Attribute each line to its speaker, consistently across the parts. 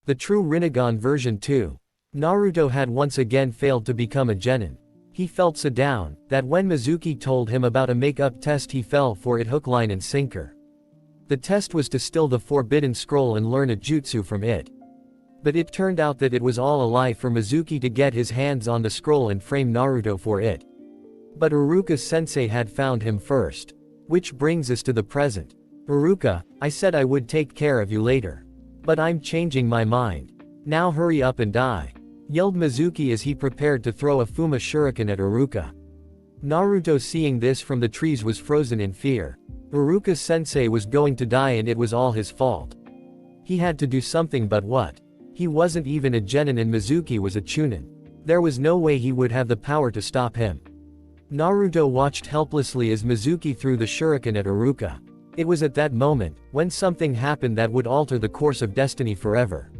Speaker 1: The True Rinnegan version 2. Naruto had once again failed to become a genin. He felt so down, that when Mizuki told him about a make-up test he fell for it hook line and sinker. The test was to steal the forbidden scroll and learn a jutsu from it. But it turned out that it was all a lie for Mizuki to get his hands on the scroll and frame Naruto for it. But Iruka-sensei had found him first. Which brings us to the present. Iruka, I said I would take care of you later. But I'm changing my mind. Now hurry up and die, yelled Mizuki as he prepared to throw a Fuma Shuriken at Iruka. Naruto, seeing this from the trees, was frozen in fear. Iruka-sensei was going to die and it was all his fault. He had to do something, but what? He wasn't even a genin and Mizuki was a chunin. There was no way he would have the power to stop him. Naruto watched helplessly as Mizuki threw the shuriken at Iruka. It was at that moment, when something happened that would alter the course of destiny forever.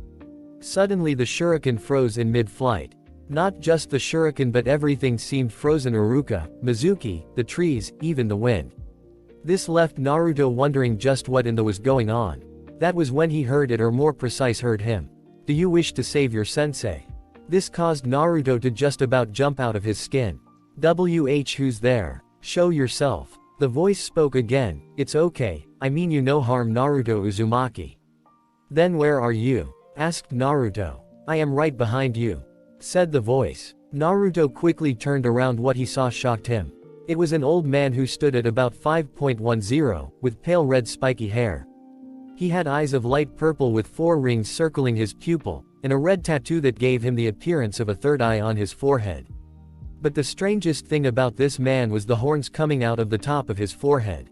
Speaker 1: Suddenly the shuriken froze in mid-flight. Not just the shuriken but everything seemed frozen: Iruka, Mizuki, the trees, even the wind. This left Naruto wondering just what in the was going on. That was when he heard it, or more precise heard him. Do you wish to save your sensei? This caused Naruto to just about jump out of his skin. Who's there? Show yourself. The voice spoke again. It's okay, I mean you no harm, Naruto Uzumaki. Then where are you? Asked Naruto. I am right behind you, said the voice. Naruto quickly turned around. What he saw shocked him. It was an old man who stood at about 5.10, with pale red spiky hair. He had eyes of light purple with 4 rings circling his pupil, and a red tattoo that gave him the appearance of a third eye on his forehead. But the strangest thing about this man was the horns coming out of the top of his forehead.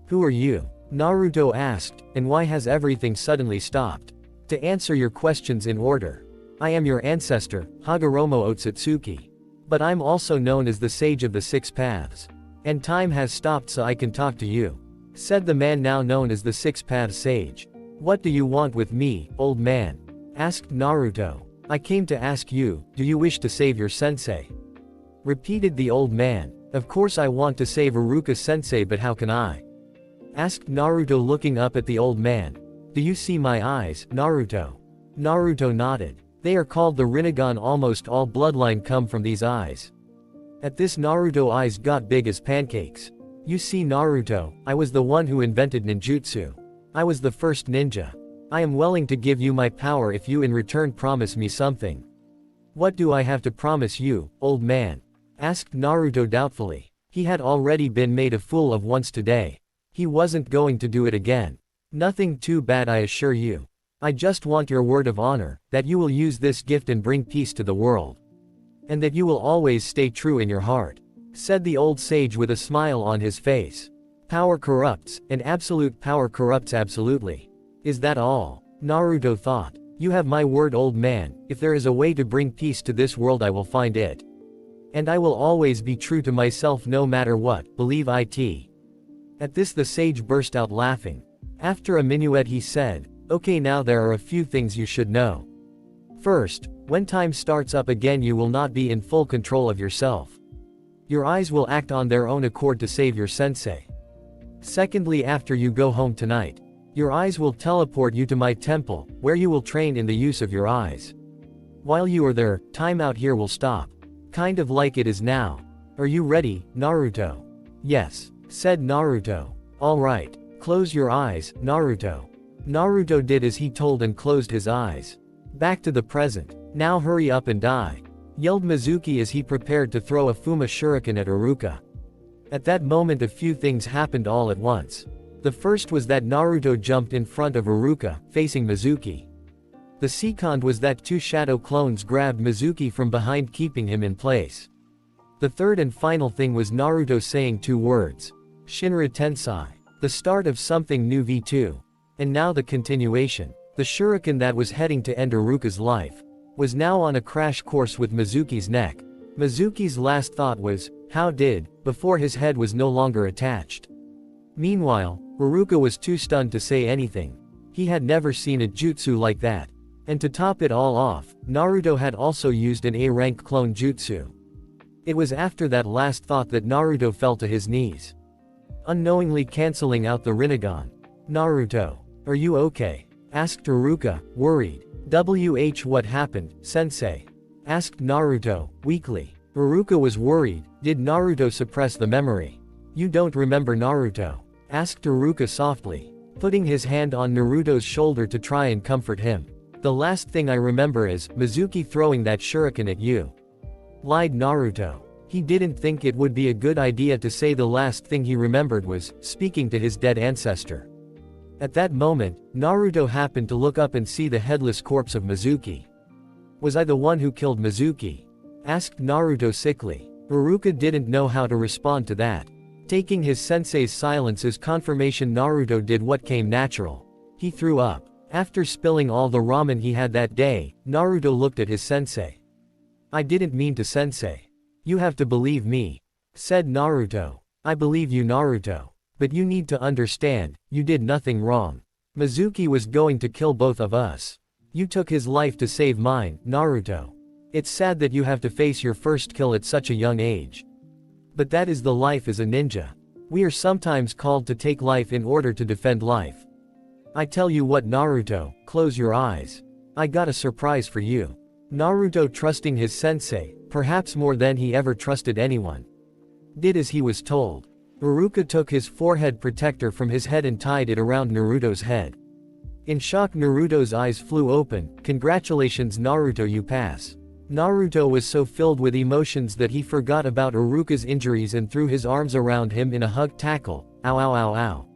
Speaker 1: Who are you? Naruto asked, and why has everything suddenly stopped? To answer your questions in order. I am your ancestor, Hagoromo Otsutsuki. But I'm also known as the Sage of the Six Paths. And time has stopped so I can talk to you, said the man now known as the Six Paths Sage. What do you want with me, old man? Asked Naruto. I came to ask you, do you wish to save your sensei? Repeated the old man. Of course I want to save Iruka-sensei, but how can I? Asked Naruto, looking up at the old man. Do you see my eyes, Naruto? Naruto nodded. They are called the Rinnegan. Almost all bloodline come from these eyes. At this, Naruto eyes got big as pancakes. You see, Naruto, I was the one who invented ninjutsu. I was the first ninja. I am willing to give you my power if you in return promise me something. What do I have to promise you, old man? Asked Naruto doubtfully. He had already been made a fool of once today. He wasn't going to do it again. Nothing too bad, I assure you. I just want your word of honor, that you will use this gift and bring peace to the world. And that you will always stay true in your heart, said the old sage with a smile on his face. Power corrupts, and absolute power corrupts absolutely. Is that all? Naruto thought. You have my word, old man. If there is a way to bring peace to this world, I will find it. And I will always be true to myself no matter what, believe it. At this the sage burst out laughing. After a minuet he said, okay, now there are a few things you should know. First, when time starts up again you will not be in full control of yourself. Your eyes will act on their own accord to save your sensei. Secondly, after you go home tonight, your eyes will teleport you to my temple, where you will train in the use of your eyes. While you are there, time out here will stop. Kind of like it is now. Are you ready, Naruto? Yes, said Naruto. Alright, close your eyes, Naruto. Naruto did as he told and closed his eyes. Back to the present. Now hurry up and die, yelled Mizuki as he prepared to throw a Fuma Shuriken at Iruka. At that moment a few things happened all at once. The first was that Naruto jumped in front of Iruka, facing Mizuki. The second was that 2 shadow clones grabbed Mizuki from behind, keeping him in place. The third and final thing was Naruto saying 2 words. Shinra Tensai. The start of something new V2. And now the continuation. The shuriken that was heading to end Iruka's life was now on a crash course with Mizuki's neck. Mizuki's last thought was, how did, before his head was no longer attached. Meanwhile, Iruka was too stunned to say anything. He had never seen a jutsu like that. And to top it all off, Naruto had also used an A-rank clone jutsu. It was after that last thought that Naruto fell to his knees, unknowingly cancelling out the Rinnegan. Naruto, are you okay? Asked Iruka, worried. What happened, sensei? Asked Naruto, weakly. Iruka was worried. Did Naruto suppress the memory? You don't remember Naruto? Asked Iruka softly, putting his hand on Naruto's shoulder to try and comfort him. The last thing I remember is Mizuki throwing that shuriken at you. Lied Naruto. He didn't think it would be a good idea to say the last thing he remembered was speaking to his dead ancestor. At that moment, Naruto happened to look up and see the headless corpse of Mizuki. Was I the one who killed Mizuki? Asked Naruto sickly. Iruka didn't know how to respond to that. Taking his sensei's silence as confirmation, Naruto did what came natural. He threw up. After spilling all the ramen he had that day, Naruto looked at his sensei. I didn't mean to, sensei. You have to believe me, said Naruto. I believe you, Naruto. But you need to understand, you did nothing wrong. Mizuki was going to kill both of us. You took his life to save mine, Naruto. It's sad that you have to face your first kill at such a young age. But that is the life as a ninja. We are sometimes called to take life in order to defend life. I tell you what, Naruto, close your eyes. I got a surprise for you. Naruto, trusting his sensei, perhaps more than he ever trusted anyone, did as he was told. Iruka took his forehead protector from his head and tied it around Naruto's head. In shock, Naruto's eyes flew open. Congratulations, Naruto, you pass. Naruto was so filled with emotions that he forgot about Iruka's injuries and threw his arms around him in a hug tackle. Ow ow ow ow,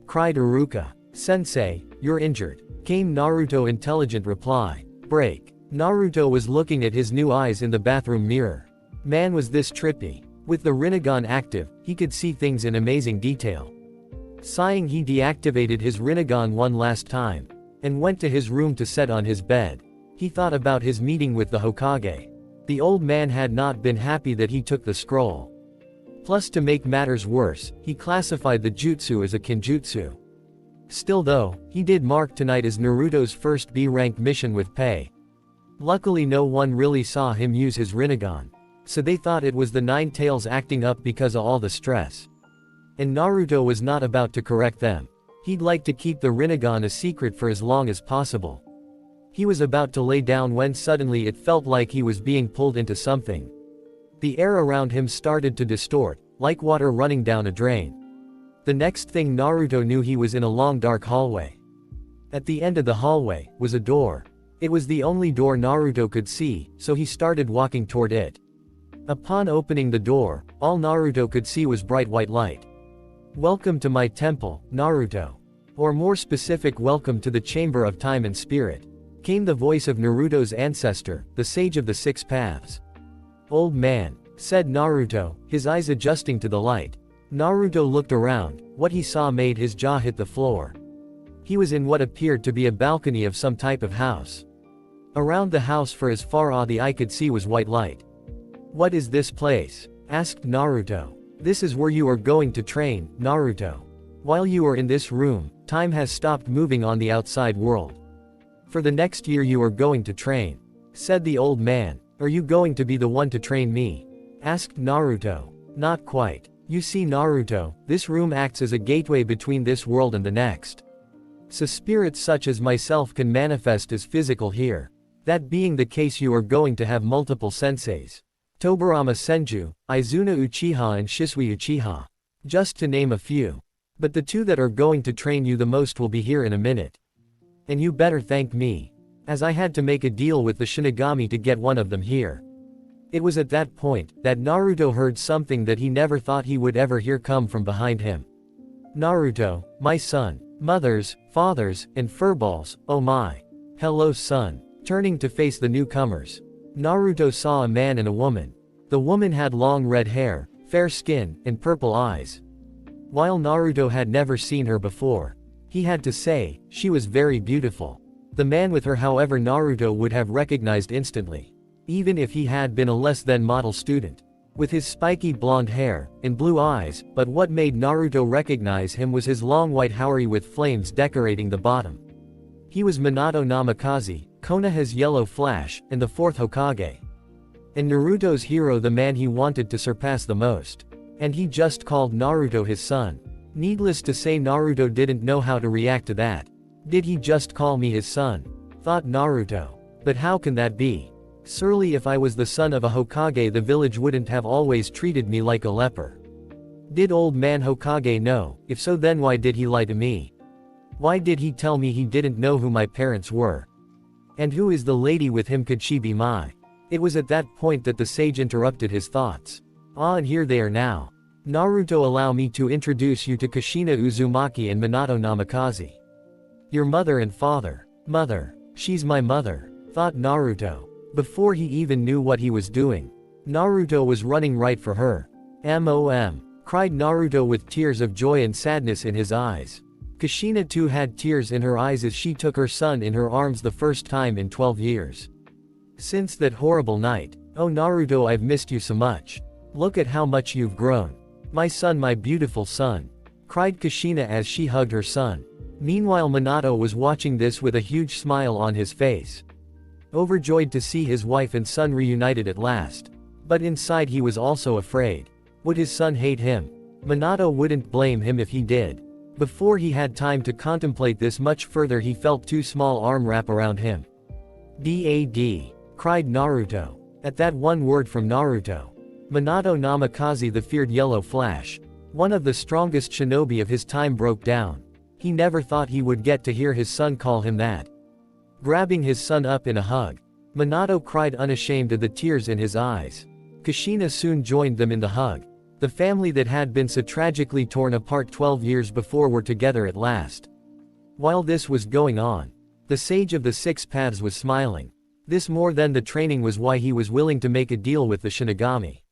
Speaker 1: cried Iruka. Sensei, you're injured, came Naruto's intelligent reply. Break. Naruto was looking at his new eyes in the bathroom mirror. Man, was this trippy. With the Rinnegan active, he could see things in amazing detail. Sighing, he deactivated his Rinnegan one last time, and went to his room to sit on his bed. He thought about his meeting with the Hokage. The old man had not been happy that he took the scroll. Plus, to make matters worse, he classified the jutsu as a kinjutsu. Still though, he did mark tonight as Naruto's first B-rank mission with pay. Luckily no one really saw him use his Rinnegan, so they thought it was the Nine Tails acting up because of all the stress. And Naruto was not about to correct them. He'd like to keep the Rinnegan a secret for as long as possible. He was about to lay down when suddenly it felt like he was being pulled into something. The air around him started to distort, like water running down a drain. The next thing Naruto knew, he was in a long dark hallway. At the end of the hallway was a door. It was the only door Naruto could see, so he started walking toward it. Upon opening the door, all Naruto could see was bright white light. Welcome to my temple, Naruto. Or more specific, welcome to the Chamber of Time and Spirit. Came the voice of Naruto's ancestor, the Sage of the Six Paths. Old man, said Naruto, his eyes adjusting to the light. Naruto looked around. What he saw made his jaw hit the floor. He was in what appeared to be a balcony of some type of house. Around the house, for as far as the eye could see, was white light. What is this place? Asked Naruto. This is where you are going to train, Naruto. While you are in this room, time has stopped moving on the outside world. For the next year you are going to train, said the old man. Are you going to be the one to train me? Asked Naruto. Not quite. You see, Naruto, this room acts as a gateway between this world and the next. So spirits such as myself can manifest as physical here. That being the case, you are going to have multiple senseis. Tobirama Senju, Izuna Uchiha and Shisui Uchiha. Just to name a few. But the two that are going to train you the most will be here in a minute. And you better thank me, as I had to make a deal with the Shinigami to get one of them here. It was at that point that Naruto heard something that he never thought he would ever hear come from behind him. Naruto, my son. Mothers, fathers, and furballs, oh my. Hello, son. Turning to face the newcomers, Naruto saw a man and a woman. The woman had long red hair, fair skin, and purple eyes. While Naruto had never seen her before, he had to say, she was very beautiful. The man with her, however, Naruto would have recognized instantly, even if he had been a less than model student. With his spiky blonde hair and blue eyes, but what made Naruto recognize him was his long white haori with flames decorating the bottom. He was Minato Namikaze, Konoha's yellow flash, and the fourth Hokage. And Naruto's hero, the man he wanted to surpass the most. And he just called Naruto his son. Needless to say, Naruto didn't know how to react to that. Did he just call me his son? thought Naruto. But how can that be? Surely if I was the son of a Hokage, the village wouldn't have always treated me like a leper. Did old man Hokage know? If so, then why did he lie to me? Why did he tell me he didn't know who my parents were? And who is the lady with him? Could she be my? It was at that point that the sage interrupted his thoughts. Ah, and here they are now. Naruto, allow me to introduce you to Kushina Uzumaki and Minato Namikaze. Your mother and father. Mother. She's my mother, thought Naruto. Before he even knew what he was doing, Naruto was running right for her. MOM. Cried Naruto with tears of joy and sadness in his eyes. Kushina too had tears in her eyes as she took her son in her arms the first time in 12 years. Since that horrible night. Oh Naruto, I've missed you so much. Look at how much you've grown. My son, my beautiful son. Cried Kushina as she hugged her son. Meanwhile Minato was watching this with a huge smile on his face. Overjoyed to see his wife and son reunited at last. But inside he was also afraid. Would his son hate him? Minato wouldn't blame him if he did. Before he had time to contemplate this much further, he felt two small arms wrap around him. Dad! Cried Naruto. At that one word from Naruto, Minato Namikaze, the feared yellow flash, one of the strongest shinobi of his time, broke down. He never thought he would get to hear his son call him that. Grabbing his son up in a hug, Minato cried unashamed of the tears in his eyes. Kushina soon joined them in the hug. The family that had been so tragically torn apart 12 years before were together at last. While this was going on, the sage of the six paths was smiling. This more than the training was why he was willing to make a deal with the Shinigami.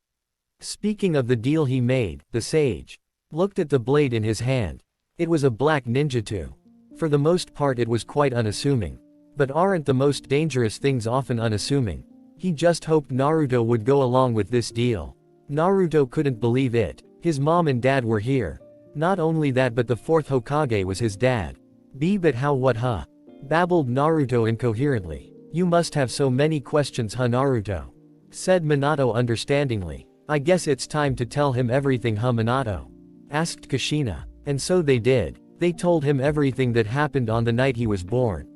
Speaker 1: Speaking of the deal he made, the sage looked at the blade in his hand. It was a black ninjutsu. For the most part it was quite unassuming. But aren't the most dangerous things often unassuming? He just hoped Naruto would go along with this deal. Naruto couldn't believe it. His mom and dad were here. Not only that, but the fourth Hokage was his dad. But how, what, huh? Babbled Naruto incoherently. You must have so many questions, huh, Naruto? Said Minato understandingly. I guess it's time to tell him everything, huh, Minato? Asked Kushina. And so they did. They told him everything that happened on the night he was born.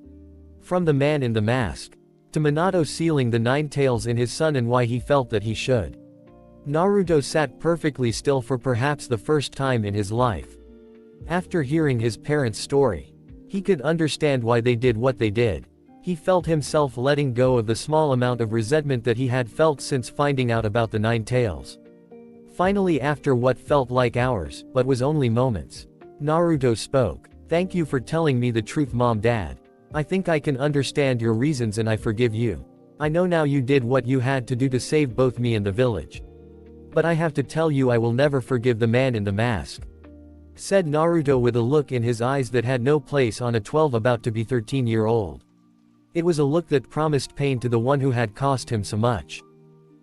Speaker 1: From the man in the mask, to Minato sealing the 9 tails in his son and why he felt that he should. Naruto sat perfectly still for perhaps the first time in his life. After hearing his parents' story, he could understand why they did what they did. He felt himself letting go of the small amount of resentment that he had felt since finding out about the 9 tails. Finally, after what felt like hours, but was only moments, Naruto spoke. Thank you for telling me the truth, Mom, Dad. I think I can understand your reasons and I forgive you. I know now you did what you had to do to save both me and the village. But I have to tell you, I will never forgive the man in the mask. Said Naruto with a look in his eyes that had no place on a 12 about to be 13-year-old. It was a look that promised pain to the one who had cost him so much.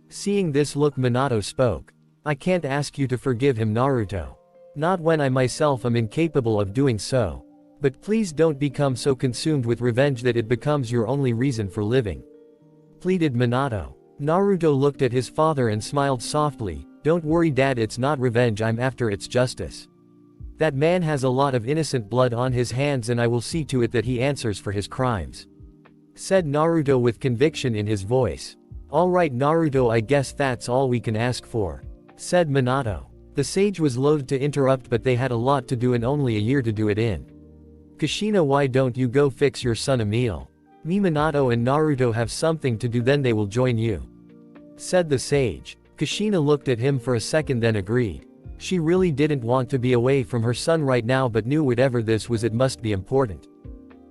Speaker 1: Seeing this look, Minato spoke. I can't ask you to forgive him, Naruto. Not when I myself am incapable of doing so. But please don't become so consumed with revenge that it becomes your only reason for living. Pleaded Minato. Naruto looked at his father and smiled softly. Don't worry, Dad, it's not revenge I'm after, it's justice. That man has a lot of innocent blood on his hands and I will see to it that he answers for his crimes. Said Naruto with conviction in his voice. Alright Naruto, I guess that's all we can ask for. Said Minato. The sage was loath to interrupt, but they had a lot to do and only a year to do it in. Kushina, why don't you go fix your son a meal? Me, Minato and Naruto have something to do, then they will join you. Said the sage. Kushina looked at him for a second then agreed. She really didn't want to be away from her son right now, but knew whatever this was, it must be important.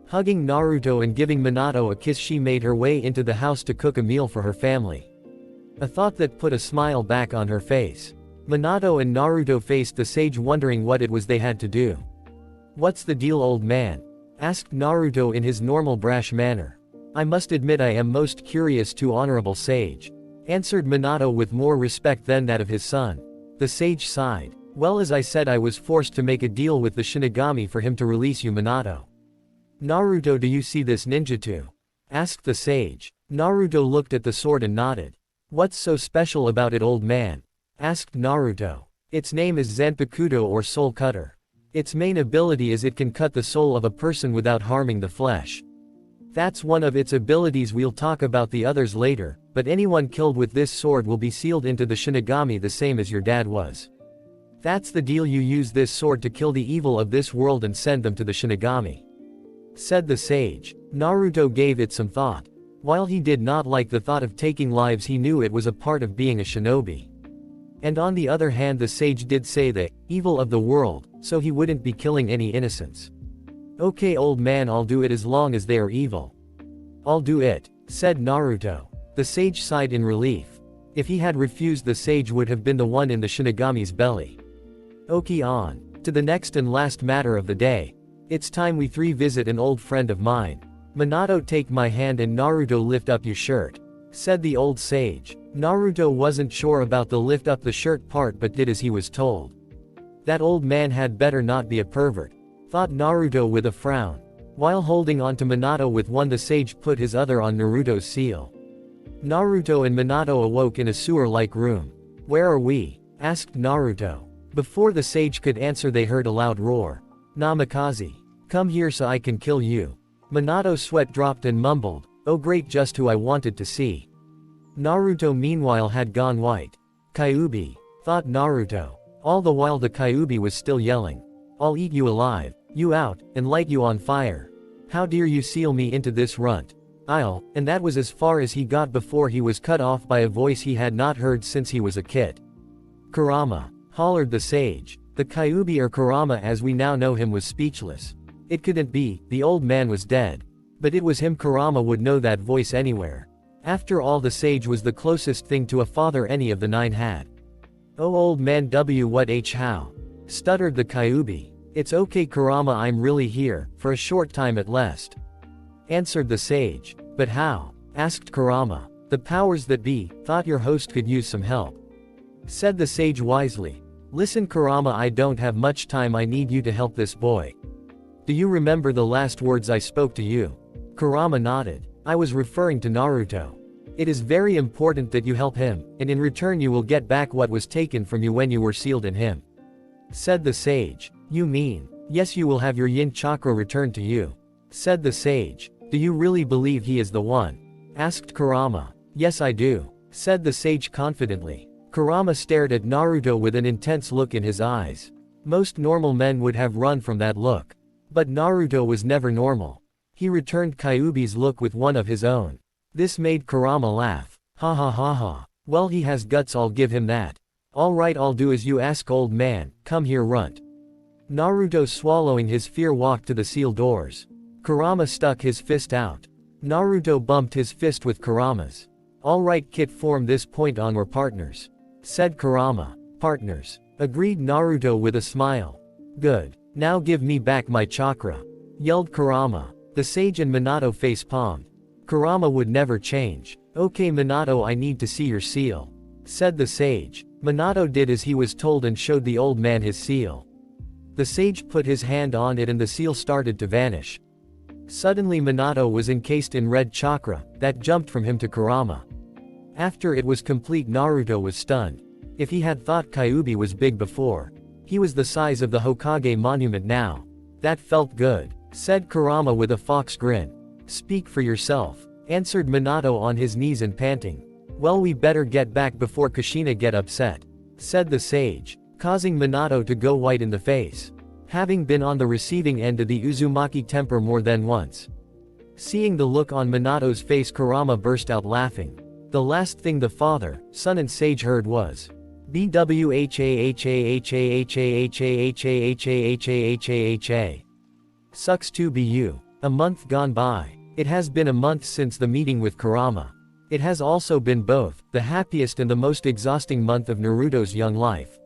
Speaker 1: Hugging Naruto and giving Minato a kiss, she made her way into the house to cook a meal for her family. A thought that put a smile back on her face. Minato and Naruto faced the sage, wondering what it was they had to do. What's the deal, old man? Asked Naruto in his normal brash manner. I must admit I am most curious too, honorable sage. Answered Minato with more respect than that of his son. The sage sighed. Well, as I said, I was forced to make a deal with the Shinigami for him to release you, Minato. Naruto, do you see this ninjutsu? Asked the sage. Naruto looked at the sword and nodded. What's so special about it, old man? Asked Naruto. Its name is Zanpakuto, or soul cutter. Its main ability is it can cut the soul of a person without harming the flesh. That's one of its abilities. We'll talk about the others later, but anyone killed with this sword will be sealed into the Shinigami the same as your dad was. That's the deal. You use this sword to kill the evil of this world and send them to the Shinigami," said the sage. Naruto gave it some thought. While he did not like the thought of taking lives, he knew it was a part of being a shinobi. And on the other hand, the sage did say the evil of the world, so he wouldn't be killing any innocents. "Okay old man, I'll do it as long as they are evil." "I'll do it," said Naruto. The sage sighed in relief. If he had refused, the sage would have been the one in the Shinigami's belly. Okay, on to the next and last matter of the day. It's time we three visit an old friend of mine. "Minato, take my hand, and Naruto, lift up your shirt," said the old sage. Naruto wasn't sure about the lift up the shirt part, but did as he was told. That old man had better not be a pervert, thought Naruto with a frown. While holding on to Minato with one, the sage put his other on Naruto's seal. Naruto and Minato awoke in a sewer-like room. "Where are we?" asked Naruto. Before the sage could answer, they heard a loud roar. "Namikaze, come here so I can kill you." Minato's sweat dropped and mumbled, "Oh great, just who I wanted to see." Naruto meanwhile had gone white. "Kyuubi," thought Naruto. All the while the Kyuubi was still yelling, "I'll eat you alive, you out, and light you on fire. How dare you seal me into this runt? I'll," and that was as far as he got before he was cut off by a voice he had not heard since he was a kid. "Kurama," hollered the sage. The Kyuubi, or Kurama as we now know him, was speechless. It couldn't be, the old man was dead. But it was him. Kurama would know that voice anywhere. After all, the sage was the closest thing to a father any of the 9 had. "Oh old man, how?" stuttered the Kyuubi. "It's okay Kurama, I'm really here, for a short time at least," answered the sage. "But how?" asked Kurama. "The powers that be thought your host could use some help," said the sage wisely. "Listen Kurama, I don't have much time, I need you to help this boy. Do you remember the last words I spoke to you?" Kurama nodded. "I was referring to Naruto. It is very important that you help him, and in return you will get back what was taken from you when you were sealed in him," said the sage. "You mean, yes, you will have your yin chakra returned to you," said the sage. "Do you really believe he is the one?" asked Kurama. "Yes I do," said the sage confidently. Kurama stared at Naruto with an intense look in his eyes. Most normal men would have run from that look. But Naruto was never normal. He returned Kyuubi's look with one of his own. This made Kurama laugh. "Ha ha ha ha. Well, he has guts, I'll give him that. Alright, I'll do as you ask old man, come here runt." Naruto, swallowing his fear, walked to the sealed doors. Kurama stuck his fist out. Naruto bumped his fist with Kurama's. "Alright kid, from this point on we're partners," said Kurama. "Partners," agreed Naruto with a smile. "Good. Now give me back my chakra," yelled Kurama. The sage and Minato face-palmed. Kurama would never change. "Okay Minato, I need to see your seal," said the sage. Minato did as he was told and showed the old man his seal. The sage put his hand on it and the seal started to vanish. Suddenly Minato was encased in red chakra, that jumped from him to Kurama. After it was complete, Naruto was stunned. If he had thought Kyuubi was big before, he was the size of the Hokage monument now. "That felt good," said Kurama with a fox grin. "Speak for yourself," answered Minato on his knees and panting. "Well, we better get back before Kushina get upset," said the sage, causing Minato to go white in the face. Having been on the receiving end of the Uzumaki temper more than once. Seeing the look on Minato's face, Kurama burst out laughing. The last thing the father, son and sage heard was BWHAHAHAHAHAHAHAHAHAHAHAHA. Sucks to be you. A month gone by. It has been a month since the meeting with Kurama. It has also been both the happiest and the most exhausting month of Naruto's young life.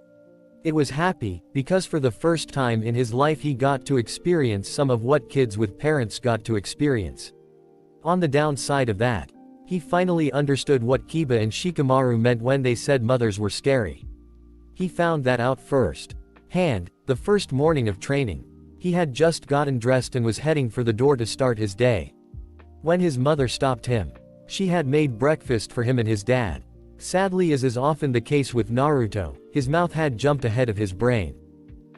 Speaker 1: It was happy, because for the first time in his life he got to experience some of what kids with parents got to experience. On the downside of that, he finally understood what Kiba and Shikamaru meant when they said mothers were scary. He found that out first hand, the first morning of training. He had just gotten dressed and was heading for the door to start his day, when his mother stopped him. She had made breakfast for him and his dad. Sadly, as is often the case with Naruto, his mouth had jumped ahead of his brain.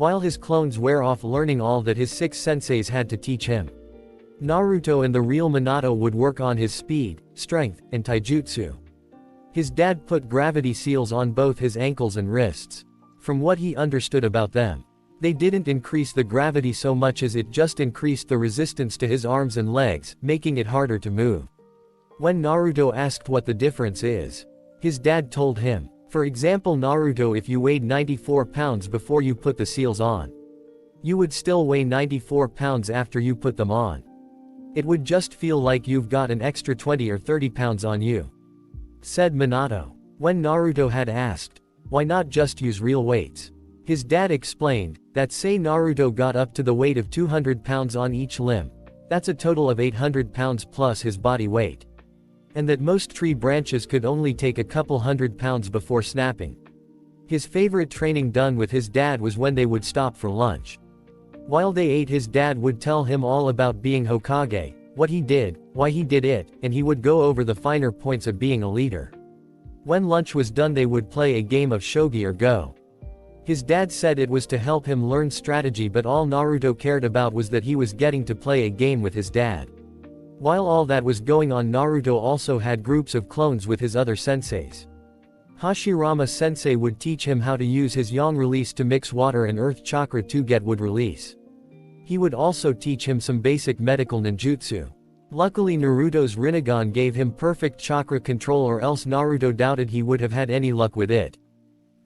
Speaker 1: while his clones wear off learning all that his 6 senseis had to teach him. Naruto and the real Minato would work on his speed, strength, and taijutsu. His dad put gravity seals on both his ankles and wrists. From what he understood about them, they didn't increase the gravity so much as it just increased the resistance to his arms and legs, making it harder to move. When Naruto asked what the difference is, his dad told him, for example, Naruto, if you weighed 94 pounds before you put the seals on, you would still weigh 94 pounds after you put them on. It would just feel like you've got an extra 20 or 30 pounds on you, said Minato. When Naruto had asked, why not just use real weights? His dad explained, that say Naruto got up to the weight of 200 pounds on each limb, that's a total of 800 pounds plus his body weight. And that most tree branches could only take a couple hundred pounds before snapping. His favorite training done with his dad was when they would stop for lunch. While they ate, his dad would tell him all about being Hokage, what he did, why he did it, and he would go over the finer points of being a leader. When lunch was done, they would play a game of shogi or go. His dad said it was to help him learn strategy, but all Naruto cared about was that he was getting to play a game with his dad. While all that was going on, Naruto also had groups of clones with his other senseis. Hashirama sensei would teach him how to use his yang release to mix water and earth chakra to get wood release. He would also teach him some basic medical ninjutsu. Luckily, Naruto's Rinnegan gave him perfect chakra control, or else Naruto doubted he would have had any luck with it.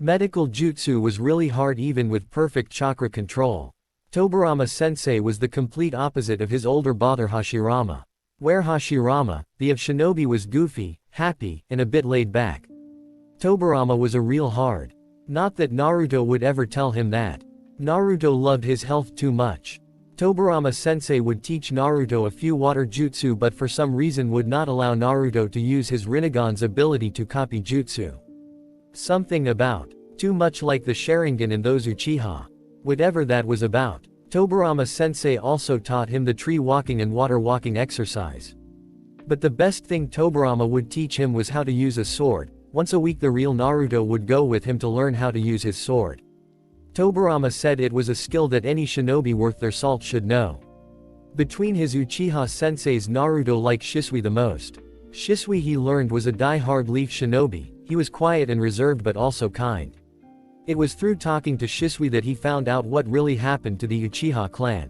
Speaker 1: Medical jutsu was really hard even with perfect chakra control. Tobirama sensei was the complete opposite of his older brother Hashirama. Where Hashirama, the of shinobi, was goofy, happy, and a bit laid back, Tobirama was a real hard. Not that Naruto would ever tell him that. Naruto loved his health too much. Tobirama sensei would teach Naruto a few water jutsu, but for some reason would not allow Naruto to use his Rinnegan's ability to copy jutsu. Something about too much like the Sharingan in those Uchiha. Whatever that was about. Tobirama sensei also taught him the tree walking and water walking exercise. But the best thing Tobirama would teach him was how to use a sword. Once a week the real Naruto would go with him to learn how to use his sword. Tobirama said it was a skill that any shinobi worth their salt should know. Between his Uchiha senseis, Naruto liked Shisui the most. Shisui, he learned, was a die-hard leaf shinobi. He was quiet and reserved but also kind. It was through talking to Shisui that he found out what really happened to the Uchiha clan.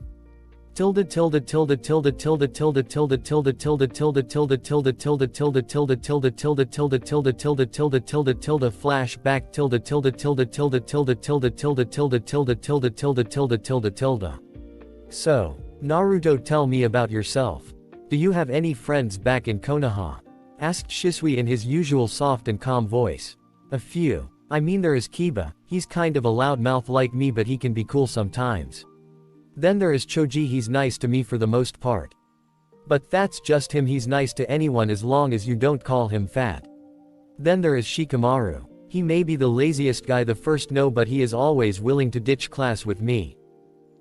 Speaker 1: So, Naruto, tell me about yourself. Do you have any friends back in Konoha? Asked Shisui in his usual soft and calm voice. A few. I mean, there is Kiba, he's kind of a loudmouth like me, but he can be cool sometimes. Then there is Choji, he's nice to me for the most part. But that's just him, he's nice to anyone as long as you don't call him fat. Then there is Shikamaru. He may be the laziest guy the first, no, but he is always willing to ditch class with me.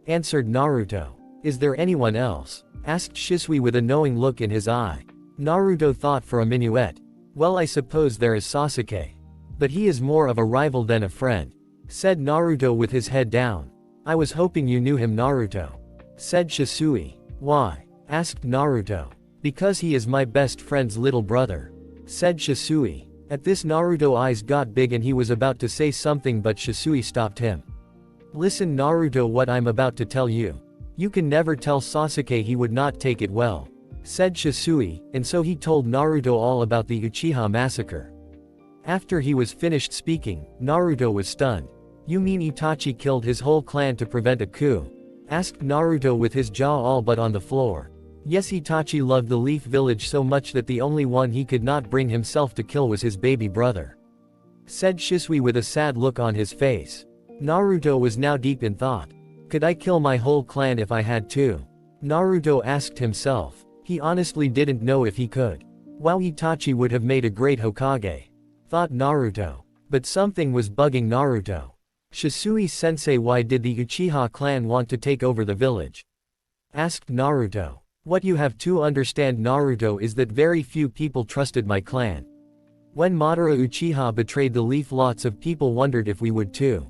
Speaker 1: Answered Naruto. Is there anyone else? Asked Shisui with a knowing look in his eye. Naruto thought for a minuet. Well, I suppose there is Sasuke. But he is more of a rival than a friend. Said Naruto with his head down. I was hoping you knew him, Naruto. Said Shisui. Why? Asked Naruto. Because he is my best friend's little brother. Said Shisui. At this, Naruto's eyes got big and he was about to say something, but Shisui stopped him. Listen, Naruto, what I'm about to tell you. You can never tell Sasuke, he would not take it well. Said Shisui, and so he told Naruto all about the Uchiha massacre. After he was finished speaking, Naruto was stunned. You mean Itachi killed his whole clan to prevent a coup? Asked Naruto with his jaw all but on the floor. Yes, Itachi loved the Leaf Village so much that the only one he could not bring himself to kill was his baby brother. Said Shisui with a sad look on his face. Naruto was now deep in thought. Could I kill my whole clan if I had to? Naruto asked himself. He honestly didn't know if he could. Wow, Itachi would have made a great Hokage. Thought Naruto. But something was bugging Naruto. Shisui-sensei, why did the Uchiha clan want to take over the village? Asked Naruto. What you have to understand, Naruto, is that very few people trusted my clan. When Madara Uchiha betrayed the leaf, lots of people wondered if we would too.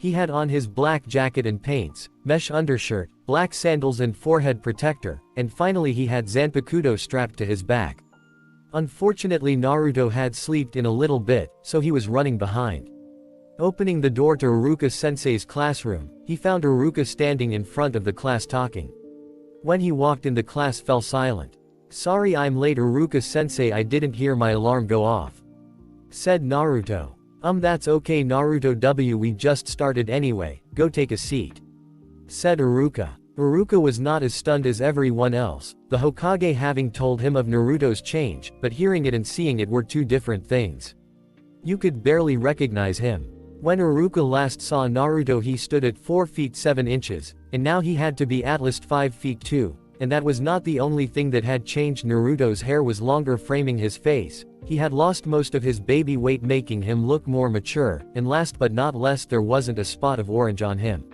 Speaker 1: He had on his black jacket and paints, mesh undershirt, black sandals and forehead protector, and finally he had Zanpakuto strapped to his back. Unfortunately Naruto had slept in a little bit, so he was running behind. Opening the door to Iruka-sensei's classroom, he found Iruka standing in front of the class talking. When he walked in, the class fell silent. "Sorry I'm late Iruka-sensei, I didn't hear my alarm go off," said Naruto. That's okay Naruto W, we just started anyway, go take a seat," said Iruka. Iruka was not as stunned as everyone else, the Hokage having told him of Naruto's change, but hearing it and seeing it were two different things. You could barely recognize him. When Iruka last saw Naruto he stood at 4 feet 7 inches, and now he had to be at least 5 feet 2, and that was not the only thing that had changed. Naruto's hair was longer, framing his face. He had lost most of his baby weight, making him look more mature, and last but not least there wasn't a spot of orange on him.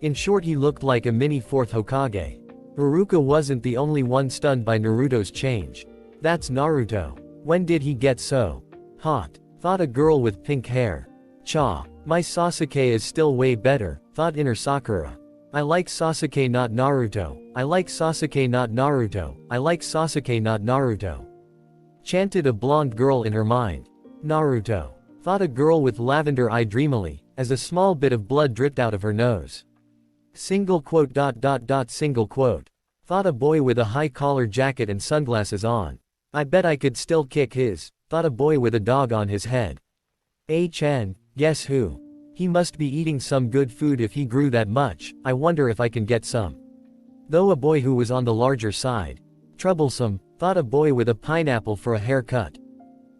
Speaker 1: In short, he looked like a mini 4th Hokage. Iruka wasn't the only one stunned by Naruto's change. That's Naruto. When did he get so hot? Thought a girl with pink hair. Cha. My Sasuke is still way better, thought inner Sakura. I like Sasuke not Naruto, I like Sasuke not Naruto, I like Sasuke not Naruto, chanted a blonde girl in her mind. Naruto. Thought a girl with lavender eye dreamily, as a small bit of blood dripped out of her nose. Single quote. Single quote. Thought a boy with a high collar jacket and sunglasses on. I bet I could still kick his, thought a boy with a dog on his head. Guess who? He must be eating some good food if he grew that much, I wonder if I can get some. Though a boy who was on the larger side. Troublesome, thought a boy with a pineapple for a haircut.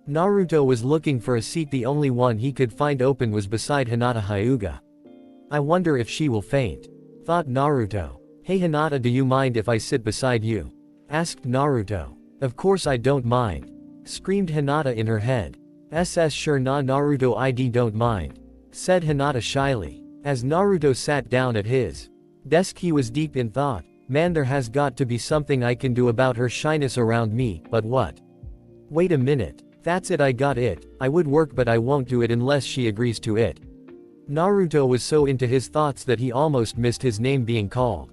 Speaker 1: Naruto was looking for a seat, the only one he could find open was beside Hinata Hyuga. I wonder if she will faint, thought Naruto. Hey Hinata, do you mind if I sit beside you? Asked Naruto. Of course I don't mind, screamed Hinata in her head. Sure nah Naruto, I don't mind, said Hinata shyly. As Naruto sat down at his desk he was deep in thought. Man, there has got to be something I can do about her shyness around me, but what? Wait a minute. That's it, I got it. I would work but I won't do it unless she agrees to it. Naruto was so into his thoughts that he almost missed his name being called.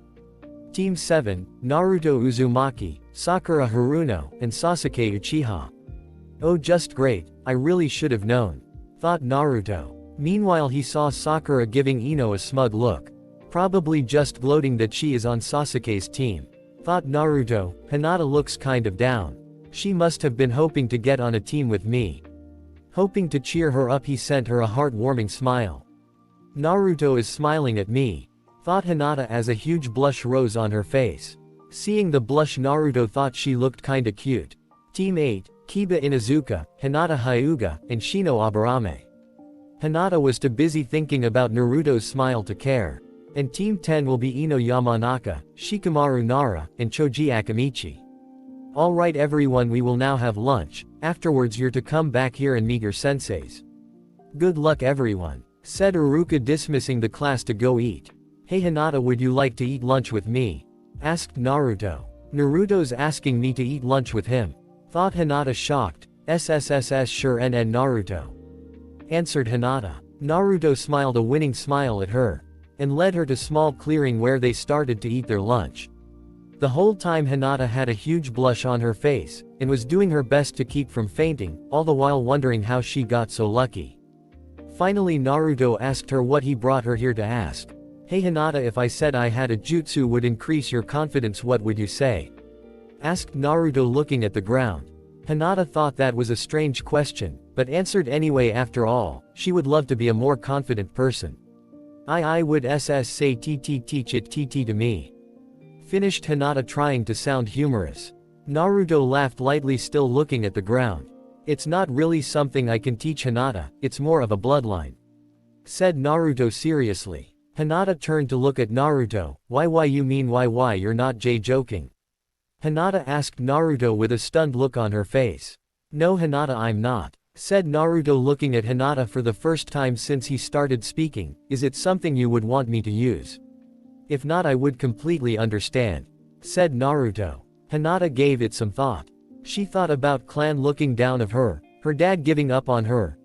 Speaker 1: Team 7, Naruto Uzumaki, Sakura Haruno, and Sasuke Uchiha. Oh, just great, I really should have known, thought Naruto. Meanwhile he saw Sakura giving Ino a smug look. Probably just gloating that she is on Sasuke's team, thought Naruto. Hinata looks kind of down. She must have been hoping to get on a team with me. Hoping to cheer her up he sent her a heart-warming smile. Naruto is smiling at me, thought Hinata as a huge blush rose on her face. Seeing the blush Naruto thought she looked kinda cute. Team 8, Kiba Inuzuka, Hinata Hyuga, and Shino Aburame. Hinata was too busy thinking about Naruto's smile to care. And Team 10 will be Ino Yamanaka, Shikamaru Nara, and Choji Akamichi. Alright everyone, we will now have lunch, afterwards you're to come back here and meet your senseis. Good luck everyone, said Iruka, dismissing the class to go eat. Hey Hinata, would you like to eat lunch with me? Asked Naruto. Naruto's asking me to eat lunch with him, thought Hinata, shocked. Sure NN Naruto, answered Hinata. Naruto smiled a winning smile at her, and led her to small clearing where they started to eat their lunch. The whole time Hinata had a huge blush on her face, and was doing her best to keep from fainting, all the while wondering how she got so lucky. Finally Naruto asked her what he brought her here to ask. Hey Hinata, if I said I had a jutsu would increase your confidence, what would you say? Asked Naruto, looking at the ground. Hinata thought that was a strange question, but answered anyway. After all, she would love to be a more confident person. I would say teach it to me. Finished Hinata, trying to sound humorous. Naruto laughed lightly, still looking at the ground. It's not really something I can teach Hinata, it's more of a bloodline, said Naruto seriously. Hinata turned to look at Naruto. Why you mean why you're not joking? Hinata asked Naruto with a stunned look on her face. No Hinata, I'm not, said Naruto, looking at Hinata for the first time since he started speaking. Is it something you would want me to use? If not, I would completely understand, said Naruto. Hinata gave it some thought. She thought about clan looking down of her, her dad giving up on her,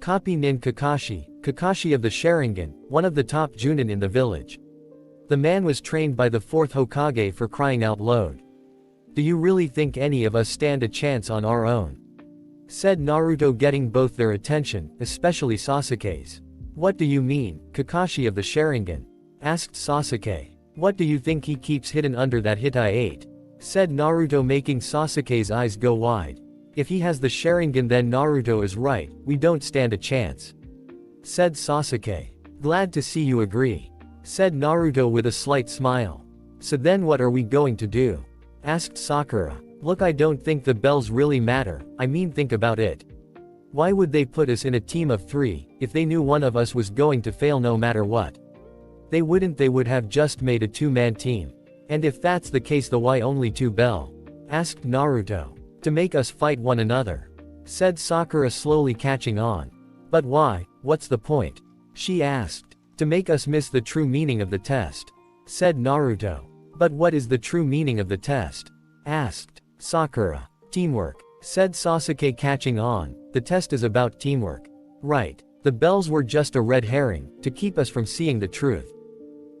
Speaker 1: Copy Nin Kakashi, Kakashi of the Sharingan, one of the top Junin in the village. The man was trained by the 4th Hokage for crying out loud. Do you really think any of us stand a chance on our own? Said Naruto, getting both their attention, especially Sasuke's. What do you mean, Kakashi of the Sharingan? Asked Sasuke. What do you think he keeps hidden under that hit I ate? Said Naruto, making Sasuke's eyes go wide. If he has the Sharingan, then Naruto is right, we don't stand a chance. Said Sasuke. Glad to see you agree. Said Naruto with a slight smile. So then what are we going to do? Asked Sakura. Look, I don't think the bells really matter, I mean, think about it. Why would they put us in a team of 3, if they knew one of us was going to fail no matter what? They would have just made a 2-man team. And if that's the case, then why only 2 bell? Asked Naruto. To make us fight one another. Said Sakura, slowly catching on. But why, what's the point? She asked. To make us miss the true meaning of the test. Said Naruto. But what is the true meaning of the test? Asked Sakura. Teamwork. Said Sasuke, catching on. The test is about teamwork. Right. The bells were just a red herring, to keep us from seeing the truth.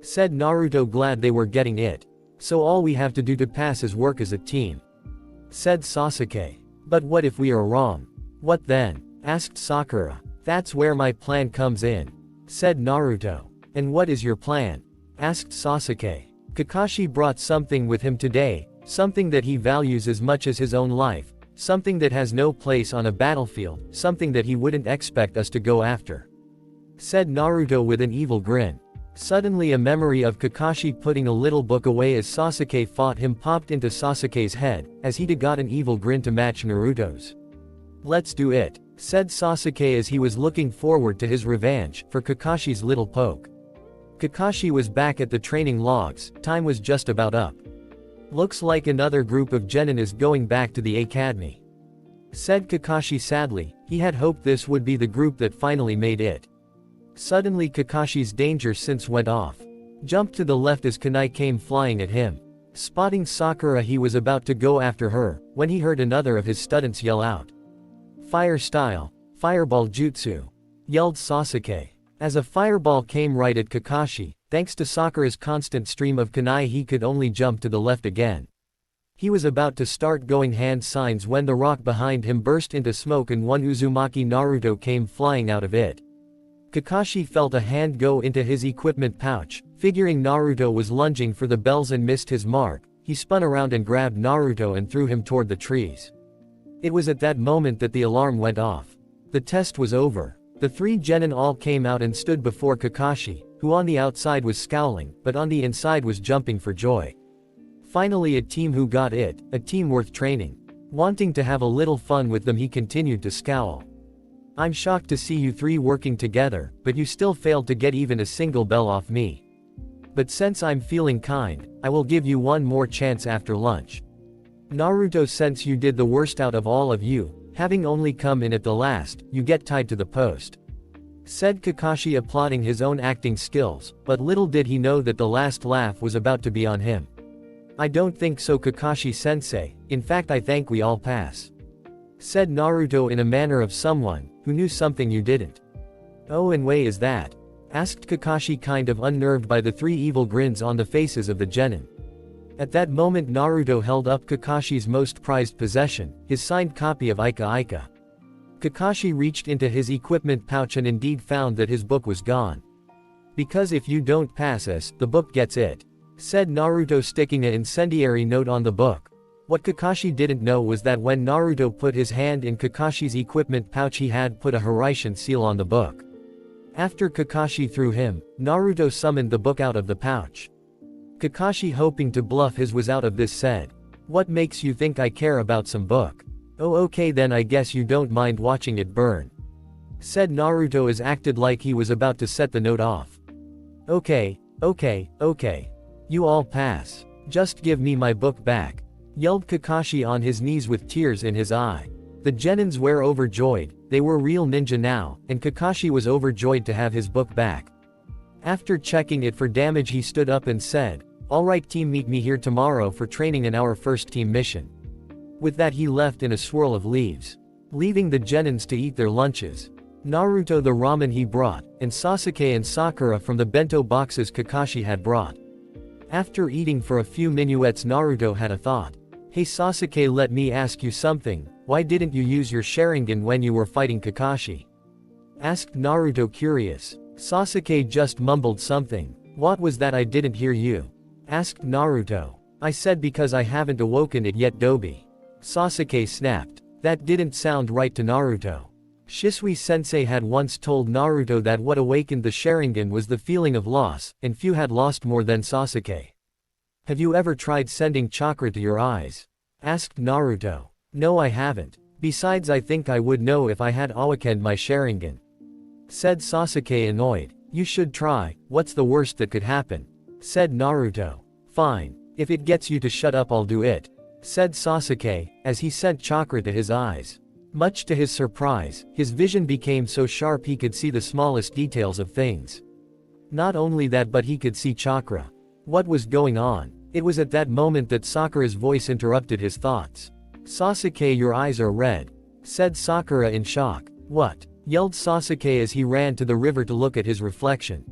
Speaker 1: Said Naruto, glad they were getting it. So all we have to do to pass is work as a team. Said Sasuke. But what if we are wrong? What then? Asked Sakura. That's where my plan comes in. Said Naruto. And what is your plan? Asked Sasuke. Kakashi brought something with him today, something that he values as much as his own life, something that has no place on a battlefield, something that he wouldn't expect us to go after. Said Naruto with an evil grin. Suddenly a memory of Kakashi putting a little book away as Sasuke fought him popped into Sasuke's head, as he got an evil grin to match Naruto's. Let's do it, said Sasuke as he was looking forward to his revenge for Kakashi's little poke. Kakashi was back at the training logs, time was just about up. Looks like another group of genin is going back to the academy. Said Kakashi sadly, he had hoped this would be the group that finally made it. Suddenly Kakashi's danger sense went off. Jumped to the left as kunai came flying at him. Spotting Sakura, he was about to go after her, when he heard another of his students yell out. Fire style, fireball jutsu, yelled Sasuke. As a fireball came right at Kakashi, thanks to Sakura's constant stream of kunai he could only jump to the left again. He was about to start going hand signs when the rock behind him burst into smoke and one Uzumaki Naruto came flying out of it. Kakashi felt a hand go into his equipment pouch, figuring Naruto was lunging for the bells and missed his mark. He spun around and grabbed Naruto and threw him toward the trees. It was at that moment that the alarm went off. The test was over. The 3 genin all came out and stood before Kakashi, who on the outside was scowling, but on the inside was jumping for joy. Finally a team who got it, a team worth training. Wanting to have a little fun with them, he continued to scowl. I'm shocked to see you 3 working together, but you still failed to get even a single bell off me. But since I'm feeling kind, I will give you one more chance after lunch. Naruto, since you did the worst out of all of you, having only come in at the last, you get tied to the post. Said Kakashi, applauding his own acting skills, but little did he know that the last laugh was about to be on him. I don't think so, Kakashi-sensei, in fact I think we all pass. Said Naruto in a manner of someone who knew something you didn't. Oh, and way is that? Asked Kakashi, kind of unnerved by the 3 evil grins on the faces of the genin. At that moment Naruto held up Kakashi's most prized possession, his signed copy of Ika Ika. Kakashi reached into his equipment pouch and indeed found that his book was gone. Because if you don't pass us, the book gets it. Said Naruto, sticking an incendiary note on the book. What Kakashi didn't know was that when Naruto put his hand in Kakashi's equipment pouch, he had put a Hiraishin seal on the book. After Kakashi threw him, Naruto summoned the book out of the pouch. Kakashi, hoping to bluff his was out of this, said, "What makes you think I care about some book? Oh, okay then, I guess you don't mind watching it burn." Said Naruto as acted like he was about to set the note off. Okay. You all pass. Just give me my book back," yelled Kakashi on his knees with tears in his eye. The genins were overjoyed, they were real ninja now, and Kakashi was overjoyed to have his book back. After checking it for damage, he stood up and said, "Alright team, meet me here tomorrow for training in our first team mission." With that he left in a swirl of leaves, leaving the genins to eat their lunches. Naruto the ramen he brought, and Sasuke and Sakura from the bento boxes Kakashi had brought. After eating for a few minuets, Naruto had a thought. Hey Sasuke, let me ask you something, why didn't you use your Sharingan when you were fighting Kakashi? Asked Naruto, curious. Sasuke just mumbled something. What was that? I didn't hear you. Asked Naruto. I said because I haven't awoken it yet, Dobi. Sasuke snapped. That didn't sound right to Naruto. Shisui Sensei had once told Naruto that what awakened the Sharingan was the feeling of loss, and few had lost more than Sasuke. Have you ever tried sending chakra to your eyes? Asked Naruto. No, I haven't. Besides, I think I would know if I had awakened my Sharingan. Said Sasuke, annoyed. You should try, what's the worst that could happen? Said Naruto. Fine. If it gets you to shut up, I'll do it. Said Sasuke, as he sent chakra to his eyes. Much to his surprise, his vision became so sharp he could see the smallest details of things. Not only that, but he could see chakra. What was going on? It was at that moment that Sakura's voice interrupted his thoughts. Sasuke, your eyes are red. Said Sakura in shock. What? Yelled Sasuke as he ran to the river to look at his reflection.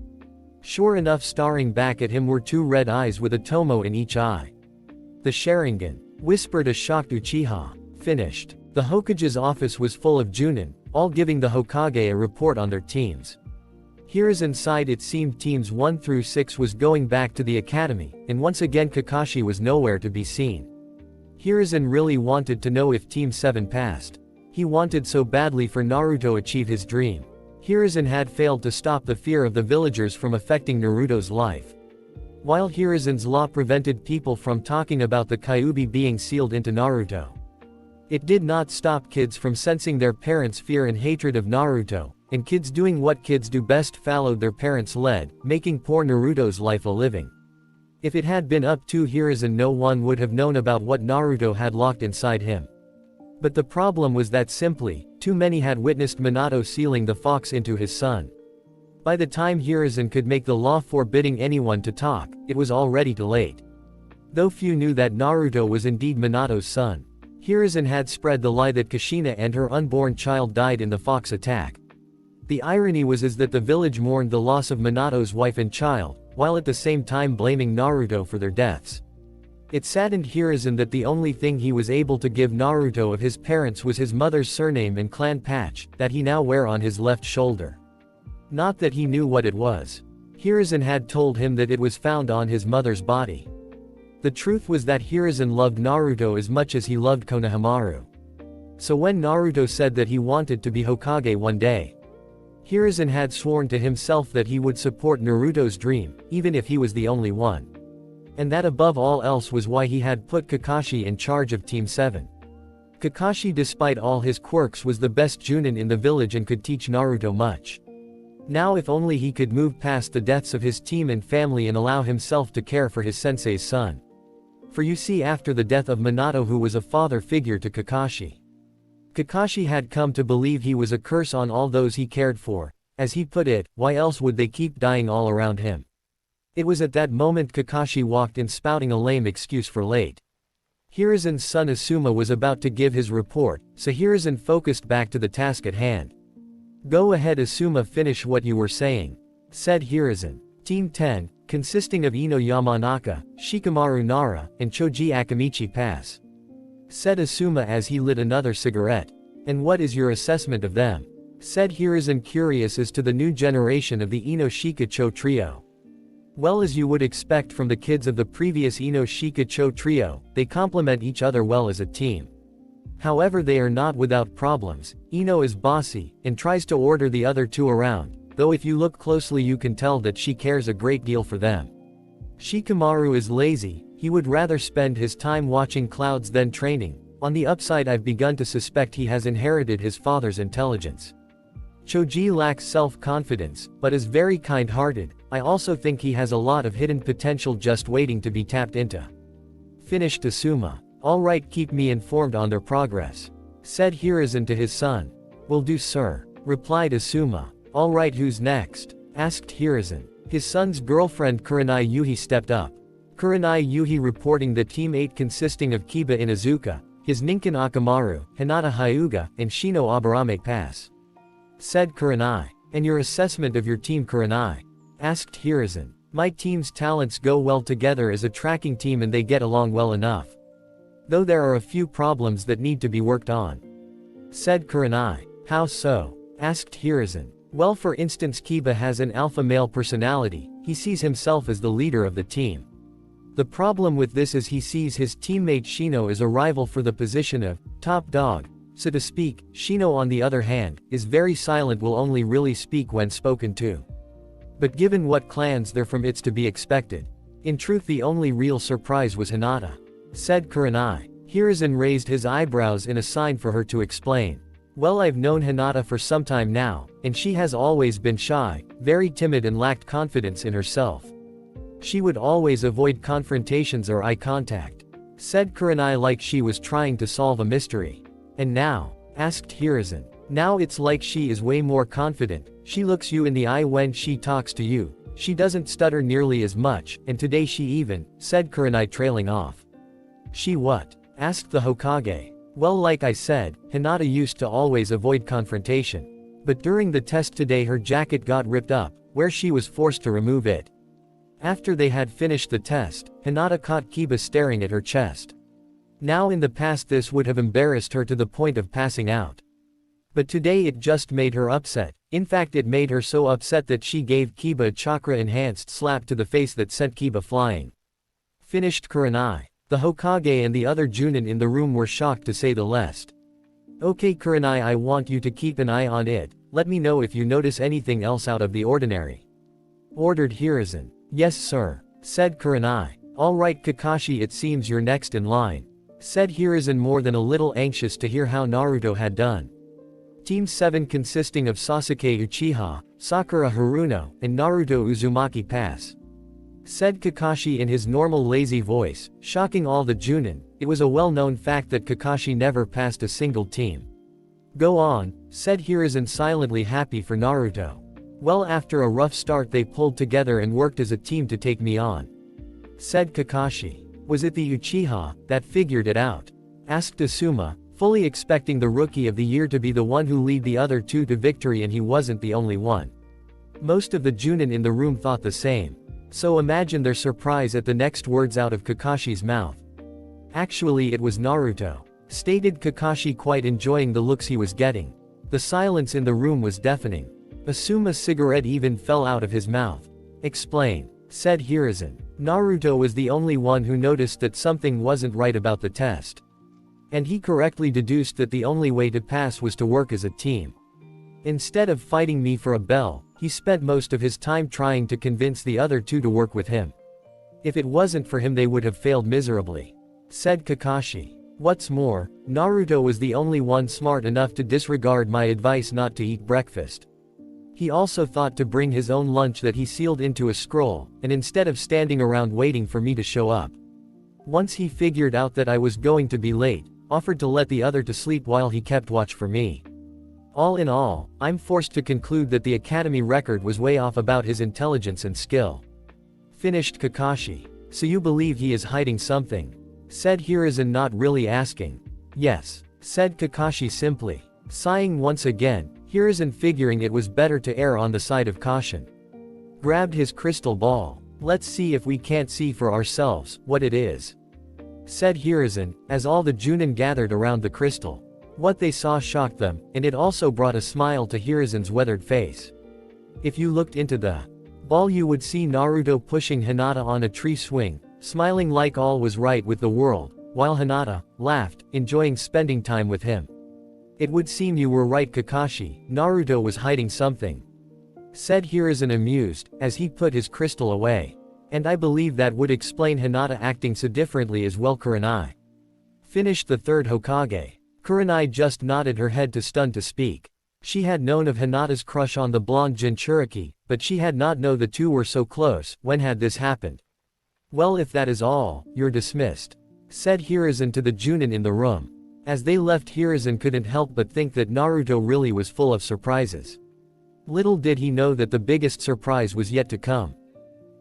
Speaker 1: Sure enough, staring back at him were two red eyes with a tomo in each eye. The Sharingan, whispered a shocked Uchiha. Finished. The Hokage's office was full of Junin, all giving the Hokage a report on their teams. Here's inside. It seemed teams 1 through 6 was going back to the academy, and once again Kakashi was nowhere to be seen. Hiruzen really wanted to know if Team 7 passed. He wanted so badly for Naruto achieve his dream. Hiruzen had failed to stop the fear of the villagers from affecting Naruto's life. While Hiruzen's law prevented people from talking about the Kyuubi being sealed into Naruto, it did not stop kids from sensing their parents' fear and hatred of Naruto, and kids doing what kids do best, followed their parents' lead, making poor Naruto's life a living. If it had been up to Hiruzen, no one would have known about what Naruto had locked inside him. But the problem was that simply, too many had witnessed Minato sealing the fox into his son. By the time Hiruzen could make the law forbidding anyone to talk, it was already too late. Though few knew that Naruto was indeed Minato's son, Hiruzen had spread the lie that Kushina and her unborn child died in the fox attack. The irony was that the village mourned the loss of Minato's wife and child, while at the same time blaming Naruto for their deaths. It saddened Hiruzen that the only thing he was able to give Naruto of his parents was his mother's surname and clan patch, that he now wear on his left shoulder. Not that he knew what it was. Hiruzen had told him that it was found on his mother's body. The truth was that Hiruzen loved Naruto as much as he loved Konohamaru. So when Naruto said that he wanted to be Hokage one day, Hiruzen had sworn to himself that he would support Naruto's dream, even if he was the only one. And that above all else was why he had put Kakashi in charge of Team 7. Kakashi, despite all his quirks, was the best Junin in the village and could teach Naruto much. Now if only he could move past the deaths of his team and family and allow himself to care for his sensei's son. For you see, after the death of Minato, who was a father figure to Kakashi, Kakashi had come to believe he was a curse on all those he cared for. As he put it, why else would they keep dying all around him? It was at that moment Kakashi walked in, spouting a lame excuse for late. Hiruzen's son Asuma was about to give his report, so Hiruzen focused back to the task at hand. Go ahead Asuma, finish what you were saying. Said Hiruzen. Team 10, consisting of Ino Yamanaka, Shikamaru Nara, and Choji Akamichi pass. Said Asuma as he lit another cigarette. And what is your assessment of them? Said Hiruzen, curious as to the new generation of the Ino Shikacho trio. Well, as you would expect from the kids of the previous Ino Shikacho trio, they complement each other well as a team. However, they are not without problems. Ino is bossy, and tries to order the other two around, though if you look closely you can tell that she cares a great deal for them. Shikamaru is lazy, he would rather spend his time watching clouds than training. On the upside, I've begun to suspect he has inherited his father's intelligence. Choji lacks self-confidence, but is very kind-hearted. I also think he has a lot of hidden potential just waiting to be tapped into. Finished Asuma. Alright, keep me informed on their progress. Said Hiruzen to his son. Will do, sir. Replied Asuma. Alright, who's next? Asked Hiruzen. His son's girlfriend Kurenai Yuhi stepped up. Kurenai Yuhi reporting that Team 8 consisting of Kiba Inuzuka, his Ninken Akamaru, Hinata Hyuga, and Shino Aburame pass. said Kurenai. And your assessment of your team, Kurenai? Asked Hiruzen. My team's talents go well together as a tracking team and they get along well enough. Though there are a few problems that need to be worked on, said Kurenai. How so? Asked Hiruzen. Well, for instance, Kiba has an alpha male personality. He sees himself as the leader of the team. The problem with this is he sees his teammate Shino as a rival for the position of top dog, so to speak. Shino, on the other hand, is very silent, will only really speak when spoken to. But given what clans they're from, it's to be expected. In truth, the only real surprise was Hinata, said Kurenai. Hiruzen raised his eyebrows in a sign for her to explain. Well, I've known Hinata for some time now, and she has always been shy, very timid and lacked confidence in herself. She would always avoid confrontations or eye contact, said Kurenai, like she was trying to solve a mystery. And now? Asked Hiruzen. Now it's like she is way more confident. She looks you in the eye when she talks to you. She doesn't stutter nearly as much, and today she even, said Kurenai, trailing off. She what? Asked the Hokage. Well, like I said, Hinata used to always avoid confrontation. But during the test today her jacket got ripped up, where she was forced to remove it. After they had finished the test, Hinata caught Kiba staring at her chest. Now, in the past this would have embarrassed her to the point of passing out. But today it just made her upset. In fact, it made her so upset that she gave Kiba a chakra-enhanced slap to the face that sent Kiba flying. Finished Kurenai. The Hokage and the other Junin in the room were shocked, to say the least. Okay Kurenai, I want you to keep an eye on it. Let me know if you notice anything else out of the ordinary, ordered Hiruzen. Yes sir, said Kurenai. Alright Kakashi, it seems you're next in line, said Hiruzen, more than a little anxious to hear how Naruto had done. Team 7, consisting of Sasuke Uchiha, Sakura Haruno, and Naruto Uzumaki, pass, said Kakashi in his normal lazy voice, shocking all the Junin. It was a well-known fact that Kakashi never passed a single team. Go on, said Hiruzen, silently happy for Naruto. Well, after a rough start they pulled together and worked as a team to take me on, said Kakashi. Was it the Uchiha that figured it out? Asked Asuma, fully expecting the Rookie of the Year to be the one who lead the other two to victory, and he wasn't the only one. Most of the Junin in the room thought the same. So imagine their surprise at the next words out of Kakashi's mouth. Actually, it was Naruto, stated Kakashi, quite enjoying the looks he was getting. The silence in the room was deafening. Asuma's cigarette even fell out of his mouth. Explain, said Hiruzen. Naruto was the only one who noticed that something wasn't right about the test. And he correctly deduced that the only way to pass was to work as a team. Instead of fighting me for a bell, he spent most of his time trying to convince the other two to work with him. If it wasn't for him they would have failed miserably, said Kakashi. What's more, Naruto was the only one smart enough to disregard my advice not to eat breakfast. He also thought to bring his own lunch that he sealed into a scroll, and instead of standing around waiting for me to show up. Once he figured out that I was going to be late, offered to let the other to sleep while he kept watch for me. All in all, I'm forced to conclude that the academy record was way off about his intelligence and skill. Finished Kakashi. So you believe he is hiding something? Said Hiruzen, not really asking. Yes, said Kakashi simply. Sighing once again, Hiruzen, figuring it was better to err on the side of caution, grabbed his crystal ball. Let's see if we can't see for ourselves what it is, said Hiruzen, as all the Junin gathered around the crystal. What they saw shocked them, and it also brought a smile to Hiruzen's weathered face. If you looked into the ball you would see Naruto pushing Hinata on a tree swing, smiling like all was right with the world, while Hinata laughed, enjoying spending time with him. It would seem you were right, Kakashi. Naruto was hiding something, said Hiruzen, amused, as he put his crystal away. And I believe that would explain Hinata acting so differently as well, Kurenai. Finished the third Hokage. Kurenai just nodded her head, too stunned to speak. She had known of Hinata's crush on the blonde Jinchuriki, but she had not known the two were so close. When had this happened? Well, if that is all, you're dismissed, said Hiruzen to the Junin in the room. As they left, Hiruzen couldn't help but think that Naruto really was full of surprises. Little did he know that the biggest surprise was yet to come.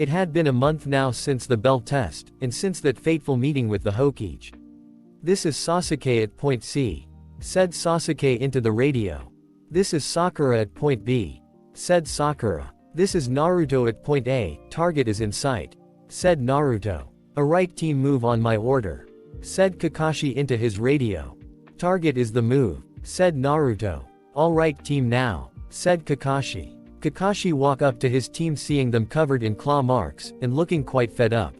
Speaker 1: It had been a month now since the bell test, and since that fateful meeting with the Hokage. "This is Sasuke at point C," said Sasuke into the radio. "This is Sakura at point B," said Sakura. "This is Naruto at point A, target is in sight," said Naruto. "A right team move on my order," said Kakashi into his radio. "Target is the move," said Naruto. "All right team now," said Kakashi. Kakashi walked up to his team seeing them covered in claw marks, and looking quite fed up.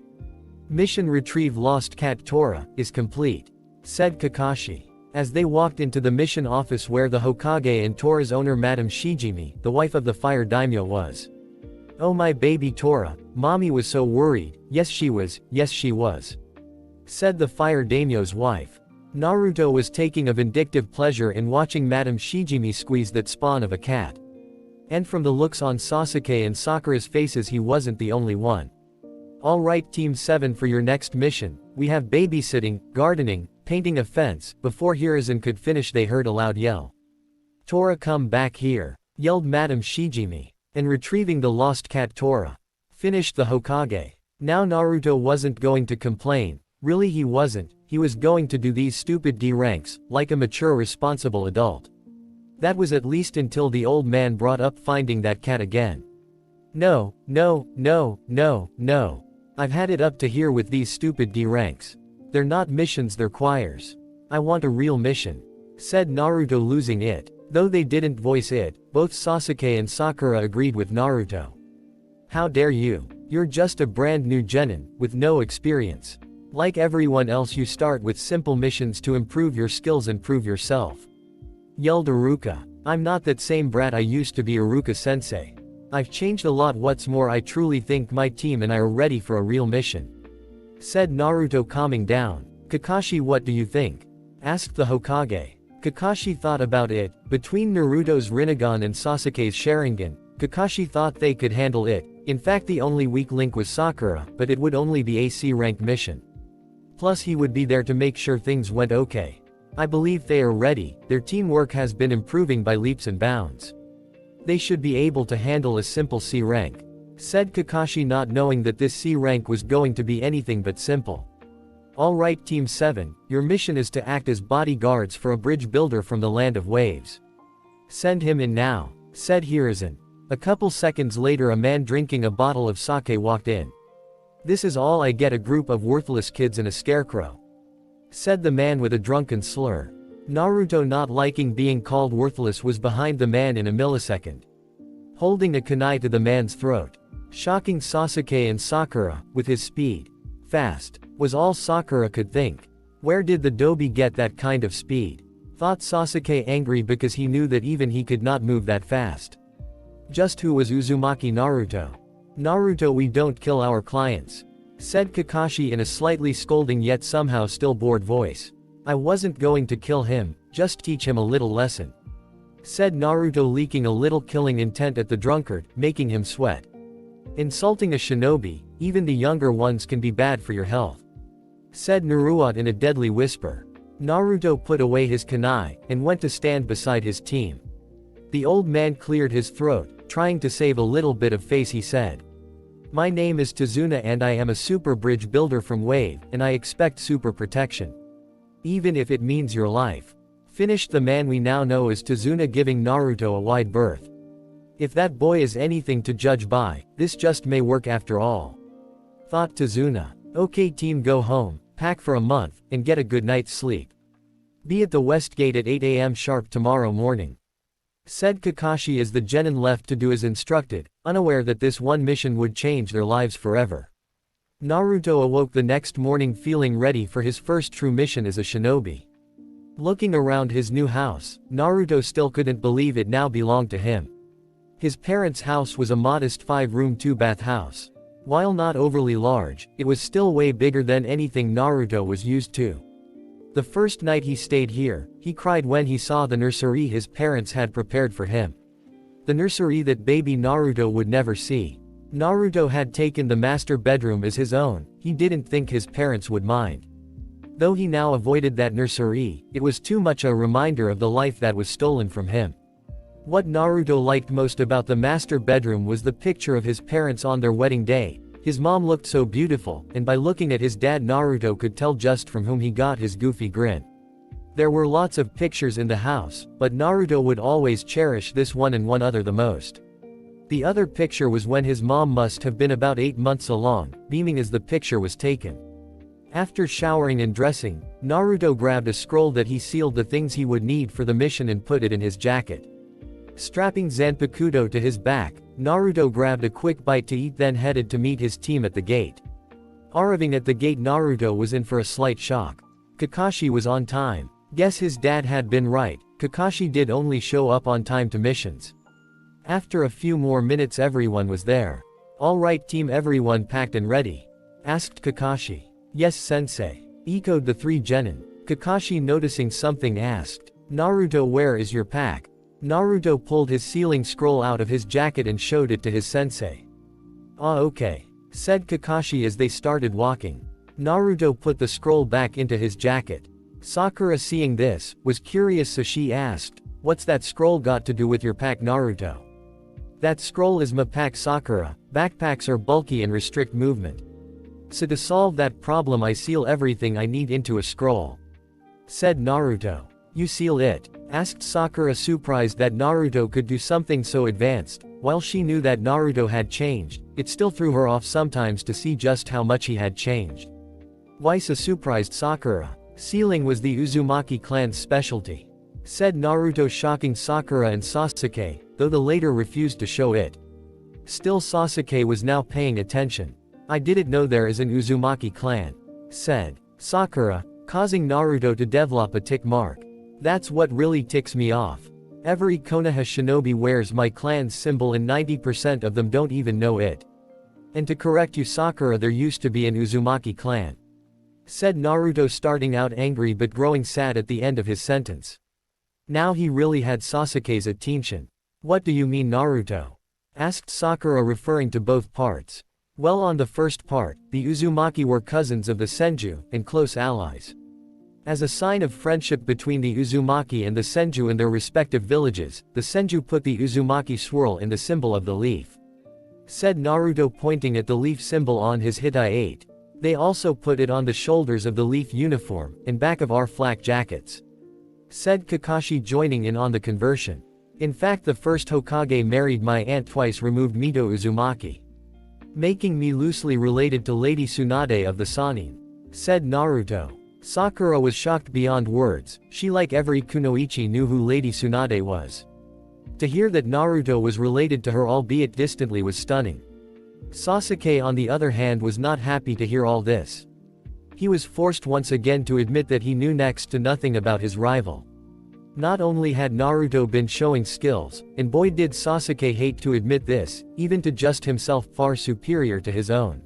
Speaker 1: "Mission retrieve lost cat Tora, is complete," said Kakashi. As they walked into the mission office where the Hokage and Tora's owner Madame Shijimi, the wife of the fire daimyo was. "Oh my baby Tora, mommy was so worried, yes she was, said the fire daimyo's wife. Naruto was taking a vindictive pleasure in watching Madame Shijimi squeeze that spawn of a cat. And from the looks on Sasuke and Sakura's faces he wasn't the only one. "All right Team 7 for your next mission, we have babysitting, gardening, painting a fence." Before Hiruzen could finish they heard a loud yell. "Tora come back here," yelled Madame Shijimi. "And retrieving the lost cat Tora," finished the Hokage. Now Naruto wasn't going to complain, really he wasn't, he was going to do these stupid D ranks, like a mature responsible adult. That was at least until the old man brought up finding that cat again. No. I've had it up to here with these stupid D ranks. They're not missions, they're choirs. I want a real mission," said Naruto, losing it. Though they didn't voice it, both Sasuke and Sakura agreed with Naruto. "How dare you? You're just a brand new genin, with no experience. Like everyone else you start with simple missions to improve your skills and prove yourself," yelled Iruka. "I'm not that same brat I used to be, Iruka-sensei. I've changed a lot. What's more, I truly think my team and I are ready for a real mission," said Naruto, calming down. "Kakashi, what do you think?" asked the Hokage. Kakashi thought about it. Between Naruto's Rinnegan and Sasuke's Sharingan, Kakashi thought they could handle it. In fact, the only weak link was Sakura, but it would only be a C-rank mission. Plus he would be there to make sure things went okay. "I believe they are ready, their teamwork has been improving by leaps and bounds. They should be able to handle a simple C rank," said Kakashi, not knowing that this C rank was going to be anything but simple. "All right Team 7, your mission is to act as bodyguards for a bridge builder from the Land of Waves. Send him in now," said Hiruzen. A couple seconds later a man drinking a bottle of sake walked in. "This is all I get, a group of worthless kids and a scarecrow," said the man with a drunken slur. Naruto, not liking being called worthless, was behind the man in a millisecond, holding a kunai to the man's throat. Shocking Sasuke and Sakura, with his speed. Fast, was all Sakura could think. Where did the Dobi get that kind of speed? Thought Sasuke, angry because he knew that even he could not move that fast. Just who was Uzumaki Naruto? "Naruto, we don't kill our clients," said Kakashi in a slightly scolding yet somehow still bored voice. "I wasn't going to kill him, just teach him a little lesson," said Naruto, leaking a little killing intent at the drunkard, making him sweat. "Insulting a shinobi, even the younger ones, can be bad for your health," said Naruto in a deadly whisper. Naruto put away his kunai, and went to stand beside his team. The old man cleared his throat, trying to save a little bit of face. He said, "My name is Tazuna and I am a super bridge builder from Wave, and I expect super protection. Even if it means your life," finished the man we now know as Tazuna, giving Naruto a wide berth. "If that boy is anything to judge by, this just may work after all," thought Tazuna. "Okay team, go home, pack for a month, and get a good night's sleep. Be at the West Gate at 8 a.m. sharp tomorrow morning," said Kakashi as the genin left to do as instructed, unaware that this one mission would change their lives forever. Naruto awoke the next morning feeling ready for his first true mission as a shinobi. Looking around his new house, Naruto still couldn't believe it now belonged to him. His parents' house was a modest 5-room 2-bath house. While not overly large, it was still way bigger than anything Naruto was used to. The first night he stayed here, he cried when he saw the nursery his parents had prepared for him. The nursery that baby Naruto would never see. Naruto had taken the master bedroom as his own, he didn't think his parents would mind. Though he now avoided that nursery, it was too much a reminder of the life that was stolen from him. What Naruto liked most about the master bedroom was the picture of his parents on their wedding day. His mom looked so beautiful, and by looking at his dad Naruto could tell just from whom he got his goofy grin. There were lots of pictures in the house, but Naruto would always cherish this one and one other the most. The other picture was when his mom must have been about 8 months along, beaming as the picture was taken. After showering and dressing, Naruto grabbed a scroll that he sealed the things he would need for the mission and put it in his jacket. Strapping Zanpakuto to his back, Naruto grabbed a quick bite to eat then headed to meet his team at the gate. Arriving at the gate, Naruto was in for a slight shock. Kakashi was on time. Guess his dad had been right, Kakashi did only show up on time to missions. After a few more minutes everyone was there. "All right team, everyone packed and ready?" asked Kakashi. "Yes sensei," echoed the three genin. Kakashi, noticing something, asked, "Naruto, where is your pack?" Naruto pulled his sealing scroll out of his jacket and showed it to his sensei. "Ah okay," said Kakashi as they started walking. Naruto put the scroll back into his jacket. Sakura, seeing this, was curious, so she asked, "What's that scroll got to do with your pack, Naruto?" "That scroll is my pack, Sakura. Backpacks are bulky and restrict movement. So to solve that problem I seal everything I need into a scroll," said Naruto. "You seal it?" asked Sakura, surprised that Naruto could do something so advanced. While she knew that Naruto had changed, it still threw her off sometimes to see just how much he had changed. "Why so surprised, Sakura? Sealing was the Uzumaki clan's specialty," said Naruto, shocking Sakura and Sasuke, though the latter refused to show it. Still, Sasuke was now paying attention. "I didn't know there is an Uzumaki clan," said Sakura, causing Naruto to develop a tick mark. "That's what really ticks me off. Every Konoha shinobi wears my clan's symbol and 90% of them don't even know it. And to correct you, Sakura, there used to be an Uzumaki clan," said Naruto, starting out angry but growing sad at the end of his sentence. Now he really had Sasuke's attention. "What do you mean, Naruto?" asked Sakura, referring to both parts. "Well, on the first part, the Uzumaki were cousins of the Senju, and close allies. As a sign of friendship between the Uzumaki and the Senju in their respective villages, the Senju put the Uzumaki swirl in the symbol of the leaf," said Naruto, pointing at the leaf symbol on his Hitai-8. "They also put it on the shoulders of the leaf uniform, and back of our flak jackets," said Kakashi, joining in on the conversion. "In fact, the first Hokage married my aunt twice, removed Mito Uzumaki, making me loosely related to Lady Tsunade of the Sannin," said Naruto. Sakura was shocked beyond words. She, like every kunoichi, knew who Lady Tsunade was. To hear that Naruto was related to her, albeit distantly, was stunning. Sasuke, on the other hand, was not happy to hear all this. He was forced once again to admit that he knew next to nothing about his rival. Not only had Naruto been showing skills, and boy did Sasuke hate to admit this, even to just himself, far superior to his own.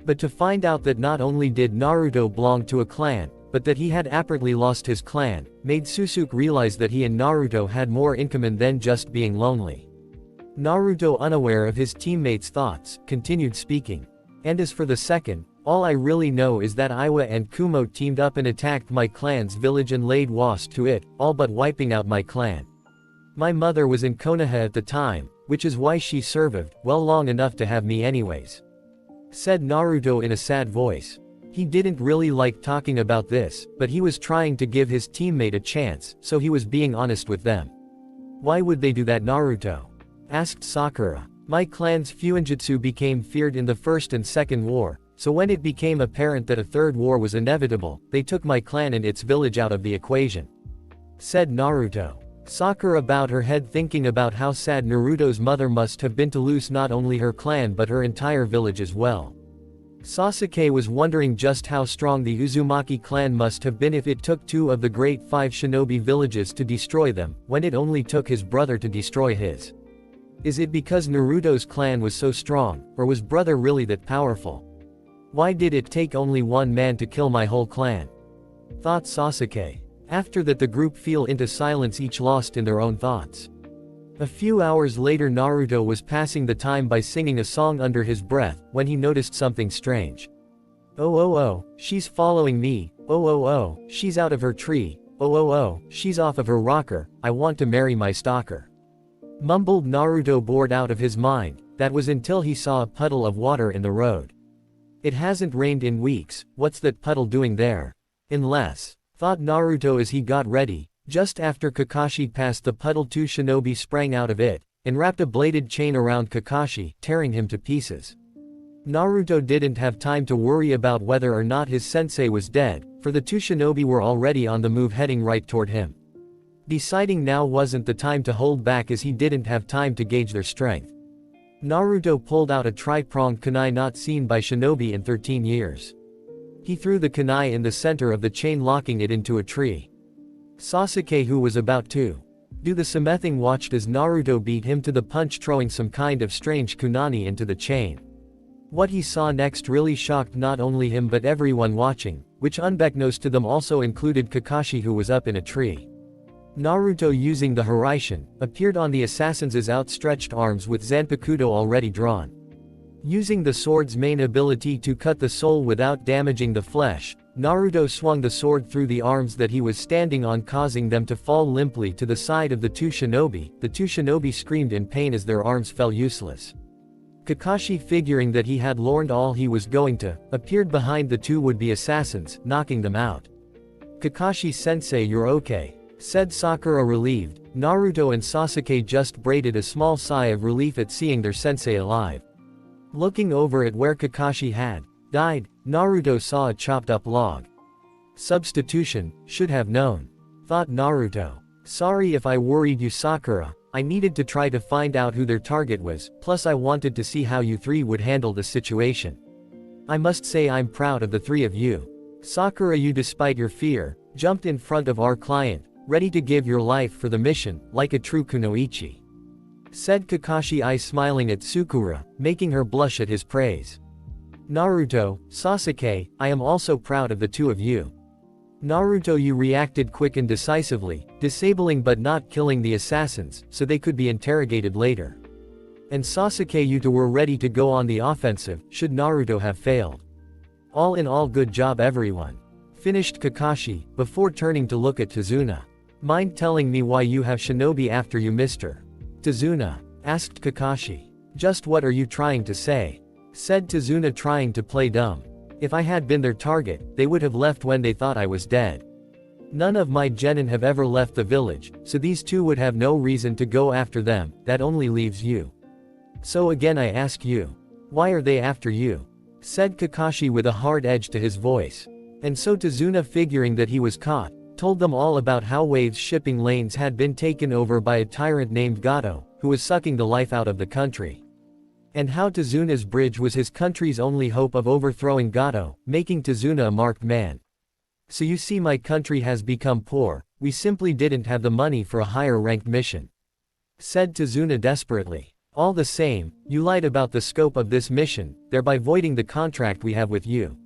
Speaker 1: But to find out that not only did Naruto belong to a clan, but that he had apparently lost his clan, made Sasuke realize that he and Naruto had more in common than just being lonely. Naruto, unaware of his teammates' thoughts, continued speaking. "And as for the second, all I really know is that Iwa and Kumo teamed up and attacked my clan's village and laid waste to it, all but wiping out my clan. My mother was in Konoha at the time, which is why she survived, well, long enough to have me anyways," said Naruto in a sad voice. He didn't really like talking about this, but he was trying to give his teammate a chance, so he was being honest with them. "Why would they do that, Naruto?" asked Sakura. "My clan's Fuinjutsu became feared in the First and Second War, so when it became apparent that a third war was inevitable, they took my clan and its village out of the equation," said Naruto. Sakura bowed her head, thinking about how sad Naruto's mother must have been to lose not only her clan but her entire village as well. Sasuke was wondering just how strong the Uzumaki clan must have been if it took 2 of the great 5 shinobi villages to destroy them, when it only took his brother to destroy his. Is it because Naruto's clan was so strong, or was brother really that powerful? Why did it take only one man to kill my whole clan? Thought Sasuke. After that the group fell into silence, each lost in their own thoughts. A few hours later Naruto was passing the time by singing a song under his breath, when he noticed something strange. Oh, she's following me, oh, she's out of her tree, oh, she's off of her rocker, I want to marry my stalker. Mumbled Naruto, bored out of his mind. That was until he saw a puddle of water in the road. It hasn't rained in weeks, what's that puddle doing there? Unless, thought Naruto as he got ready. Just after Kakashi passed the puddle, two shinobi sprang out of it, and wrapped a bladed chain around Kakashi, tearing him to pieces. Naruto didn't have time to worry about whether or not his sensei was dead, for the two shinobi were already on the move, heading right toward him. Deciding now wasn't the time to hold back, as he didn't have time to gauge their strength. Naruto pulled out a tri-pronged kunai not seen by shinobi in 13 years. He threw the kunai in the center of the chain, locking it into a tree. Sasuke, who was about to do the same thing, watched as Naruto beat him to the punch, throwing some kind of strange kunai into the chain. What he saw next really shocked not only him but everyone watching, which unbeknownst to them also included Kakashi, who was up in a tree. Naruto, using the Hiraishin, appeared on the assassin's outstretched arms with Zanpakuto already drawn. Using the sword's main ability to cut the soul without damaging the flesh, Naruto swung the sword through the arms that he was standing on, causing them to fall limply to the side of the two shinobi. The two shinobi screamed in pain as their arms fell useless. Kakashi, figuring that he had learned all he was going to, appeared behind the two would-be assassins, knocking them out. Kakashi-sensei, you're okay, said Sakura, relieved. Naruto and Sasuke just breathed a small sigh of relief at seeing their sensei alive. Looking over at where Kakashi had died, Naruto saw a chopped-up log. Substitution, should have known, thought Naruto. Sorry if I worried you, Sakura. I needed to try to find out who their target was, plus I wanted to see how you three would handle the situation. I must say I'm proud of the three of you. Sakura, you, despite your fear, jumped in front of our client, ready to give your life for the mission, like a true kunoichi, said Kakashi, eyes smiling at Sakura, making her blush at his praise. Naruto, Sasuke, I am also proud of the two of you. Naruto, you reacted quick and decisively, disabling but not killing the assassins, so they could be interrogated later. And Sasuke, you two were ready to go on the offensive, should Naruto have failed. All in all, good job everyone, finished Kakashi, before turning to look at Tazuna. Mind telling me why you have shinobi after you, Mr. Tazuna? Asked Kakashi. Just what are you trying to say? Said Tazuna, trying to play dumb. If I had been their target, they would have left when they thought I was dead. None of my genin have ever left the village, so these two would have no reason to go after them. That only leaves you. So again I ask you, why are they after you? Said Kakashi with a hard edge to his voice. And so Tazuna, figuring that he was caught, told them all about how Wave's shipping lanes had been taken over by a tyrant named Gato, who was sucking the life out of the country. And how Tazuna's bridge was his country's only hope of overthrowing Gato, making Tazuna a marked man. So you see, my country has become poor, we simply didn't have the money for a higher ranked mission, said Tazuna desperately. All the same, you lied about the scope of this mission, thereby voiding the contract we have with you.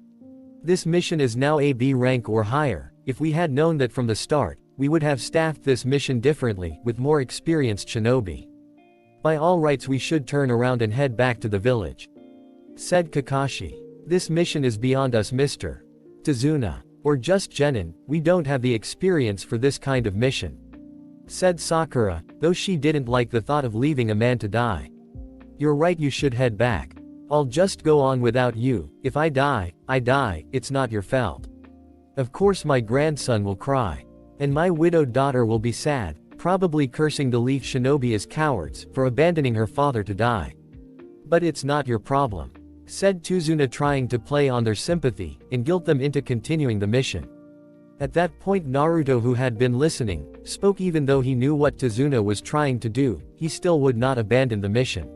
Speaker 1: This mission is now a B rank or higher. If we had known that from the start, we would have staffed this mission differently, with more experienced shinobi. By all rights we should turn around and head back to the village, said Kakashi. This mission is beyond us, Mr. Tazuna. Or just genin, we don't have the experience for this kind of mission, said Sakura, though she didn't like the thought of leaving a man to die. You're right, you should head back. I'll just go on without you. If I die, I die, it's not your fault. Of course my grandson will cry. And my widowed daughter will be sad, probably cursing the Leaf Shinobi as cowards, for abandoning her father to die. But it's not your problem, said Tazuna, trying to play on their sympathy, and guilt them into continuing the mission. At that point Naruto, who had been listening, spoke. Even though he knew what Tazuna was trying to do, he still would not abandon the mission.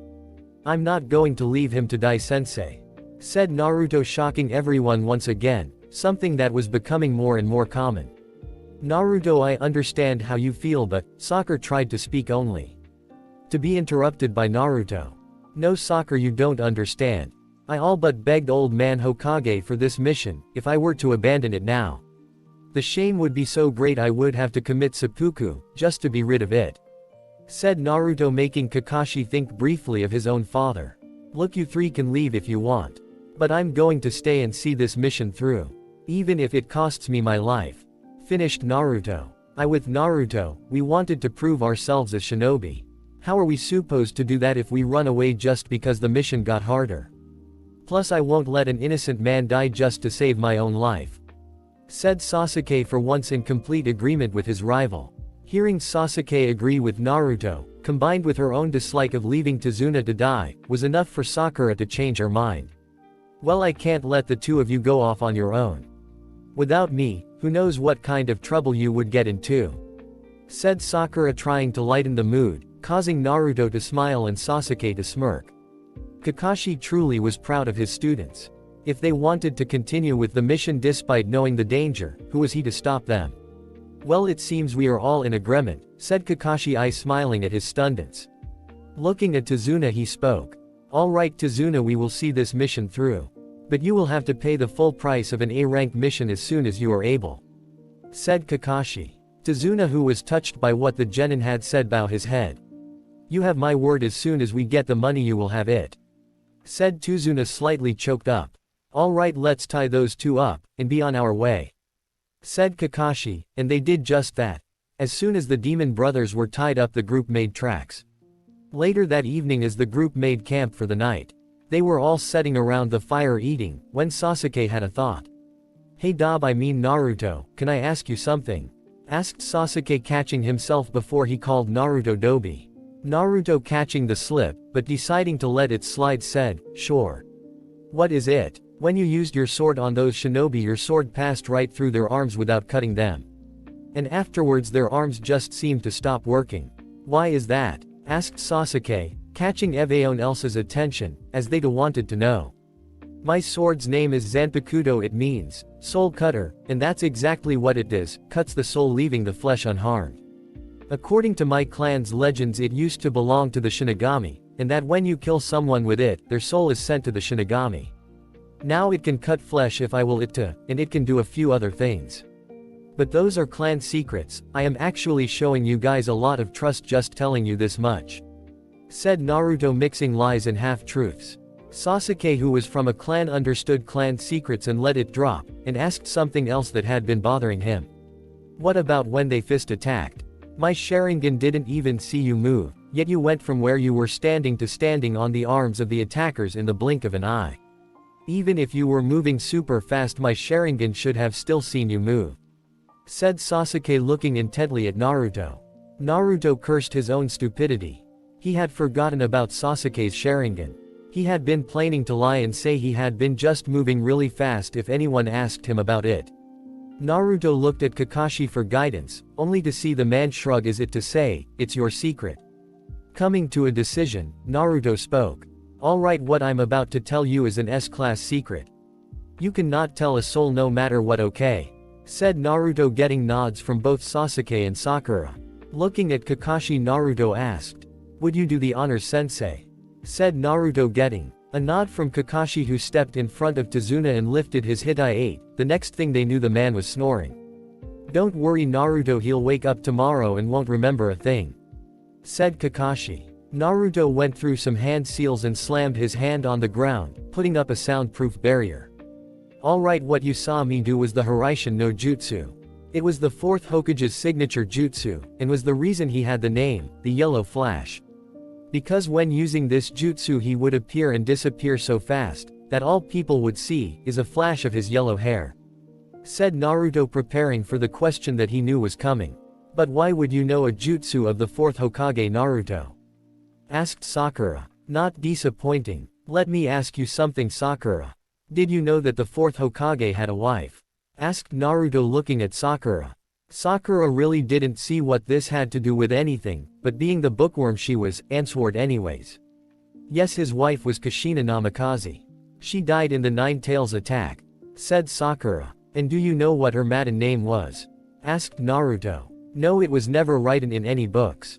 Speaker 1: I'm not going to leave him to die, sensei, said Naruto, shocking everyone once again, something that was becoming more and more common. Naruto, I understand how you feel, but Sakura tried to speak only. To be interrupted by Naruto. No Sakura, you don't understand. I all but begged old man Hokage for this mission. If I were to abandon it now, the shame would be so great I would have to commit seppuku, just to be rid of it. Said Naruto, making Kakashi think briefly of his own father. Look, you three can leave if you want. But I'm going to stay and see this mission through. Even if it costs me my life. Finished Naruto. With Naruto, we wanted to prove ourselves as shinobi. How are we supposed to do that if we run away just because the mission got harder? Plus I won't let an innocent man die just to save my own life. Said Sasuke, for once in complete agreement with his rival. Hearing Sasuke agree with Naruto, combined with her own dislike of leaving Tazuna to die, was enough for Sakura to change her mind. Well, I can't let the two of you go off on your own. Without me, who knows what kind of trouble you would get into. Said Sakura, trying to lighten the mood, causing Naruto to smile and Sasuke to smirk. Kakashi truly was proud of his students. If they wanted to continue with the mission despite knowing the danger, who was he to stop them? Well, it seems we are all in agreement, said Kakashi, eye smiling at his students. Looking at Tazuna, he spoke. All right Tazuna, we will see this mission through. But you will have to pay the full price of an A-rank mission as soon as you are able. Said Kakashi. Tazuna, who was touched by what the genin had said, bowed his head. You have my word, as soon as we get the money you will have it. Said Tazuna, slightly choked up. All right, let's tie those two up, and be on our way. Said Kakashi, and they did just that. As soon as the demon brothers were tied up, the group made tracks. Later that evening, as the group made camp for the night, they were all sitting around the fire eating, when Sasuke had a thought. Hey Naruto, can I ask you something? Asked Sasuke, catching himself before he called Naruto Dobi. Naruto, catching the slip, but deciding to let it slide, said, sure. What is it? When you used your sword on those shinobi, your sword passed right through their arms without cutting them. And afterwards their arms just seemed to stop working. Why is that? Asked Sasuke, catching everyone else's attention, as they wanted to know. My sword's name is Zanpakuto, it means soul cutter, and that's exactly what it does, cuts the soul leaving the flesh unharmed. According to my clan's legends, it used to belong to the Shinigami, and that when you kill someone with it, their soul is sent to the Shinigami. Now it can cut flesh if I will it to, and it can do a few other things. But those are clan secrets. I am actually showing you guys a lot of trust just telling you this much. Said Naruto, mixing lies and half-truths. Sasuke, who was from a clan, understood clan secrets and let it drop, and asked something else that had been bothering him. What about when they fist attacked? My Sharingan didn't even see you move, yet you went from where you were standing to standing on the arms of the attackers in the blink of an eye. Even if you were moving super fast, my Sharingan should have still seen you move. Said Sasuke, looking intently at Naruto. Naruto cursed his own stupidity. He had forgotten about Sasuke's Sharingan. He had been planning to lie and say he had been just moving really fast if anyone asked him about it. Naruto looked at Kakashi for guidance, only to see the man shrug as if to say, it's your secret. Coming to a decision, Naruto spoke. Alright, what I'm about to tell you is an S-class secret. You cannot tell a soul no matter what, okay? Said Naruto, getting nods from both Sasuke and Sakura. Looking at Kakashi, Naruto asked, would you do the honors, sensei? Said Naruto, getting a nod from Kakashi, who stepped in front of Tazuna and lifted his Hitai-8. The next thing they knew, the man was snoring. Don't worry Naruto, he'll wake up tomorrow and won't remember a thing. Said Kakashi. Naruto went through some hand seals and slammed his hand on the ground, putting up a soundproof barrier. Alright, what you saw me do was the Hiraishin no Jutsu. It was the fourth Hokage's signature jutsu, and was the reason he had the name, the Yellow Flash. Because when using this jutsu he would appear and disappear so fast, that all people would see, is a flash of his yellow hair. Said Naruto, preparing for the question that he knew was coming. But why would you know a jutsu of the fourth Hokage, Naruto? Asked Sakura. Not disappointing. Let me ask you something, Sakura. Did you know that the fourth Hokage had a wife? Asked Naruto, looking at Sakura. Sakura really didn't see what this had to do with anything, but being the bookworm she was, answered anyways. Yes, his wife was Kushina Namikaze. She died in the Nine Tails attack. Said Sakura. And do you know what her maiden name was? Asked Naruto. No, it was never written in any books.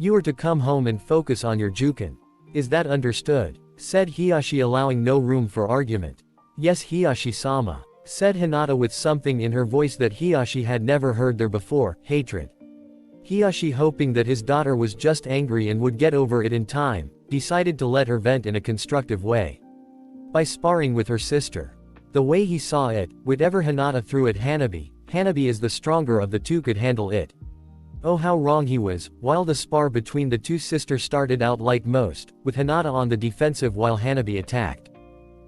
Speaker 1: You are to come home and focus on your juken. Is that understood? Said Hiyashi, allowing no room for argument. Yes, Hiyashi-sama, said Hinata with something in her voice that Hiyashi had never heard there before, hatred. Hiyashi, hoping that his daughter was just angry and would get over it in time, decided to let her vent in a constructive way. By sparring with her sister. The way he saw it, whatever Hinata threw at Hanabi, Hanabi as the stronger of the two could handle it. Oh, how wrong he was. While the spar between the two sisters started out like most, with Hinata on the defensive while Hanabi attacked.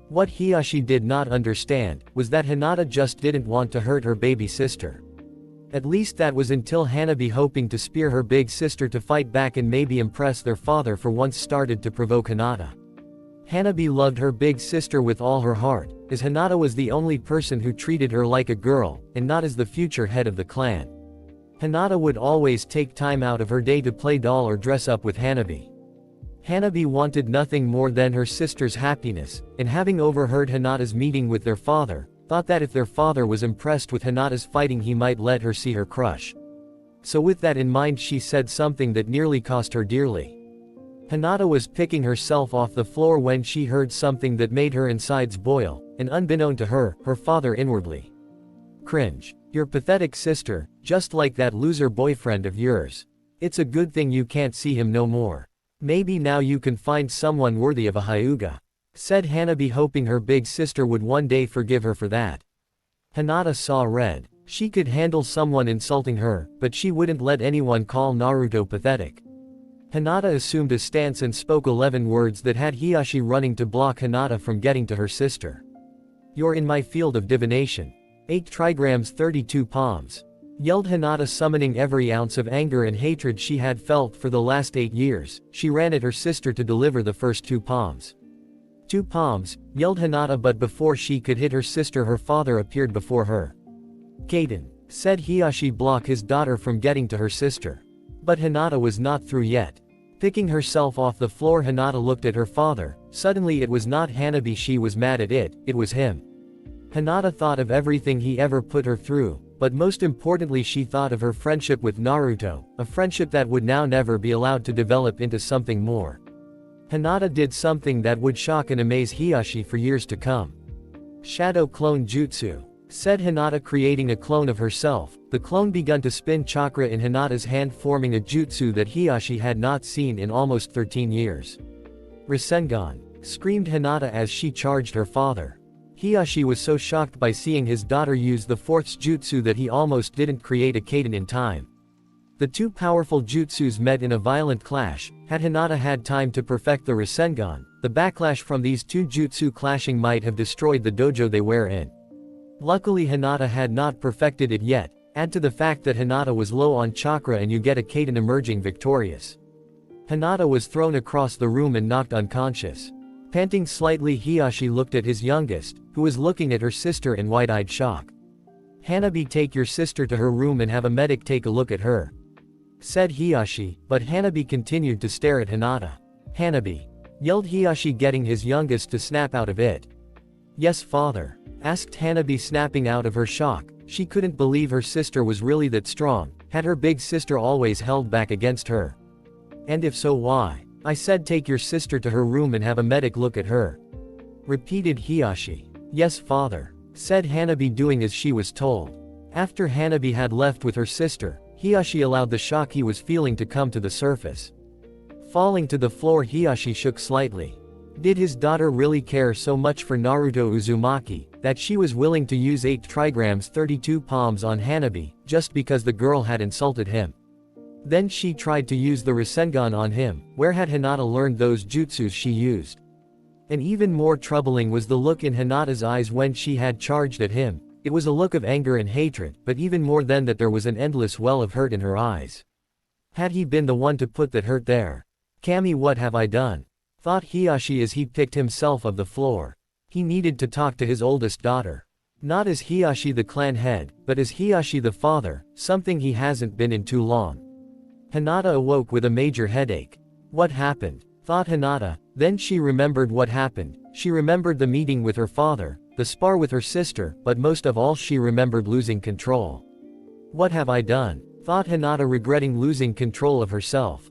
Speaker 1: What Hiyashi did not understand, was that Hinata just didn't want to hurt her baby sister. At least that was until Hanabi, hoping to spear her big sister to fight back and maybe impress their father, for once started to provoke Hinata. Hanabi loved her big sister with all her heart, as Hinata was the only person who treated her like a girl, and not as the future head of the clan. Hinata would always take time out of her day to play doll or dress up with Hanabi. Hanabi wanted nothing more than her sister's happiness, and having overheard Hinata's meeting with their father, thought that if their father was impressed with Hinata's fighting he might let her see her crush. So with that in mind she said something that nearly cost her dearly. Hinata was picking herself off the floor when she heard something that made her insides boil, and unbeknown to her, her father inwardly cringe. Your pathetic sister, just like that loser boyfriend of yours. It's a good thing you can't see him no more. Maybe now you can find someone worthy of a Hyuga. Said Hanabi, hoping her big sister would one day forgive her for that. Hinata saw red. She could handle someone insulting her, but she wouldn't let anyone call Naruto pathetic. Hinata assumed a stance and spoke 11 words that had Hiyashi running to block Hinata from getting to her sister. You're in my field of divination. 8 trigrams 32 palms. Yelled Hinata, summoning every ounce of anger and hatred she had felt for the last 8 years. She ran at her sister to deliver the first 2 palms. 2 palms, yelled Hinata, but before she could hit her sister her father appeared before her. Kaden, said Hiyashi, block his daughter from getting to her sister. But Hinata was not through yet. Picking herself off the floor, Hinata looked at her father. Suddenly it was not Hanabi she was mad at, it was him. Hinata thought of everything he ever put her through, but most importantly she thought of her friendship with Naruto, a friendship that would now never be allowed to develop into something more. Hinata did something that would shock and amaze Hiyashi for years to come. Shadow Clone Jutsu. Said Hinata, creating a clone of herself. The clone began to spin chakra in Hinata's hand, forming a jutsu that Hiyashi had not seen in almost 13 years. Rasengan! Screamed Hinata as she charged her father. Hiyashi was so shocked by seeing his daughter use the 4th jutsu that he almost didn't create a Kaden in time. The 2 powerful jutsus met in a violent clash. Had Hinata had time to perfect the Rasengan, the backlash from these 2 jutsu clashing might have destroyed the dojo they were in. Luckily Hinata had not perfected it yet. Add to the fact that Hinata was low on chakra and you get a Kaden emerging victorious. Hinata was thrown across the room and knocked unconscious. Panting slightly, Hiyashi looked at his youngest, who was looking at her sister in wide-eyed shock. Hanabi, take your sister to her room and have a medic take a look at her. Said Hiyashi, but Hanabi continued to stare at Hinata. Hanabi! Yelled Hiyashi, getting his youngest to snap out of it. Yes, father. Asked Hanabi, snapping out of her shock. She couldn't believe her sister was really that strong. Had her big sister always held back against her? And if so, why? I said take your sister to her room and have a medic look at her. Repeated Hiyashi. Yes, father. Said Hanabi, doing as she was told. After Hanabi had left with her sister, Hiyashi allowed the shock he was feeling to come to the surface. Falling to the floor, Hiyashi shook slightly. Did his daughter really care so much for Naruto Uzumaki, that she was willing to use 8 trigrams 32 palms on Hanabi, just because the girl had insulted him? Then she tried to use the Rasengan on him. Where had Hinata learned those jutsus she used? And even more troubling was the look in Hinata's eyes when she had charged at him. It was a look of anger and hatred, but even more than that there was an endless well of hurt in her eyes. Had he been the one to put that hurt there? Kami, what have I done? Thought Hiyashi as he picked himself of the floor. He needed to talk to his oldest daughter. Not as Hiyashi the clan head, but as Hiyashi the father, something he hasn't been in too long. Hinata awoke with a major headache. What happened? Thought Hinata, then she remembered what happened. She remembered the meeting with her father, the spar with her sister, but most of all she remembered losing control. What have I done? Thought Hinata, regretting losing control of herself.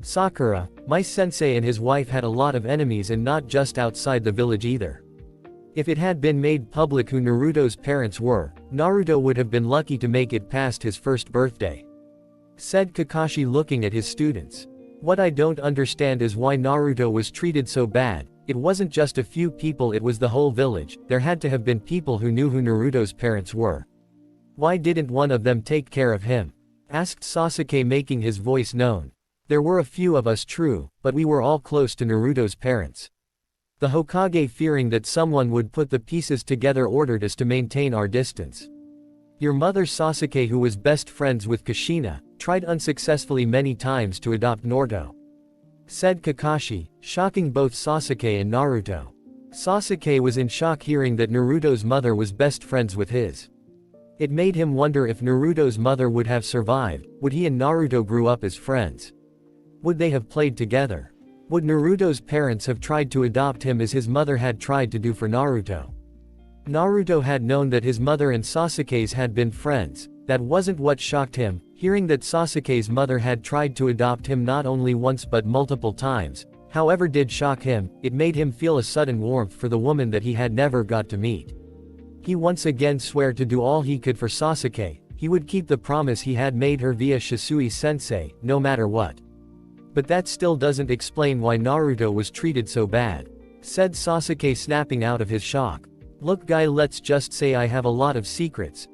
Speaker 1: Sakura, my sensei and his wife had a lot of enemies, and not just outside the village either. If it had been made public who Naruto's parents were, Naruto would have been lucky to make it past his first birthday," said Kakashi, looking at his students. "What I don't understand is why Naruto was treated so bad. It wasn't just a few people, it was the whole village. There had to have been people who knew who Naruto's parents were. Why didn't one of them take care of him?" asked Sasuke, making his voice known. "There were a few of us, true, but we were all close to Naruto's parents. The Hokage, fearing that someone would put the pieces together, ordered us to maintain our distance. Your mother Sasuke, who was best friends with Kushina, tried unsuccessfully many times to adopt Naruto," said Kakashi, shocking both Sasuke and Naruto. Sasuke was in shock hearing that Naruto's mother was best friends with his. It made him wonder if Naruto's mother would have survived. Would he and Naruto grew up as friends? Would they have played together? Would Naruto's parents have tried to adopt him as his mother had tried to do for Naruto? Naruto had known that his mother and Sasuke's had been friends. That wasn't what shocked him. Hearing that Sasuke's mother had tried to adopt him not only once but multiple times, however, did shock him. It made him feel a sudden warmth for the woman that he had never got to meet. He once again swore to do all he could for Sasuke. He would keep the promise he had made her via Shisui-sensei, no matter what. But that still doesn't explain why Naruto was treated so bad, said Sasuke, snapping out of his shock. Look guy, let's just say I have a lot of secrets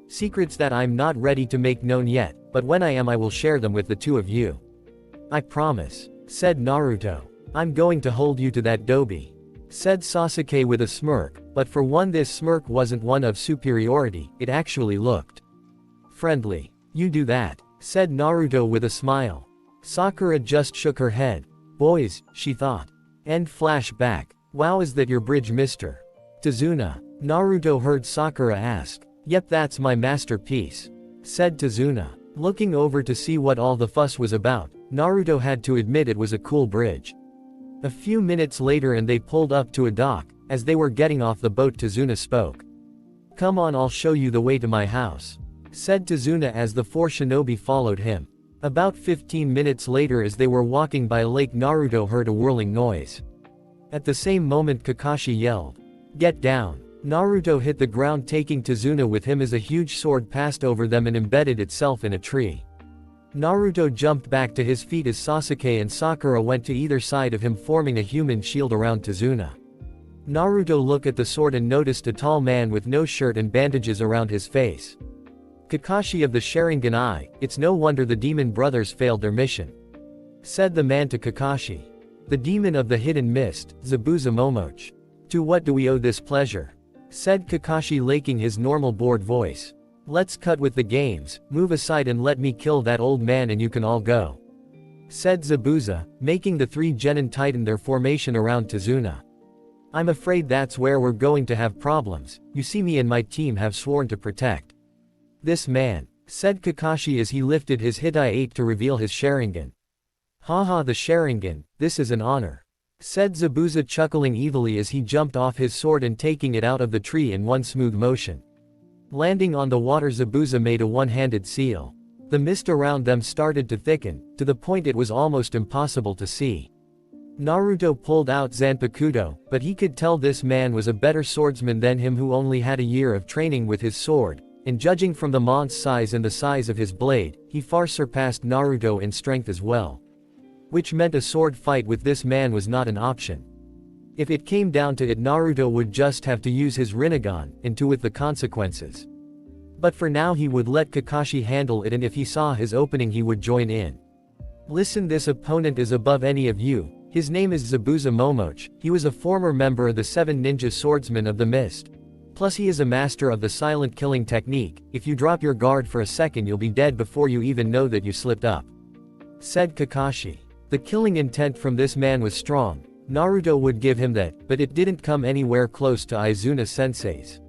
Speaker 1: that I'm not ready to make known yet, but when I am I will share them with the two of you. I promise, said Naruto. I'm going to hold you to that, Dobi, said Sasuke with a smirk, but for one this smirk wasn't one of superiority, it actually looked friendly. You do that, said Naruto with a smile. Sakura just shook her head. Boys, she thought. End flashback. Wow, is that your bridge, Mr. Tazuna? Naruto heard Sakura ask. Yep, that's my masterpiece, said Tazuna. Looking over to see what all the fuss was about, Naruto had to admit it was a cool bridge. A few minutes later and they pulled up to a dock. As they were getting off the boat, Tazuna spoke. Come on, I'll show you the way to my house, said Tazuna as the four shinobi followed him. About 15 minutes later, as they were walking by a lake, Naruto heard a whirling noise. At the same moment, Kakashi yelled, Get down! Naruto hit the ground, taking Tazuna with him as a huge sword passed over them and embedded itself in a tree. Naruto jumped back to his feet as Sasuke and Sakura went to either side of him, forming a human shield around Tazuna. Naruto looked at the sword and noticed a tall man with no shirt and bandages around his face. Kakashi of the Sharingan Eye, it's no wonder the demon brothers failed their mission, said the man to Kakashi. The demon of the hidden mist, Zabuza Momochi. To what do we owe this pleasure? Said Kakashi, laking his normal bored voice. Let's cut with the games, move aside and let me kill that old man and you can all go, said Zabuza, making the three genin tighten their formation around Tazuna. I'm afraid that's where we're going to have problems. You see, me and my team have sworn to protect this man, said Kakashi as he lifted his Hitai-8 to reveal his Sharingan. Haha, the Sharingan, this is an honor, said Zabuza, chuckling evilly as he jumped off his sword and taking it out of the tree in one smooth motion. Landing on the water, Zabuza made a one-handed seal. The mist around them started to thicken, to the point it was almost impossible to see. Naruto pulled out Zanpakuto, but he could tell this man was a better swordsman than him, who only had a year of training with his sword, and judging from the mont's size and the size of his blade, he far surpassed Naruto in strength as well. Which meant a sword fight with this man was not an option. If it came down to it, Naruto would just have to use his Rinnegan, and to with the consequences. But for now he would let Kakashi handle it, and if he saw his opening he would join in. Listen, this opponent is above any of you. His name is Zabuza Momochi. He was a former member of the 7 Ninja Swordsmen of the Mist. Plus he is a master of the silent killing technique. If you drop your guard for a second you'll be dead before you even know that you slipped up, said Kakashi. The killing intent from this man was strong. Naruto would give him that, but it didn't come anywhere close to Izuna-sensei's.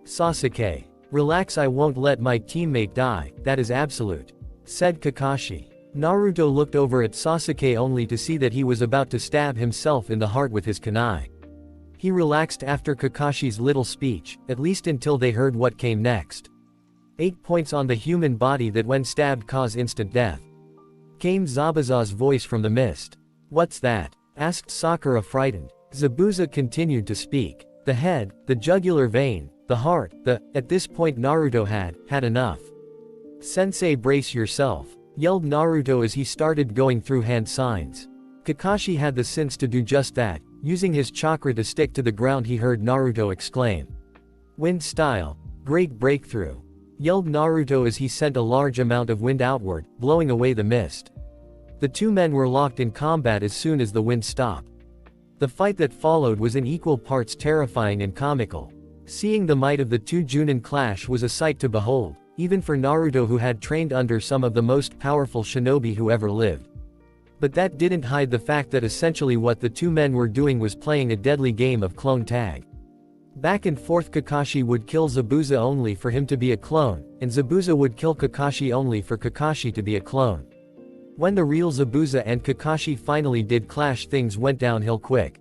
Speaker 1: Sasuke. Relax, I won't let my teammate die, that is absolute, said Kakashi. Naruto looked over at Sasuke only to see that he was about to stab himself in the heart with his kunai. He relaxed after Kakashi's little speech, at least until they heard what came next. 8 points on the human body that when stabbed cause instant death. came Zabuza's voice from the mist. What's that? Asked Sakura frightened. Zabuza continued to speak. The head, the jugular vein, the heart, At this point Naruto had enough. Sensei, brace yourself, yelled Naruto as he started going through hand signs. Kakashi had the sense to do just that, using his chakra to stick to the ground. He heard Naruto exclaim. Wind style. Great breakthrough, yelled Naruto as he sent a large amount of wind outward, blowing away the mist. The two men were locked in combat as soon as the wind stopped. The fight that followed was in equal parts terrifying and comical. Seeing the might of the two Junin clash was a sight to behold, even for Naruto, who had trained under some of the most powerful shinobi who ever lived. But that didn't hide the fact that essentially what the two men were doing was playing a deadly game of clone tag. Back and forth, Kakashi would kill Zabuza only for him to be a clone, and Zabuza would kill Kakashi only for Kakashi to be a clone. When the real Zabuza and Kakashi finally did clash, things went downhill quick.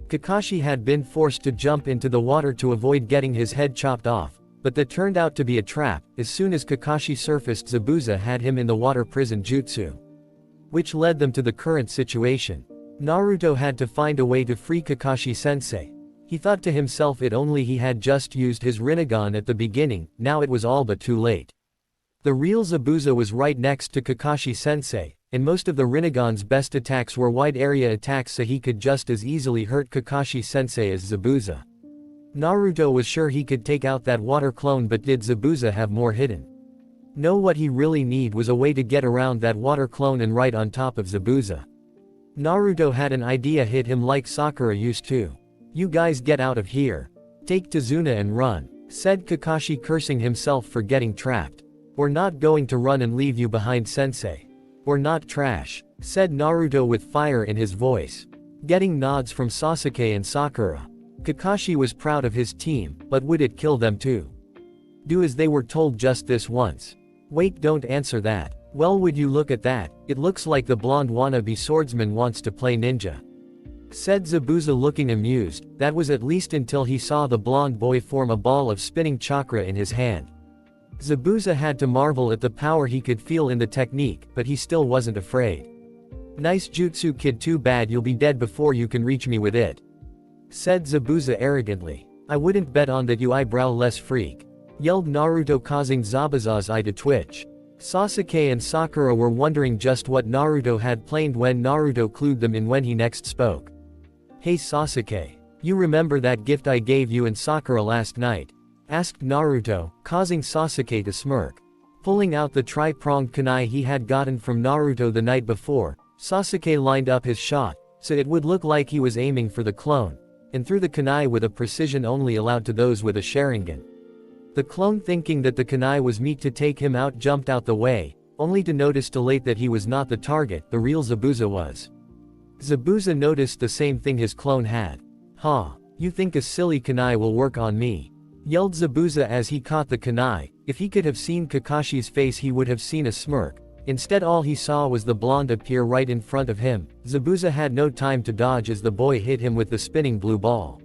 Speaker 1: Kakashi had been forced to jump into the water to avoid getting his head chopped off, but that turned out to be a trap. As soon as Kakashi surfaced, Zabuza had him in the water prison jutsu, which led them to the current situation. Naruto had to find a way to free Kakashi-sensei. He thought to himself, he had just used his Rinnegan at the beginning, now it was all but too late. The real Zabuza was right next to Kakashi-sensei, and most of the Rinnegan's best attacks were wide area attacks, so he could just as easily hurt Kakashi-sensei as Zabuza. Naruto was sure he could take out that water clone, but did Zabuza have more hidden? No, what he really need was a way to get around that water clone and right on top of Zabuza. Naruto had an idea, hit him like Sakura used to. You guys get out of here. Take Tazuna and run, said Kakashi, cursing himself for getting trapped. We're not going to run and leave you behind, sensei. We're not trash, said Naruto with fire in his voice. Getting nods from Sasuke and Sakura. Kakashi was proud of his team, but would it kill them too? Do as they were told just this once. Wait, don't answer that. Well, would you look at that, it looks like the blonde wannabe swordsman wants to play ninja, said Zabuza, looking amused. That was at least until he saw the blonde boy form a ball of spinning chakra in his hand. Zabuza had to marvel at the power he could feel in the technique, but he still wasn't afraid. Nice jutsu, kid, too bad you'll be dead before you can reach me with it, said Zabuza arrogantly. I wouldn't bet on that, you eyebrow-less freak, yelled Naruto, causing Zabuza's eye to twitch. Sasuke and Sakura were wondering just what Naruto had planned when Naruto clued them in when he next spoke. Hey Sasuke, you remember that gift I gave you and Sakura last night? Asked Naruto, causing Sasuke to smirk. Pulling out the tri-pronged kunai he had gotten from Naruto the night before, Sasuke lined up his shot, so it would look like he was aiming for the clone, and threw the kunai with a precision only allowed to those with a Sharingan. The clone, thinking that the kunai was meant to take him out, jumped out the way, only to notice too late that he was not the target, the real Zabuza was. Zabuza noticed the same thing his clone had. Ha! You think a silly kunai will work on me? Yelled Zabuza as he caught the kunai. If he could have seen Kakashi's face, he would have seen a smirk. Instead, all he saw was the blonde appear right in front of him. Zabuza had no time to dodge as the boy hit him with the spinning blue ball.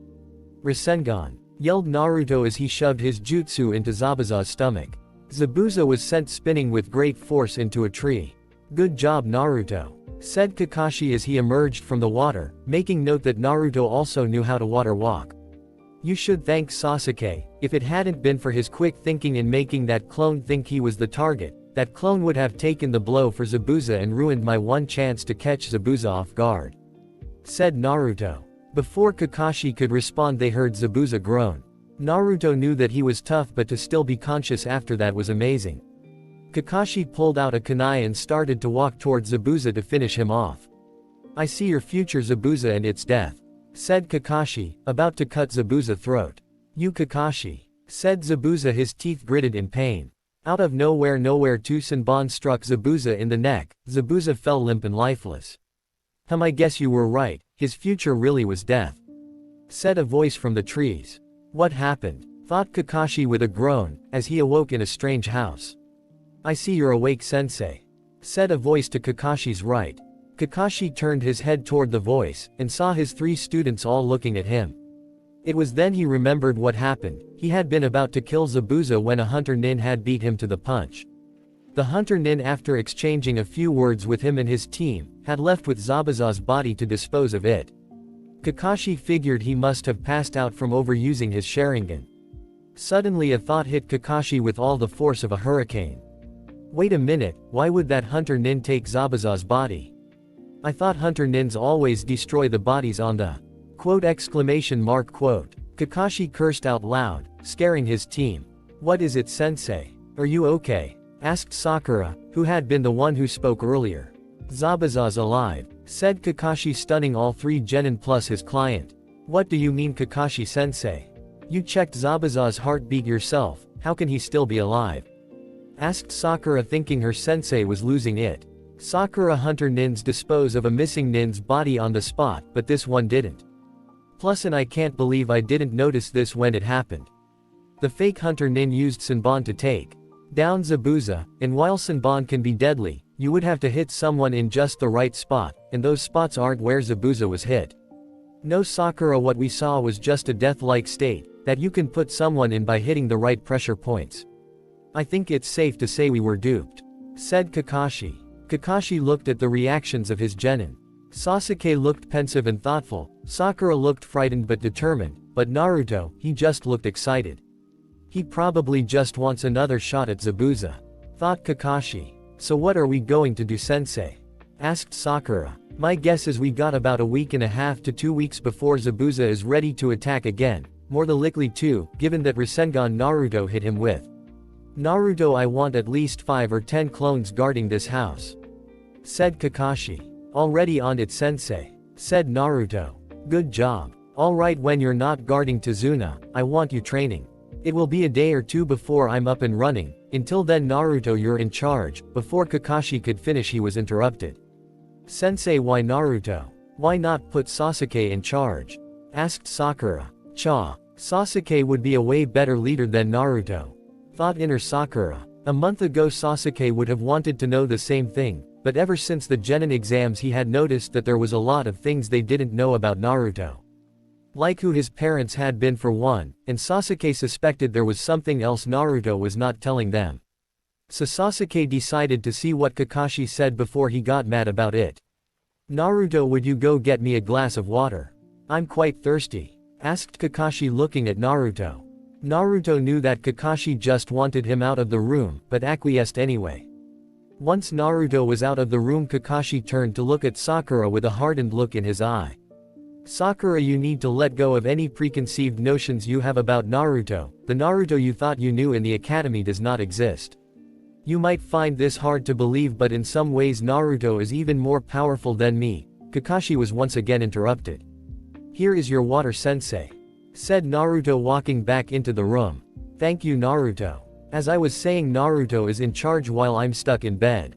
Speaker 1: Rasengan! Yelled Naruto as he shoved his jutsu into Zabuza's stomach. Zabuza was sent spinning with great force into a tree. Good job, Naruto, said Kakashi as he emerged from the water, making note that Naruto also knew how to water walk. You should thank Sasuke. If it hadn't been for his quick thinking in making that clone think he was the target, that clone would have taken the blow for Zabuza and ruined my one chance to catch Zabuza off guard, said Naruto. Before Kakashi could respond, they heard Zabuza groan. Naruto knew that he was tough, but to still be conscious after that was amazing. Kakashi pulled out a kunai and started to walk towards Zabuza to finish him off. I see your future, Zabuza, and its death, said Kakashi, about to cut Zabuza's throat. You, Kakashi, said Zabuza, his teeth gritted in pain. Out of nowhere, Tsusenbon struck Zabuza in the neck. Zabuza fell limp and lifeless. I guess you were right, his future really was death, said a voice from the trees. What happened? Thought Kakashi with a groan, as he awoke in a strange house. I see you're awake, sensei, said a voice to Kakashi's right. Kakashi turned his head toward the voice, and saw his three students all looking at him. It was then he remembered what happened. He had been about to kill Zabuza when a hunter nin had beat him to the punch. The hunter nin, after exchanging a few words with him and his team, had left with Zabuza's body to dispose of it. Kakashi figured he must have passed out from overusing his Sharingan. Suddenly a thought hit Kakashi with all the force of a hurricane. Wait a minute, why would that hunter nin take Zabuza's body? I thought hunter nins always destroy the bodies on the quote. Kakashi cursed out loud, scaring his team. What is it, sensei? Are you okay? Asked Sakura, who had been the one who spoke earlier. Zabuza's alive, said Kakashi, stunning all three genin plus his client. What do you mean, Kakashi-sensei? You checked Zabuza's heartbeat yourself, how can he still be alive? Asked Sakura, thinking her sensei was losing it. Sakura, hunter nins dispose of a missing nin's body on the spot, but this one didn't. Plus, and I can't believe I didn't notice this when it happened. The fake hunter nin used Senbon to take down Zabuza, and while Senbon can be deadly, you would have to hit someone in just the right spot, and those spots aren't where Zabuza was hit. No, Sakura, what we saw was just a death-like state that you can put someone in by hitting the right pressure points. I think it's safe to say we were duped, said Kakashi. Kakashi looked at the reactions of his genin. Sasuke looked pensive and thoughtful, Sakura looked frightened but determined, but Naruto, he just looked excited. He probably just wants another shot at Zabuza, thought Kakashi. So what are we going to do, sensei? Asked Sakura. My guess is we got about a week and a half to 2 weeks before Zabuza is ready to attack again, more than likely too, given that Rasengan Naruto hit him with. Naruto, I want at least 5 or 10 clones guarding this house, said Kakashi. Already on it, sensei, said Naruto. Good job. Alright, when you're not guarding Tazuna, I want you training. It will be a day or two before I'm up and running. Until then, Naruto, you're in charge. Before Kakashi could finish, he was interrupted. Sensei, why Naruto? Why not put Sasuke in charge? Asked Sakura. Sasuke would be a way better leader than Naruto, thought inner Sakura. A month ago Sasuke would have wanted to know the same thing, but ever since the Genin exams he had noticed that there was a lot of things they didn't know about Naruto. Like who his parents had been for one, and Sasuke suspected there was something else Naruto was not telling them. So Sasuke decided to see what Kakashi said before he got mad about it. Naruto, would you go get me a glass of water? I'm quite thirsty, asked Kakashi, looking at Naruto. Naruto knew that Kakashi just wanted him out of the room, but acquiesced anyway. Once Naruto was out of the room, Kakashi turned to look at Sakura with a hardened look in his eye. Sakura, you need to let go of any preconceived notions you have about Naruto. The Naruto you thought you knew in the academy does not exist. You might find this hard to believe, but in some ways Naruto is even more powerful than me. Kakashi was once again interrupted. Here is your water, sensei, said Naruto, walking back into the room. Thank you, Naruto. As I was saying, Naruto is in charge while I'm stuck in bed.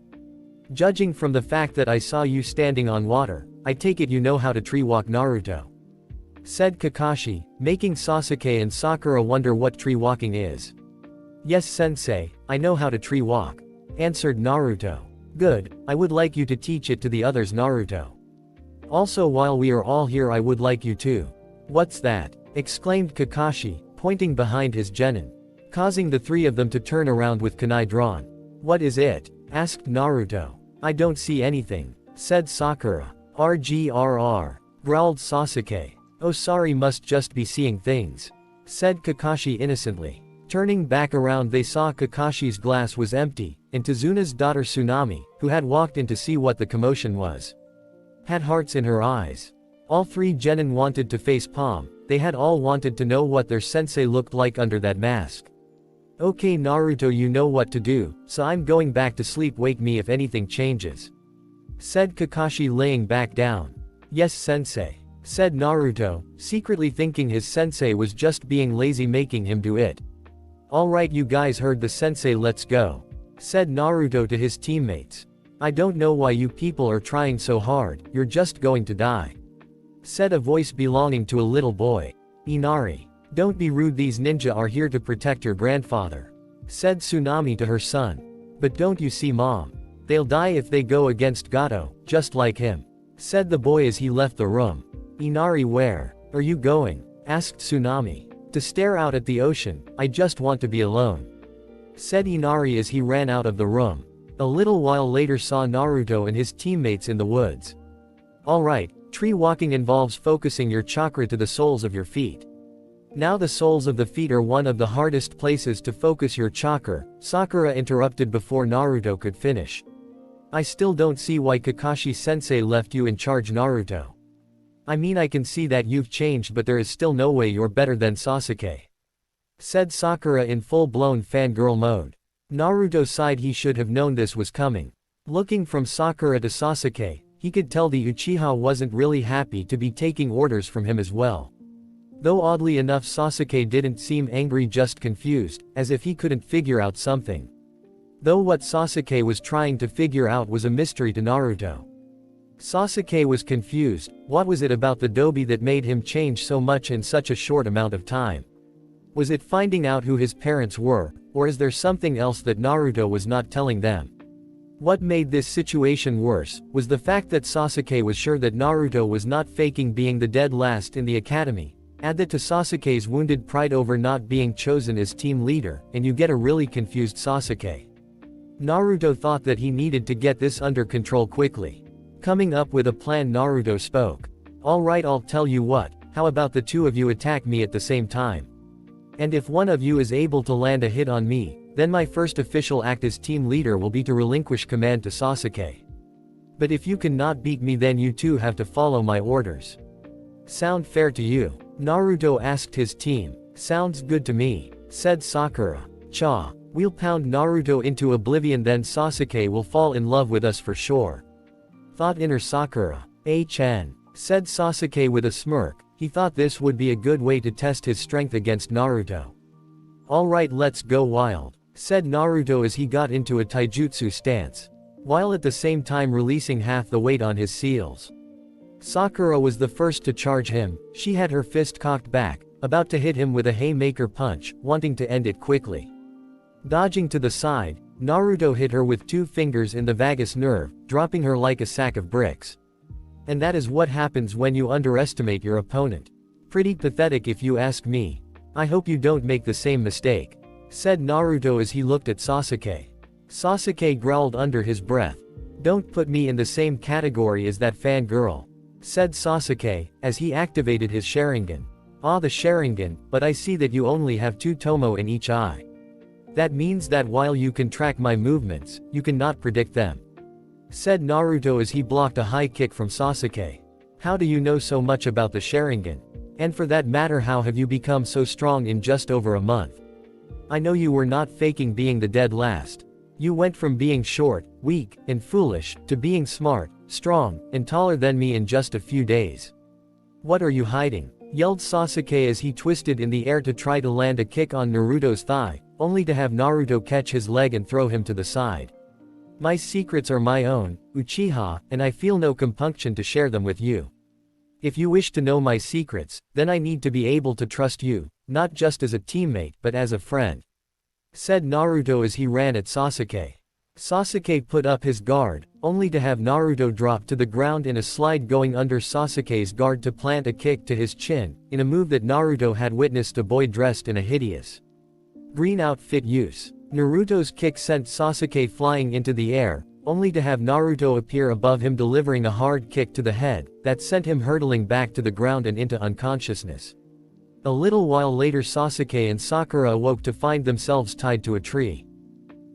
Speaker 1: Judging from the fact that I saw you standing on water, I take it you know how to tree walk, Naruto, said Kakashi, making Sasuke and Sakura wonder what tree walking is. Yes, sensei, I know how to tree walk, answered Naruto. Good, I would like you to teach it to the others, Naruto. Also, while we are all here, I would like you to. What's that? Exclaimed Kakashi, pointing behind his genin, causing the three of them to turn around with kunai drawn. What is it? Asked Naruto. I don't see anything, said Sakura. RGRR, growled Sasuke. Oh, sorry, must just be seeing things, said Kakashi innocently. Turning back around, they saw Kakashi's glass was empty, and Tazuna's daughter Tsunami, who had walked in to see what the commotion was, had hearts in her eyes. All three genin wanted to face palm. They had all wanted to know what their sensei looked like under that mask. Okay, Naruto, you know what to do, so I'm going back to sleep. Wake me if anything changes, said Kakashi, laying back down. Yes, sensei, said Naruto, secretly thinking his sensei was just being lazy, making him do it. Alright, you guys heard the sensei, let's go, said Naruto to his teammates. I don't know why you people are trying so hard, you're just going to die, said a voice belonging to a little boy. Inari, don't be rude, these ninja are here to protect your grandfather, said Tsunami to her son. But don't you see, Mom? They'll die if they go against Gato, just like him, said the boy as he left the room. Inari, where are you going? Asked Tsunami. To stare out at the ocean. I just want to be alone, said Inari as he ran out of the room. A little while later saw Naruto and his teammates in the woods. Alright, tree walking involves focusing your chakra to the soles of your feet. Now the soles of the feet are one of the hardest places to focus your chakra, Sakura interrupted before Naruto could finish. I still don't see why Kakashi-sensei left you in charge, Naruto. I mean, I can see that you've changed, but there is still no way you're better than Sasuke, said Sakura in full-blown fangirl mode. Naruto sighed. He should have known this was coming. Looking from Sakura to Sasuke, he could tell the Uchiha wasn't really happy to be taking orders from him as well. Though oddly enough Sasuke didn't seem angry, just confused, as if he couldn't figure out something. Though what Sasuke was trying to figure out was a mystery to Naruto. Sasuke was confused. What was it about the Dobi that made him change so much in such a short amount of time? Was it finding out who his parents were, or is there something else that Naruto was not telling them? What made this situation worse was the fact that Sasuke was sure that Naruto was not faking being the dead last in the academy. Add that to Sasuke's wounded pride over not being chosen as team leader, and you get a really confused Sasuke. Naruto thought that he needed to get this under control quickly. Coming up with a plan, Naruto spoke. Alright, I'll tell you what, how about the two of you attack me at the same time? And if one of you is able to land a hit on me, then my first official act as team leader will be to relinquish command to Sasuke. But if you cannot beat me, then you two have to follow my orders. Sound fair to you? Naruto asked his team. Sounds good to me, said Sakura. Cha. We'll pound Naruto into oblivion, then Sasuke will fall in love with us for sure, thought inner Sakura. HN, said Sasuke with a smirk. He thought this would be a good way to test his strength against Naruto. Alright, let's go wild, said Naruto as he got into a taijutsu stance, while at the same time releasing half the weight on his seals. Sakura was the first to charge him. She had her fist cocked back, about to hit him with a haymaker punch, wanting to end it quickly. Dodging to the side, Naruto hit her with 2 fingers in the vagus nerve, dropping her like a sack of bricks. And that is what happens when you underestimate your opponent. Pretty pathetic if you ask me. I hope you don't make the same mistake, said Naruto as he looked at Sasuke. Sasuke growled under his breath. Don't put me in the same category as that fangirl, said Sasuke, as he activated his Sharingan. Ah, the Sharingan, but I see that you only have 2 tomo in each eye. That means that while you can track my movements, you cannot predict them, said Naruto as he blocked a high kick from Sasuke. How do you know so much about the Sharingan? And for that matter, how have you become so strong in just over a month? I know you were not faking being the dead last. You went from being short, weak, and foolish, to being smart, strong, and taller than me in just a few days. What are you hiding? Yelled Sasuke as he twisted in the air to try to land a kick on Naruto's thigh, only to have Naruto catch his leg and throw him to the side. My secrets are my own, Uchiha, and I feel no compunction to share them with you. If you wish to know my secrets, then I need to be able to trust you, not just as a teammate but as a friend, said Naruto as he ran at Sasuke. Sasuke put up his guard, only to have Naruto drop to the ground in a slide, going under Sasuke's guard to plant a kick to his chin, in a move that Naruto had witnessed a boy dressed in a hideous green outfit use. Naruto's kick sent Sasuke flying into the air, only to have Naruto appear above him, delivering a hard kick to the head, that sent him hurtling back to the ground and into unconsciousness. A little while later Sasuke and Sakura awoke to find themselves tied to a tree.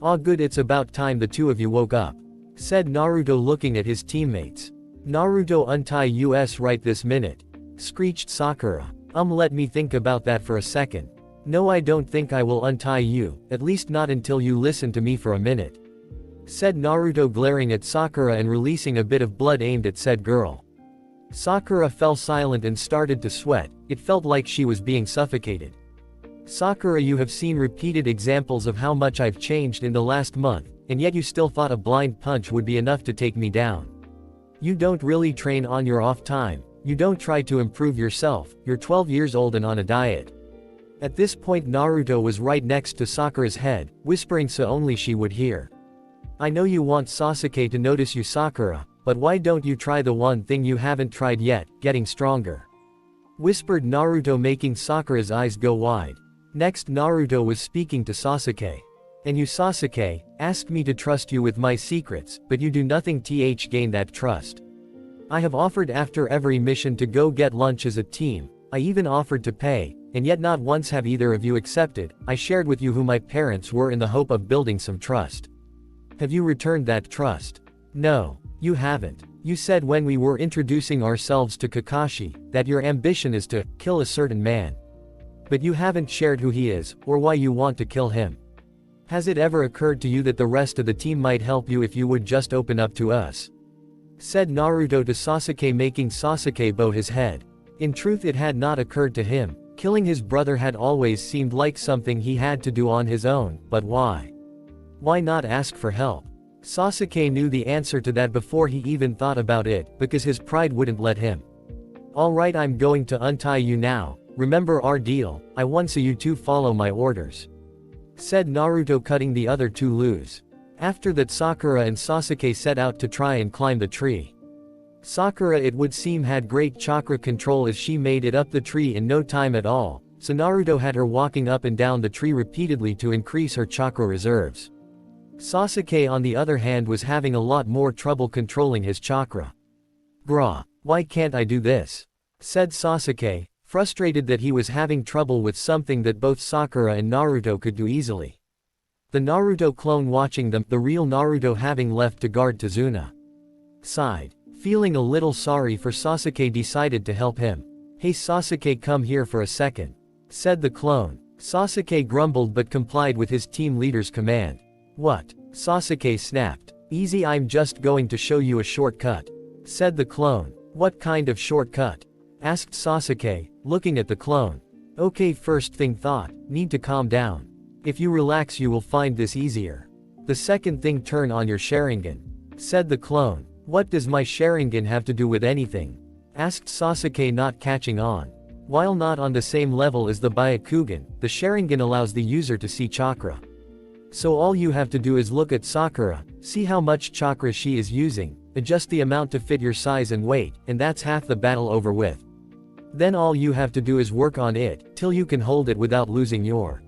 Speaker 1: Ah, good, it's about time the two of you woke up, said Naruto looking at his teammates. Naruto, untie us right this minute, screeched Sakura. Let me think about that for a second. No, I don't think I will untie you, at least not until you listen to me for a minute, said Naruto, glaring at Sakura and releasing a bit of blood aimed at said girl. Sakura fell silent and started to sweat. It felt like she was being suffocated. Sakura, you have seen repeated examples of how much I've changed in the last month, and yet you still thought a blind punch would be enough to take me down. You don't really train on your off time. You don't try to improve yourself. You're 12 years old and on a diet. At this point Naruto was right next to Sakura's head, whispering so only she would hear. I know you want Sasuke to notice you, Sakura, but why don't you try the one thing you haven't tried yet, getting stronger? Whispered Naruto, making Sakura's eyes go wide. Next Naruto was speaking to Sasuke. And you Sasuke, asked me to trust you with my secrets, but you do nothing to gain that trust. I have offered after every mission to go get lunch as a team, I even offered to pay, and yet not once have either of you accepted. I shared with you who my parents were in the hope of building some trust. Have you returned that trust? No, you haven't. You said when we were introducing ourselves to Kakashi, that your ambition is to kill a certain man. But you haven't shared who he is, or why you want to kill him. Has it ever occurred to you that the rest of the team might help you if you would just open up to us? Said Naruto to Sasuke, making Sasuke bow his head. In truth, it had not occurred to him. Killing his brother had always seemed like something he had to do on his own, but why? Why not ask for help? Sasuke knew the answer to that before he even thought about it, because his pride wouldn't let him. Alright, I'm going to untie you now. Remember our deal, I want you to follow my orders. Said Naruto, cutting the other two loose. After that, Sakura and Sasuke set out to try and climb the tree. Sakura, it would seem, had great chakra control as she made it up the tree in no time at all, so Naruto had her walking up and down the tree repeatedly to increase her chakra reserves. Sasuke, on the other hand, was having a lot more trouble controlling his chakra. Bruh, why can't I do this? Said Sasuke, frustrated that he was having trouble with something that both Sakura and Naruto could do easily. The Naruto clone watching them, the real Naruto having left to guard Tazuna. Sighed. Feeling a little sorry for Sasuke, decided to help him. Hey Sasuke, come here for a second. Said the clone. Sasuke grumbled but complied with his team leader's command. What? Sasuke snapped. Easy, I'm just going to show you a shortcut. Said the clone. What kind of shortcut? Asked Sasuke, looking at the clone. Okay, first thing thought, need to calm down. If you relax you will find this easier. The second thing, turn on your Sharingan. Said the clone. What does my Sharingan have to do with anything? Asked Sasuke, not catching on. While not on the same level as the Byakugan, the Sharingan allows the user to see chakra. So all you have to do is look at Sakura, see how much chakra she is using, adjust the amount to fit your size and weight, and that's half the battle over with. Then all you have to do is work on it, till you can hold it without losing your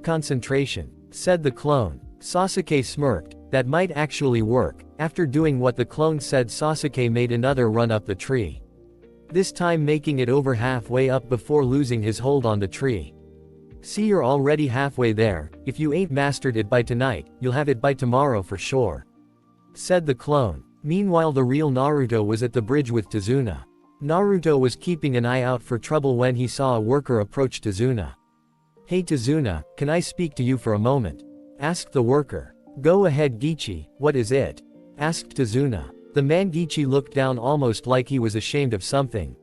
Speaker 1: concentration. Said the clone. Sasuke smirked. That might actually work. After doing what the clone said, Sasuke made another run up the tree. This time making it over halfway up before losing his hold on the tree. See, you're already halfway there. If you ain't mastered it by tonight, you'll have it by tomorrow for sure. Said the clone. Meanwhile, the real Naruto was at the bridge with Tazuna. Naruto was keeping an eye out for trouble when he saw a worker approach Tazuna. Hey Tazuna, can I speak to you for a moment? Asked the worker. Go ahead Gichi, what is it? Asked Tazuna. The man Gichi looked down almost like he was ashamed of something.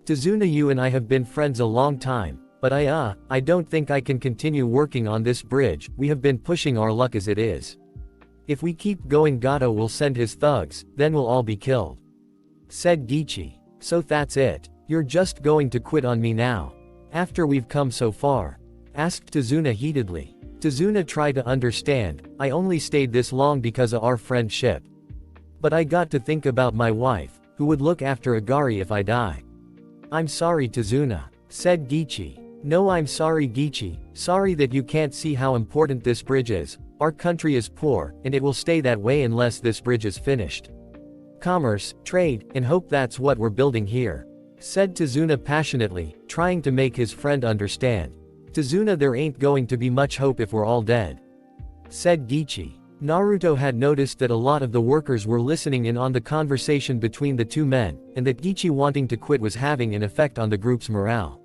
Speaker 1: Tazuna, you and I have been friends a long time, but I don't think I can continue working on this bridge. We have been pushing our luck as it is. If we keep going, Gato will send his thugs, then we'll all be killed. Said Gichi. So that's it? You're just going to quit on me now? After we've come so far? Asked Tazuna heatedly. Tazuna tried to understand. I only stayed this long because of our friendship. But I got to think about my wife, who would look after Agari if I die. I'm sorry Tazuna. Said Gichi. No, I'm sorry Gichi, sorry that you can't see how important this bridge is. Our country is poor, and it will stay that way unless this bridge is finished. Commerce, trade, and hope, that's what we're building here. Said Tazuna passionately, trying to make his friend understand. Tazuna, there ain't going to be much hope if we're all dead. Said Gichi. Naruto had noticed that a lot of the workers were listening in on the conversation between the two men, and that Gichi wanting to quit was having an effect on the group's morale.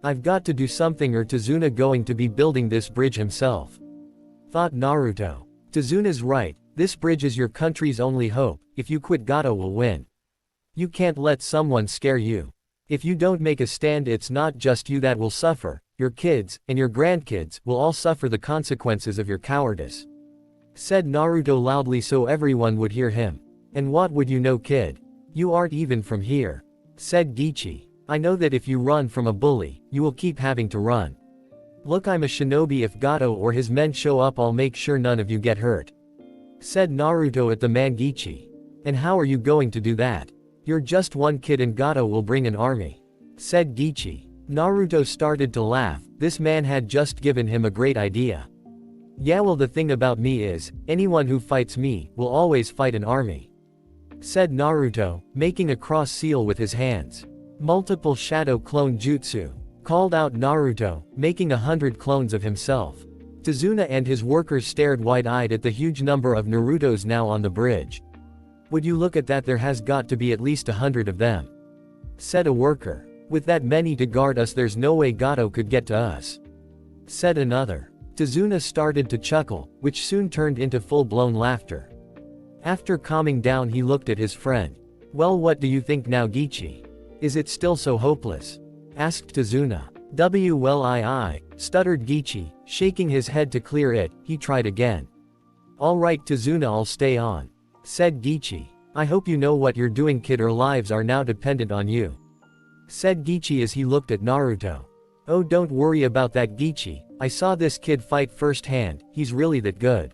Speaker 1: I've got to do something or Tazuna going to be building this bridge himself. Thought Naruto. Tazuna's right, this bridge is your country's only hope. If you quit, Gato will win. You can't let someone scare you. If you don't make a stand, it's not just you that will suffer, your kids, and your grandkids will all suffer the consequences of your cowardice. Said Naruto loudly so everyone would hear him. And what would you know, kid? You aren't even from here. Said Gichi. I know that if you run from a bully, you will keep having to run. Look, I'm a shinobi. If Gato or his men show up, I'll make sure none of you get hurt. Said Naruto at the man Gichi. And how are you going to do that? You're just one kid and Gato will bring an army. Said Gichi. Naruto started to laugh. This man had just given him a great idea. Yeah, well, the thing about me is, anyone who fights me, will always fight an army. Said Naruto, making a cross seal with his hands. Multiple shadow clone jutsu. Called out Naruto, making 100 clones of himself. Tazuna and his workers stared wide-eyed at the huge number of Narutos now on the bridge. Would you look at that, there has got to be at least 100 of them. Said a worker. With that many to guard us, there's no way Gato could get to us. Said another. Tazuna started to chuckle, which soon turned into full-blown laughter. After calming down, he looked at his friend. Well, what do you think now, Gichi? Is it still so hopeless? Asked Tazuna. Well, I, stuttered Gichi, shaking his head to clear it. He tried again. All right, Tazuna, I'll stay on. Said Gichi. I hope you know what you're doing, kid, our lives are now dependent on you. Said Gichi as he looked at Naruto. Oh, don't worry about that, Gichi. I saw this kid fight firsthand, he's really that good.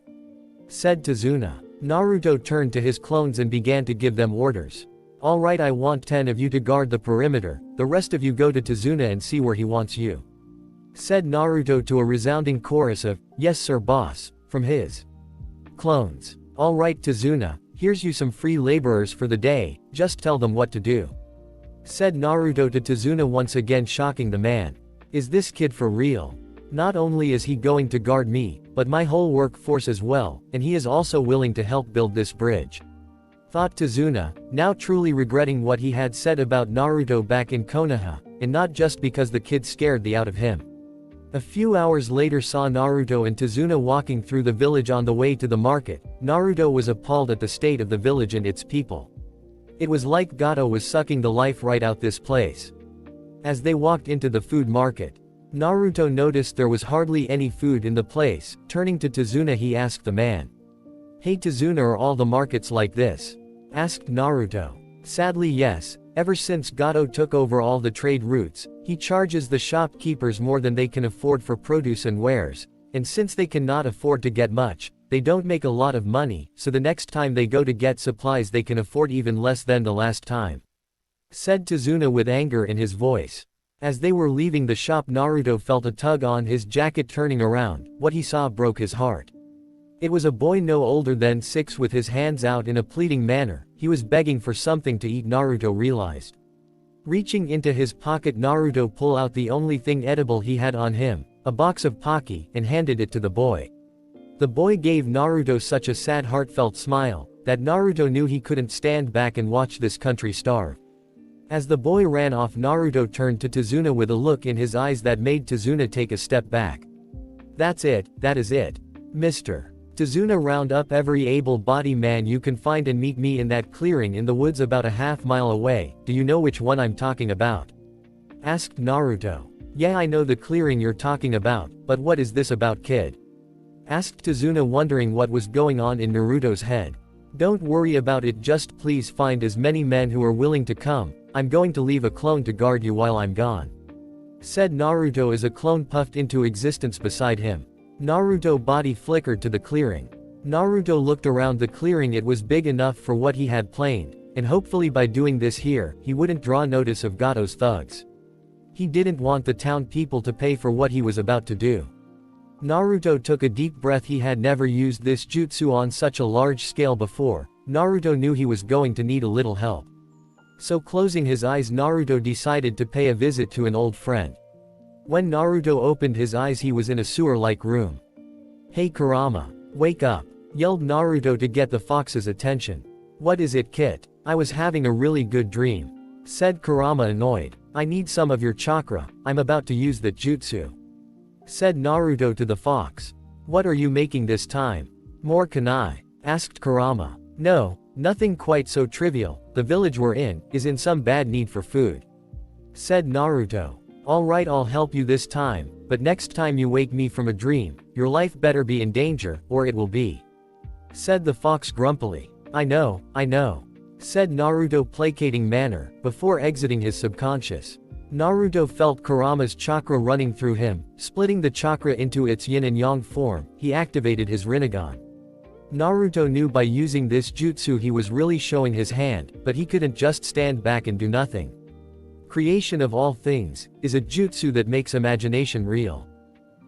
Speaker 1: Said Tazuna. Naruto turned to his clones and began to give them orders. Alright, I want 10 of you to guard the perimeter, the rest of you go to Tazuna and see where he wants you. Said Naruto to a resounding chorus of, yes sir boss, from his clones. Alright Tazuna, here's you some free laborers for the day, just tell them what to do. Said Naruto to Tazuna, once again shocking the man. Is this kid for real? Not only is he going to guard me, but my whole workforce as well, and he is also willing to help build this bridge. Thought Tazuna, now truly regretting what he had said about Naruto back in Konoha, and not just because the kid scared the out of him. A few hours later saw Naruto and Tazuna walking through the village on the way to the market. Naruto was appalled at the state of the village and its people. It was like Gato was sucking the life right out this place. As they walked into the food market, Naruto noticed there was hardly any food in the place. Turning to Tazuna, he asked the man. Hey Tazuna, are all the markets like this? Asked Naruto. Sadly yes, ever since Gato took over all the trade routes, he charges the shopkeepers more than they can afford for produce and wares, and since they cannot afford to get much, they don't make a lot of money, so the next time they go to get supplies they can afford even less than the last time. Said Tazuna with anger in his voice. As they were leaving the shop, Naruto felt a tug on his jacket. Turning around, what he saw broke his heart. It was a boy no older than 6 with his hands out in a pleading manner. He was begging for something to eat, Naruto realized. Reaching into his pocket, Naruto pulled out the only thing edible he had on him, a box of Pocky, and handed it to the boy. The boy gave Naruto such a sad, heartfelt smile, that Naruto knew he couldn't stand back and watch this country starve. As the boy ran off, Naruto turned to Tazuna with a look in his eyes that made Tazuna take a step back. That's it, that is it. Mr. Tazuna, round up every able-bodied man you can find and meet me in that clearing in the woods about a half-mile away. Do you know which one I'm talking about? Asked Naruto. Yeah, I know the clearing you're talking about, but what is this about, kid? Asked Tazuna, wondering what was going on in Naruto's head. Don't worry about it, just please find as many men who are willing to come. I'm going to leave a clone to guard you while I'm gone. Said Naruto as a clone puffed into existence beside him. Naruto's body flickered to the clearing. Naruto looked around the clearing. It was big enough for what he had planned, and hopefully by doing this here, he wouldn't draw notice of Gato's thugs. He didn't want the town people to pay for what he was about to do. Naruto took a deep breath. He had never used this jutsu on such a large scale before. Naruto knew he was going to need a little help. So closing his eyes, Naruto decided to pay a visit to an old friend. When Naruto opened his eyes, he was in a sewer-like room. Hey Kurama, wake up, yelled Naruto to get the fox's attention. What is it, Kit? I was having a really good dream. Said Kurama, annoyed. I need some of your chakra, I'm about to use that jutsu. Said Naruto to the fox. What are you making this time? More kunai? Asked Kurama. No, nothing quite so trivial. The village we're in is in some bad need for food. Said Naruto. Alright, I'll help you this time, but next time you wake me from a dream, your life better be in danger, or it will be. Said the fox grumpily. I know, said Naruto placating manner, before exiting his subconscious. Naruto felt Kurama's chakra running through him, splitting the chakra into its yin and yang form. He activated his Rinnegan. Naruto knew by using this jutsu he was really showing his hand, but he couldn't just stand back and do nothing. Creation of all things is a jutsu that makes imagination real.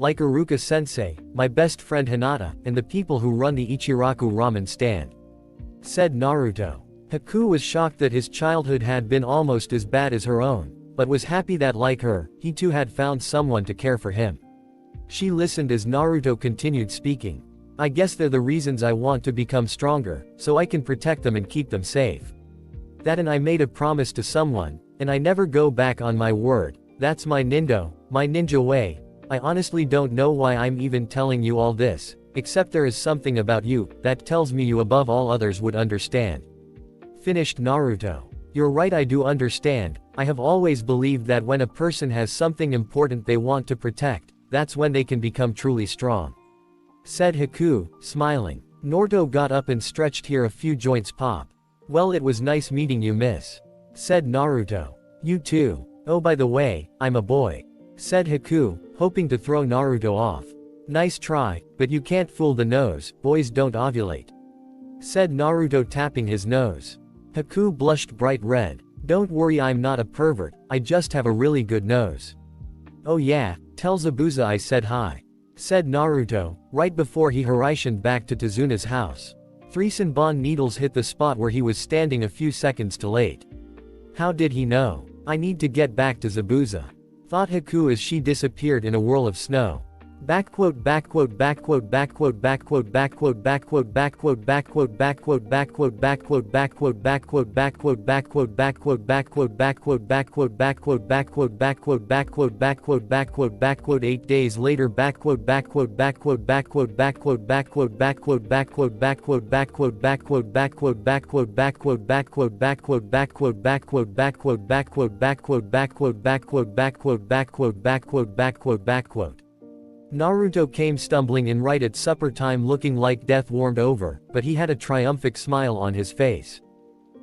Speaker 1: like Iruka-sensei, my best friend Hinata, and the people who run the Ichiraku ramen stand," said Naruto. Haku was shocked that his childhood had been almost as bad as her own, but was happy that like her, he too had found someone to care for him. She listened as Naruto continued speaking. "I guess they're the reasons I want to become stronger, so I can protect them and keep them safe. That and I made a promise to someone, and I never go back on my word. That's my ninja way. I honestly don't know why I'm even telling you all this, except there is something about you that tells me you above all others would understand," finished Naruto. "You're right, I do understand. I have always believed that when a person has something important they want to protect, that's when they can become truly strong," said Haku, smiling. Naruto got up and stretched. "Here a few joints pop." "Well, it was nice meeting you, miss," said Naruto. "You too. Oh, by the way, I'm a boy," said Haku, hoping to throw Naruto off. "Nice try, but you can't fool the nose, boys don't ovulate," said Naruto, tapping his nose. Haku blushed bright red. "Don't worry, I'm not a pervert, I just have a really good nose." "Oh yeah, tell Zabuza I said hi," said Naruto, right before he haraisoned back to Tazuna's house. 3 Senbon needles hit the spot where he was standing a few seconds too late. How did he know? "I need to get back to Zabuza," thought Haku as she disappeared in a whirl of snow. 8 days later Naruto came stumbling in right at supper time looking like death warmed over, but he had a triumphant smile on his face.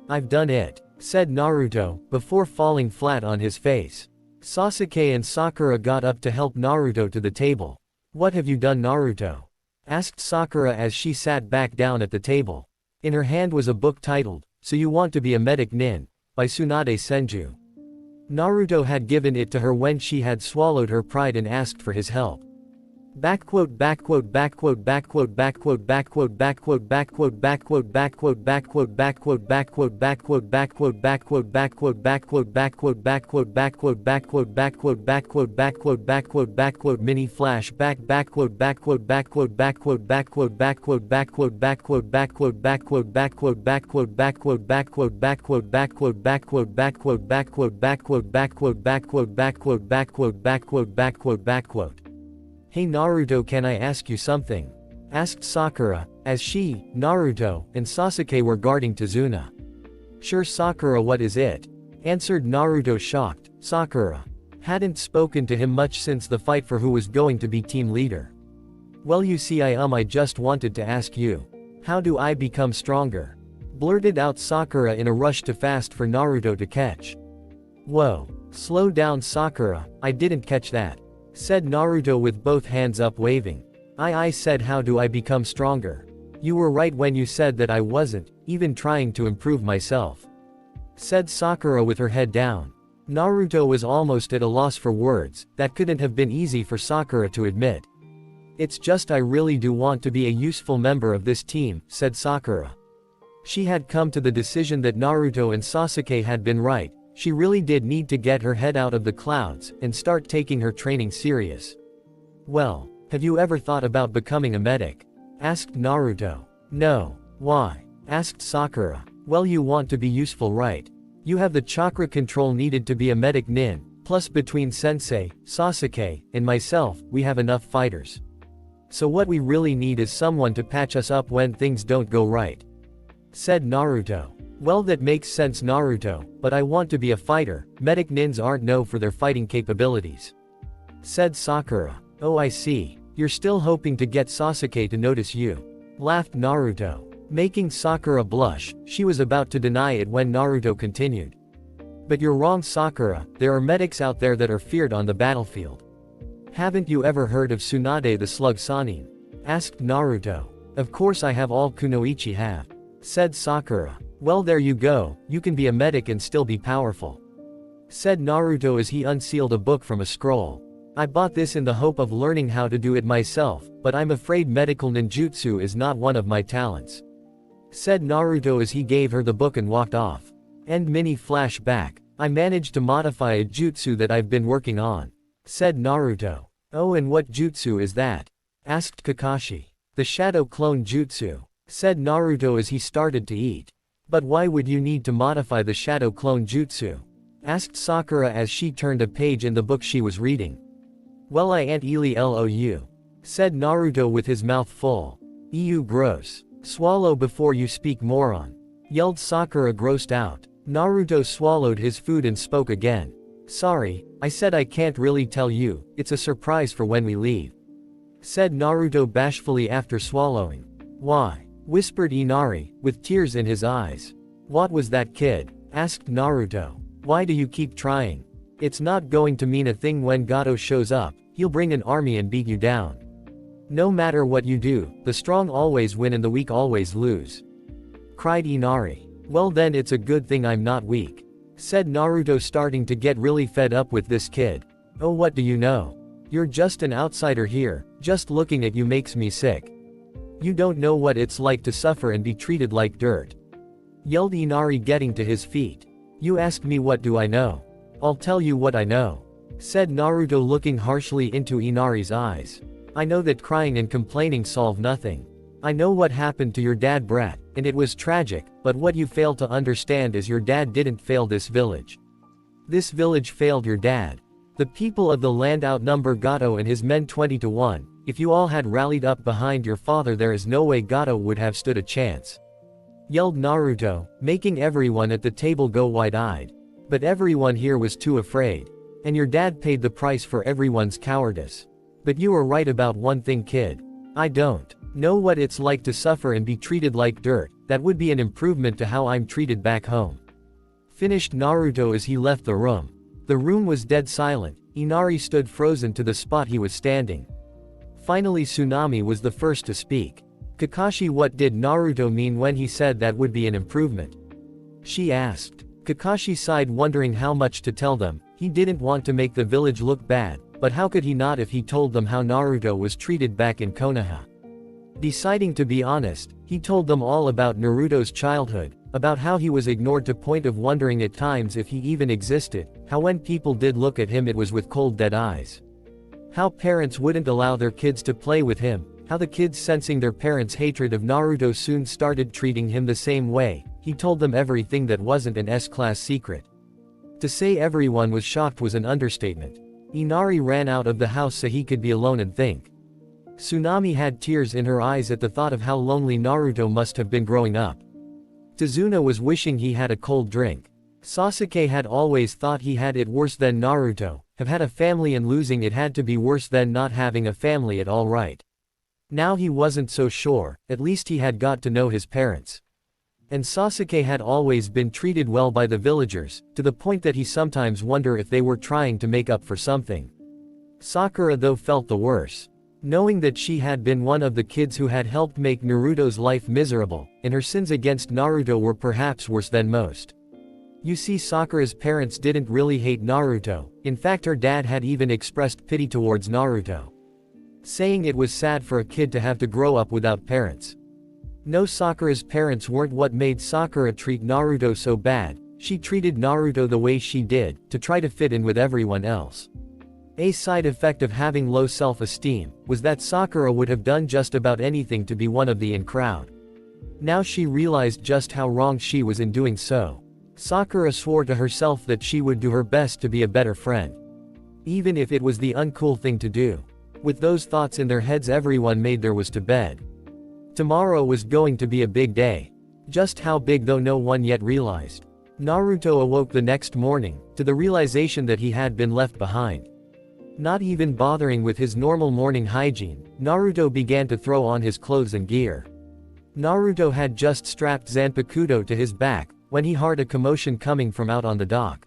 Speaker 1: "I've done it," said Naruto, before falling flat on his face. Sasuke and Sakura got up to help Naruto to the table. "What have you done, Naruto?" asked Sakura as she sat back down at the table. In her hand was a book titled, "So You Want to Be a Medic Nin?" by Tsunade Senju. Naruto had given it to her when she had swallowed her pride and asked for his help. Mini flashback "Hey Naruto, can I ask you something?" asked Sakura, as she, Naruto, and Sasuke were guarding Tazuna. "Sure Sakura, what is it?" answered Naruto, shocked. Sakura hadn't spoken to him much since the fight for who was going to be team leader. "Well, you see, I just wanted to ask you, how do I become stronger?" blurted out Sakura in a rush to fast for Naruto to catch. "Whoa, slow down Sakura, I didn't catch that," said Naruto with both hands up waving. I said how do I become stronger? You were right when you said that I wasn't even trying to improve myself," said Sakura with her head down. Naruto was almost at a loss for words. That couldn't have been easy for Sakura to admit. "It's just I really do want to be a useful member of this team," said Sakura. She had come to the decision that Naruto and Sasuke had been right. She really did need to get her head out of the clouds and start taking her training serious. "Well, have you ever thought about becoming a medic?" asked Naruto. "No. Why?" asked Sakura. "Well, you want to be useful, right? You have the chakra control needed to be a medic nin, plus between Sensei, Sasuke, and myself, we have enough fighters. So what we really need is someone to patch us up when things don't go right," said Naruto. "Well, that makes sense, Naruto, but I want to be a fighter. Medic nins aren't known for their fighting capabilities," said Sakura. "Oh, I see. You're still hoping to get Sasuke to notice you," laughed Naruto. Making Sakura blush, she was about to deny it when Naruto continued. "But you're wrong, Sakura, there are medics out there that are feared on the battlefield. Haven't you ever heard of Tsunade the Slug Sanin?" asked Naruto. "Of course I have, all Kunoichi have," said Sakura. "Well, there you go, you can be a medic and still be powerful," said Naruto as he unsealed a book from a scroll. I bought this in the hope of learning how to do it myself, but I'm afraid medical ninjutsu is not one of my talents," said Naruto as he gave her the book and walked off. End mini flashback. "I managed to modify a jutsu that I've been working on," said Naruto. "Oh, and what jutsu is that?" asked Kakashi. "The shadow clone jutsu," said Naruto as he started to eat. "But why would you need to modify the shadow clone jutsu?" asked Sakura as she turned a page in the book she was reading. "Well, I ain't really lou," said Naruto with his mouth full. "Ew, gross. Swallow before you speak, moron," yelled Sakura, grossed out. Naruto swallowed his food and spoke again. "Sorry, I said I can't really tell you, it's a surprise for when we leave," said Naruto bashfully after swallowing. "Why?" whispered Inari, with tears in his eyes. "What was that, kid?" asked Naruto. "Why do you keep trying? It's not going to mean a thing when Gato shows up, he'll bring an army and beat you down. No matter what you do, the strong always win and the weak always lose," cried Inari. "Well then it's a good thing I'm not weak," said Naruto, starting to get really fed up with this kid. "Oh, what do you know? You're just an outsider here, just looking at you makes me sick. You don't know what it's like to suffer and be treated like dirt," yelled Inari, getting to his feet. "You asked me what do I know? I'll tell you what I know," said Naruto, looking harshly into Inari's eyes. "I know that crying and complaining solve nothing. I know what happened to your dad, brat, and it was tragic, but what you fail to understand is your dad didn't fail this village. This village failed your dad. The people of the land outnumber Gato and his men 20 to 1, if you all had rallied up behind your father there is no way Gato would have stood a chance," yelled Naruto, making everyone at the table go wide-eyed. "But everyone here was too afraid. And your dad paid the price for everyone's cowardice. But you were right about one thing, kid. I don't know what it's like to suffer and be treated like dirt. That would be an improvement to how I'm treated back home," finished Naruto as he left the room. The room was dead silent. Inari stood frozen to the spot he was standing. Finally Tsunami was the first to speak. "Kakashi, what did Naruto mean when he said that would be an improvement?" she asked. Kakashi sighed, wondering how much to tell them. He didn't want to make the village look bad, but how could he not if he told them how Naruto was treated back in Konoha? Deciding to be honest, he told them all about Naruto's childhood, about how he was ignored to point of wondering at times if he even existed, how when people did look at him it was with cold dead eyes. How parents wouldn't allow their kids to play with him, how the kids, sensing their parents' hatred of Naruto, soon started treating him the same way. He told them everything that wasn't an S-class secret. To say everyone was shocked was an understatement. Inari ran out of the house so he could be alone and think. Tsunami had tears in her eyes at the thought of how lonely Naruto must have been growing up. Tazuna was wishing he had a cold drink. Sasuke had always thought he had it worse than Naruto, have had a family and losing it had to be worse than not having a family at all, right? Now he wasn't so sure, at least he had got to know his parents. And Sasuke had always been treated well by the villagers, to the point that he sometimes wondered if they were trying to make up for something. Sakura though felt the worse. Knowing that she had been one of the kids who had helped make Naruto's life miserable, and her sins against Naruto were perhaps worse than most. You see, Sakura's parents didn't really hate Naruto, in fact her dad had even expressed pity towards Naruto, saying it was sad for a kid to have to grow up without parents. No, Sakura's parents weren't what made Sakura treat Naruto so bad. She treated Naruto the way she did, to try to fit in with everyone else. A side effect of having low self-esteem was that Sakura would have done just about anything to be one of the in crowd. Now she realized just how wrong she was in doing so. Sakura swore to herself that she would do her best to be a better friend, even if it was the uncool thing to do. With those thoughts in their heads, everyone made their ways to bed. Tomorrow was going to be a big day. Just how big, though, no one yet realized. Naruto awoke the next morning to the realization that he had been left behind. Not even bothering with his normal morning hygiene, Naruto began to throw on his clothes and gear. Naruto had just strapped Zanpakuto to his back when he heard a commotion coming from out on the dock.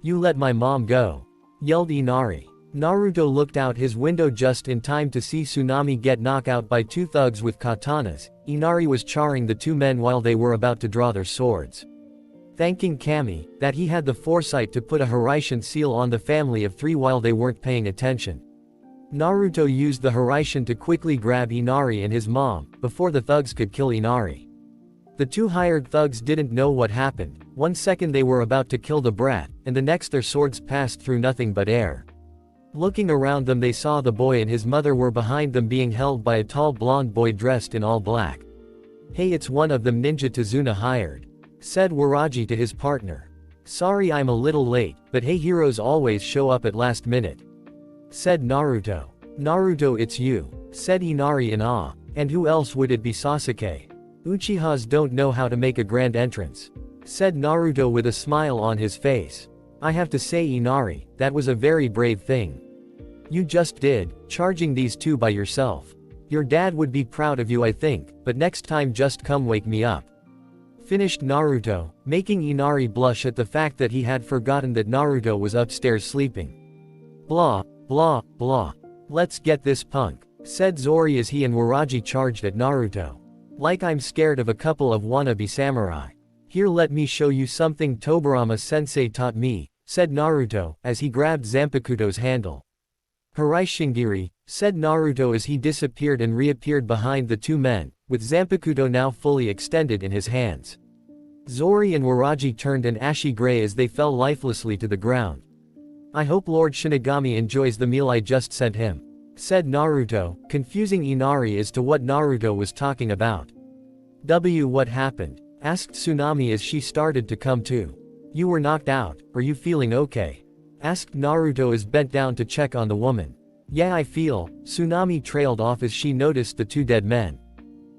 Speaker 1: "You let my mom go," yelled Inari. Naruto looked out his window just in time to see Tsunami get knocked out by two thugs with katanas. Inari was charring the two men while they were about to draw their swords. thanking Kami, that he had the foresight to put a Hiraishin seal on the family of 3 while they weren't paying attention. Naruto used the Hiraishin to quickly grab Inari and his mom, before the thugs could kill Inari. The 2 hired thugs didn't know what happened. 1 second they were about to kill the brat, and the next their swords passed through nothing but air. Looking around them they saw the boy and his mother were behind them being held by a tall blonde boy dressed in all black. "Hey, it's one of them Ninja Tazuna hired," said Waraji to his partner. "Sorry I'm a little late, but hey, heroes always show up at last minute," said Naruto. "Naruto, it's you," said Inari in awe. "And who else would it be? Sasuke? Uchihas don't know how to make a grand entrance," said Naruto with a smile on his face. "I have to say, Inari, that was a very brave thing you just did, charging these 2 by yourself. Your dad would be proud of you, I think, but next time just come wake me up," finished Naruto, making Inari blush at the fact that he had forgotten that Naruto was upstairs sleeping. "Blah, blah, blah. Let's get this punk," said Zori as he and Waraji charged at Naruto. "Like I'm scared of a couple of wannabe samurai. Here, let me show you something Tobirama-sensei taught me," said Naruto, as he grabbed Zanpakuto's handle. "Hiraishingiri," said Naruto as he disappeared and reappeared behind the 2 men, with Zanpakuto now fully extended in his hands. Zori and Waraji turned an ashy gray as they fell lifelessly to the ground. "I hope Lord Shinigami enjoys the meal I just sent him," said Naruto, confusing Inari as to what Naruto was talking about. What happened?" asked Tsunami as she started to come to. "You were knocked out, are you feeling okay?" asked Naruto as bent down to check on the woman. "Yeah, I feel," Tsunami trailed off as she noticed the 2 dead men.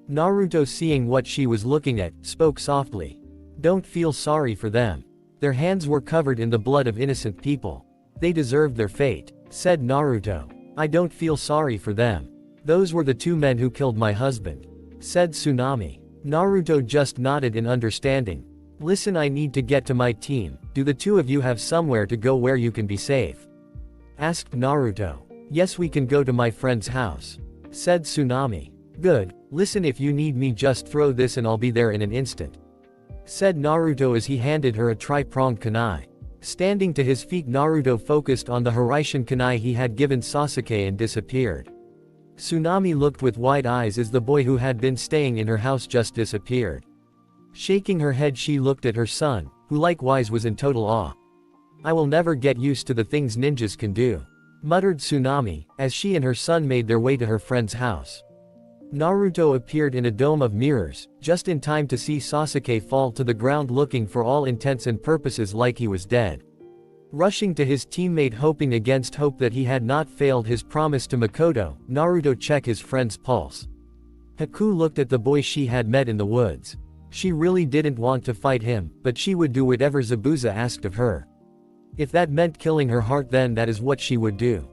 Speaker 1: Naruto, seeing what she was looking at, spoke softly. "Don't feel sorry for them. Their hands were covered in the blood of innocent people. They deserved their fate," said Naruto. "I don't feel sorry for them. Those were the 2 men who killed my husband," said Tsunami. Naruto just nodded in understanding. "Listen, I need to get to my team. Do the 2 of you have somewhere to go where you can be safe?" asked Naruto. "Yes, we can go to my friend's house," said Tsunami. "Good. Listen, if you need me just throw this and I'll be there in an instant," said Naruto as he handed her a tri-pronged kunai. Standing to his feet, Naruto focused on the Hiraishin kunai he had given Sasuke and disappeared. Tsunami looked with wide eyes as the boy who had been staying in her house just disappeared. Shaking her head, she looked at her son, who likewise was in total awe. "I will never get used to the things ninjas can do," muttered Tsunami, as she and her son made their way to her friend's house. Naruto appeared in a dome of mirrors, just in time to see Sasuke fall to the ground looking for all intents and purposes like he was dead. Rushing to his teammate, hoping against hope that he had not failed his promise to Makoto, Naruto checked his friend's pulse. Haku looked at the boy she had met in the woods. She really didn't want to fight him, but she would do whatever Zabuza asked of her. If that meant killing her heart, then that is what she would do.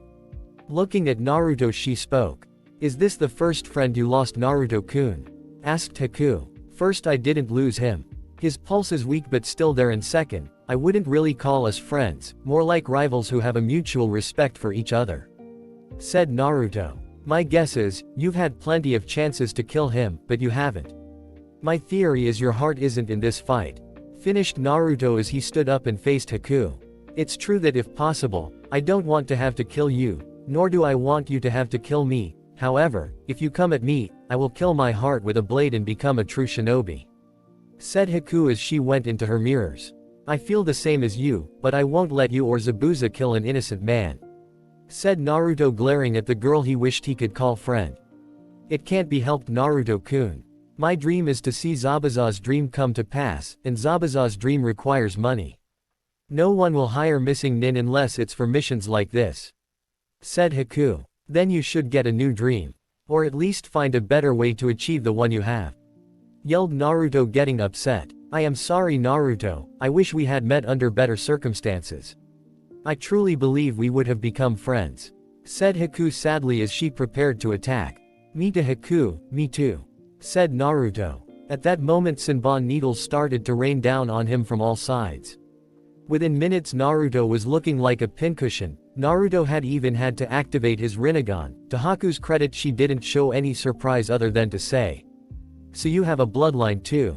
Speaker 1: Looking at Naruto, she spoke. "Is this the first friend you lost, Naruto-kun?" asked Haku. "First, I didn't lose him. His pulse is weak but still there, and second, I wouldn't really call us friends, more like rivals who have a mutual respect for each other," said Naruto. "My guess is, you've had plenty of chances to kill him, but you haven't. My theory is your heart isn't in this fight," finished Naruto as he stood up and faced Haku. "It's true that if possible, I don't want to have to kill you, nor do I want you to have to kill me. However, if you come at me, I will kill my heart with a blade and become a true shinobi," said Haku as she went into her mirrors. "I feel the same as you, but I won't let you or Zabuza kill an innocent man," said Naruto, glaring at the girl he wished he could call friend. "It can't be helped, Naruto-kun. My dream is to see Zabuza's dream come to pass, and Zabuza's dream requires money. No one will hire missing nin unless it's for missions like this," said Haku. "Then you should get a new dream. Or at least find a better way to achieve the one you have," yelled Naruto, getting upset. "I am sorry, Naruto, I wish we had met under better circumstances. I truly believe we would have become friends," said Haku sadly as she prepared to attack. "Me to Haku, me too," said Naruto. At that moment, Senbon needles started to rain down on him from all sides. Within minutes, Naruto was looking like a pincushion. Naruto had even had to activate his Rinnegan. To Haku's credit, she didn't show any surprise other than to say, "So you have a bloodline too?"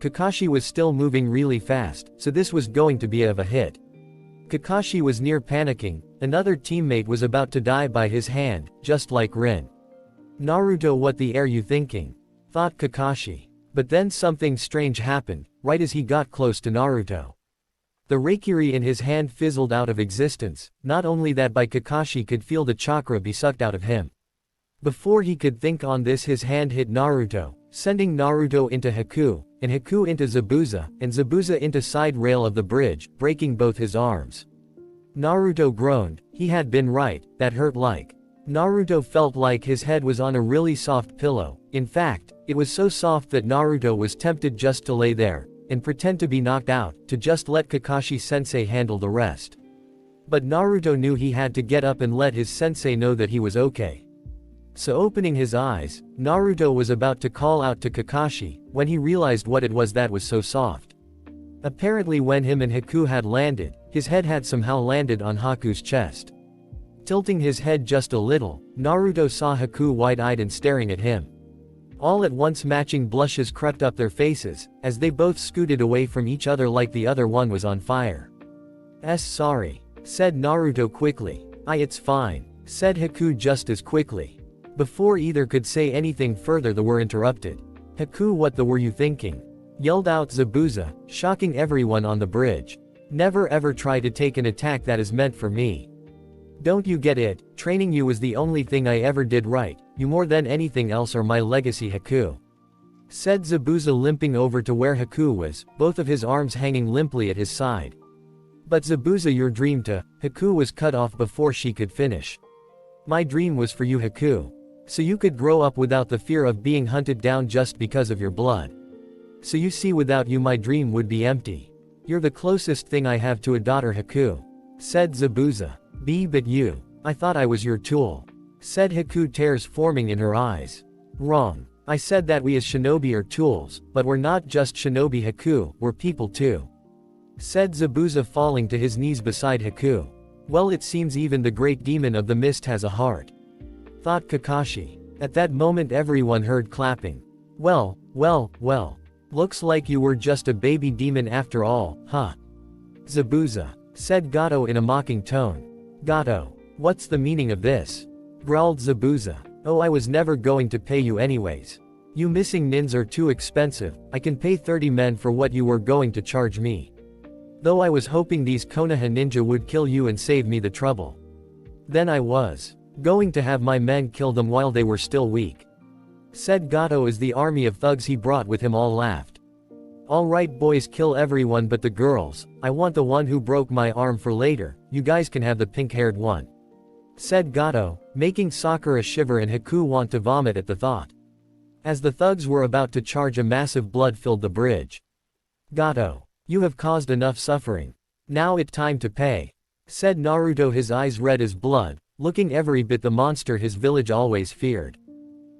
Speaker 1: Kakashi was still moving really fast, so this was going to be of a hit. Kakashi was near panicking, another teammate was about to die by his hand, just like Rin. Naruto, what the are you thinking? Thought Kakashi. But then something strange happened, right as he got close to Naruto. The Reikiri in his hand fizzled out of existence, not only that but Kakashi could feel the chakra be sucked out of him. Before he could think on this, his hand hit Naruto, sending Naruto into Haku, and Haku into Zabuza, and Zabuza into side rail of the bridge, breaking both his arms. Naruto groaned, he had been right, that hurt like. Naruto felt like his head was on a really soft pillow. In fact, it was so soft that Naruto was tempted just to lay there, and pretend to be knocked out, to just let Kakashi-sensei handle the rest. But Naruto knew he had to get up and let his sensei know that he was okay. So opening his eyes, Naruto was about to call out to Kakashi, when he realized what it was that was so soft. Apparently when him and Haku had landed, his head had somehow landed on Haku's chest. Tilting his head just a little, Naruto saw Haku wide-eyed and staring at him. All at once matching blushes crept up their faces, as they both scooted away from each other like the other one was on fire. Sorry, said Naruto quickly. It's fine, said Haku just as quickly. Before either could say anything further they were interrupted. Haku, what the were you thinking? Yelled out Zabuza, shocking everyone on the bridge. Never ever try to take an attack that is meant for me. Don't you get it? Training you was the only thing I ever did right, you more than anything else are my legacy, Haku. Said Zabuza, limping over to where Haku was, both of his arms hanging limply at his side. But Zabuza, your dream to, Haku was cut off before she could finish. My dream was for you, Haku. So you could grow up without the fear of being hunted down just because of your blood. So you see, without you my dream would be empty. You're the closest thing I have to a daughter, Haku. Said Zabuza. But you. I thought I was your tool. Said Haku, tears forming in her eyes. Wrong. I said that we as shinobi are tools, but we're not just shinobi, Haku, we're people too. Said Zabuza, falling to his knees beside Haku. Well, it seems even the great demon of the mist has a heart. Thought Kakashi. At that moment everyone heard clapping. Well. Looks like you were just a baby demon after all, huh? Zabuza. Said Gato in a mocking tone. Gato. What's the meaning of this? Growled Zabuza. Oh, I was never going to pay you anyways. You missing nins are too expensive, I can pay 30 men for what you were going to charge me. Though I was hoping these Konoha ninja would kill you and save me the trouble. Then I was going to have my men kill them while they were still weak. Said Gato as the army of thugs he brought with him all laughed. Alright boys, kill everyone but the girls, I want the one who broke my arm for later, you guys can have the pink-haired one. Said Gato, making Sakura shiver and Haku want to vomit at the thought. As the thugs were about to charge, a massive blood filled the bridge. Gato. You have caused enough suffering. Now it's time to pay. Said Naruto, his eyes red as blood, looking every bit the monster his village always feared.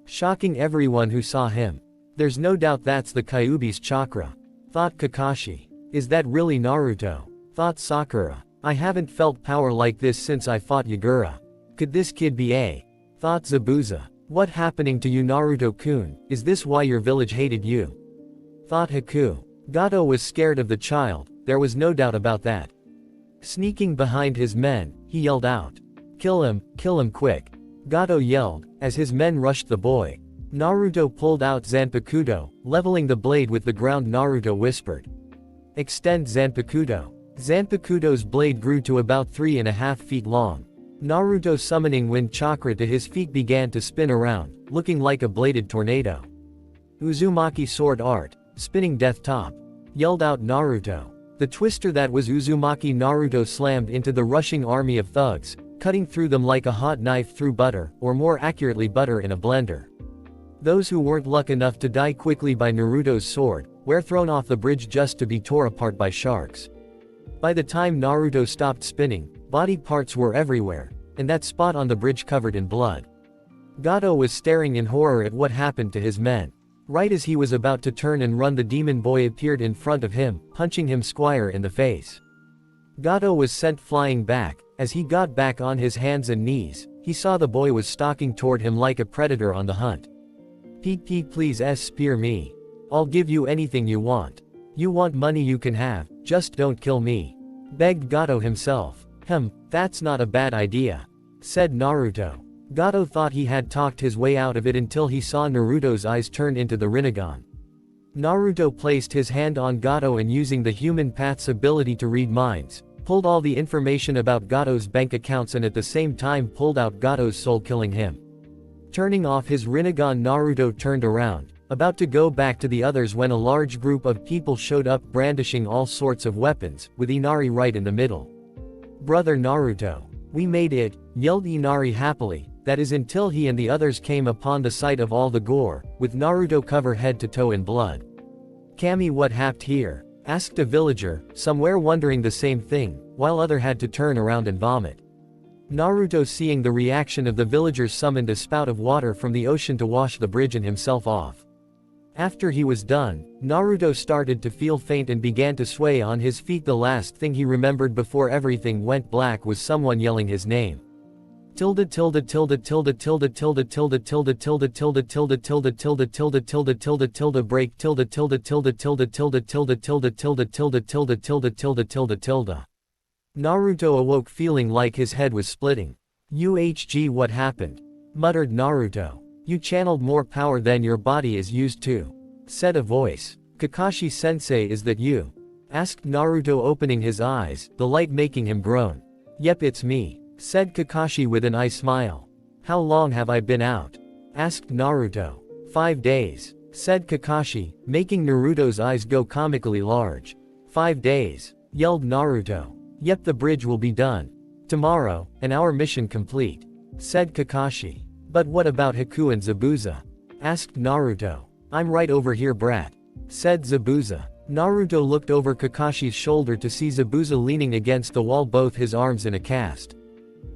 Speaker 1: Shocking everyone who saw him. There's no doubt that's the Kyuubi's chakra. Thought Kakashi. Is that really Naruto? Thought Sakura. I haven't felt power like this since I fought Yagura. Could this kid be a? Thought Zabuza. What happening to you, Naruto-kun? Is this why your village hated you? Thought Haku. Gato was scared of the child, there was no doubt about that. Sneaking behind his men, he yelled out. Kill him quick. Gato yelled, as his men rushed the boy. Naruto pulled out Zanpakuto, leveling the blade with the ground. Naruto whispered. Extend Zanpakuto. Zanpakuto's blade grew to about 3.5 feet long. Naruto, summoning wind chakra to his feet, began to spin around, looking like a bladed tornado. Uzumaki sword art. Spinning death top. Yelled out Naruto. The twister that was Uzumaki Naruto slammed into the rushing army of thugs, cutting through them like a hot knife through butter, or more accurately butter in a blender. Those who weren't lucky enough to die quickly by Naruto's sword, were thrown off the bridge just to be torn apart by sharks. By the time Naruto stopped spinning, body parts were everywhere, and that spot on the bridge covered in blood. Gato was staring in horror at what happened to his men. Right as he was about to turn and run, the demon boy appeared in front of him, punching him square in the face. Gato was sent flying back. As he got back on his hands and knees, he saw the boy was stalking toward him like a predator on the hunt. Pete, please spear me. I'll give you anything you want. You want money you can have, just don't kill me. Begged Gato himself. That's not a bad idea. Said Naruto. Gato thought he had talked his way out of it until he saw Naruto's eyes turn into the Rinnegan. Naruto placed his hand on Gato and using the human path's ability to read minds, pulled all the information about Gato's bank accounts and at the same time pulled out Gato's soul, killing him. Turning off his Rinnegan, Naruto turned around, about to go back to the others when a large group of people showed up brandishing all sorts of weapons, with Inari right in the middle. Brother Naruto. We made it, yelled Inari happily, that is until he and the others came upon the sight of all the gore, with Naruto covered head to toe in blood. Kami, what happened here? Asked a villager, somewhere wondering the same thing, while other had to turn around and vomit. Naruto, seeing the reaction of the villagers, summoned a spout of water from the ocean to wash the bridge and himself off. After he was done, Naruto started to feel faint and began to sway on his feet. The last thing he remembered before everything went black was someone yelling his name. Tilde tilde tilde tilde tilde tilde tilde tilde tilde tilde tilde tilde tilde tilde tilde tilde tilde break tilde tilde tilde tilde tilde tilde tilde tilde tilde tilde tilde tilde tilde tilde. Naruto awoke feeling like his head was splitting. UHG, what happened? Muttered Naruto. You channeled more power than your body is used to. Said a voice. Kakashi-sensei, is that you? Asked Naruto, opening his eyes, the light making him groan. Yep, it's me. Said Kakashi with an eye smile. How long have I been out? Asked Naruto. 5 days. Said Kakashi, making Naruto's eyes go comically large. 5 days. Yelled Naruto. Yep, the bridge will be done tomorrow, and our mission complete. Said Kakashi. But what about Haku and Zabuza? Asked Naruto. I'm right over here, brat. Said Zabuza. Naruto looked over Kakashi's shoulder to see Zabuza leaning against the wall, both his arms in a cast.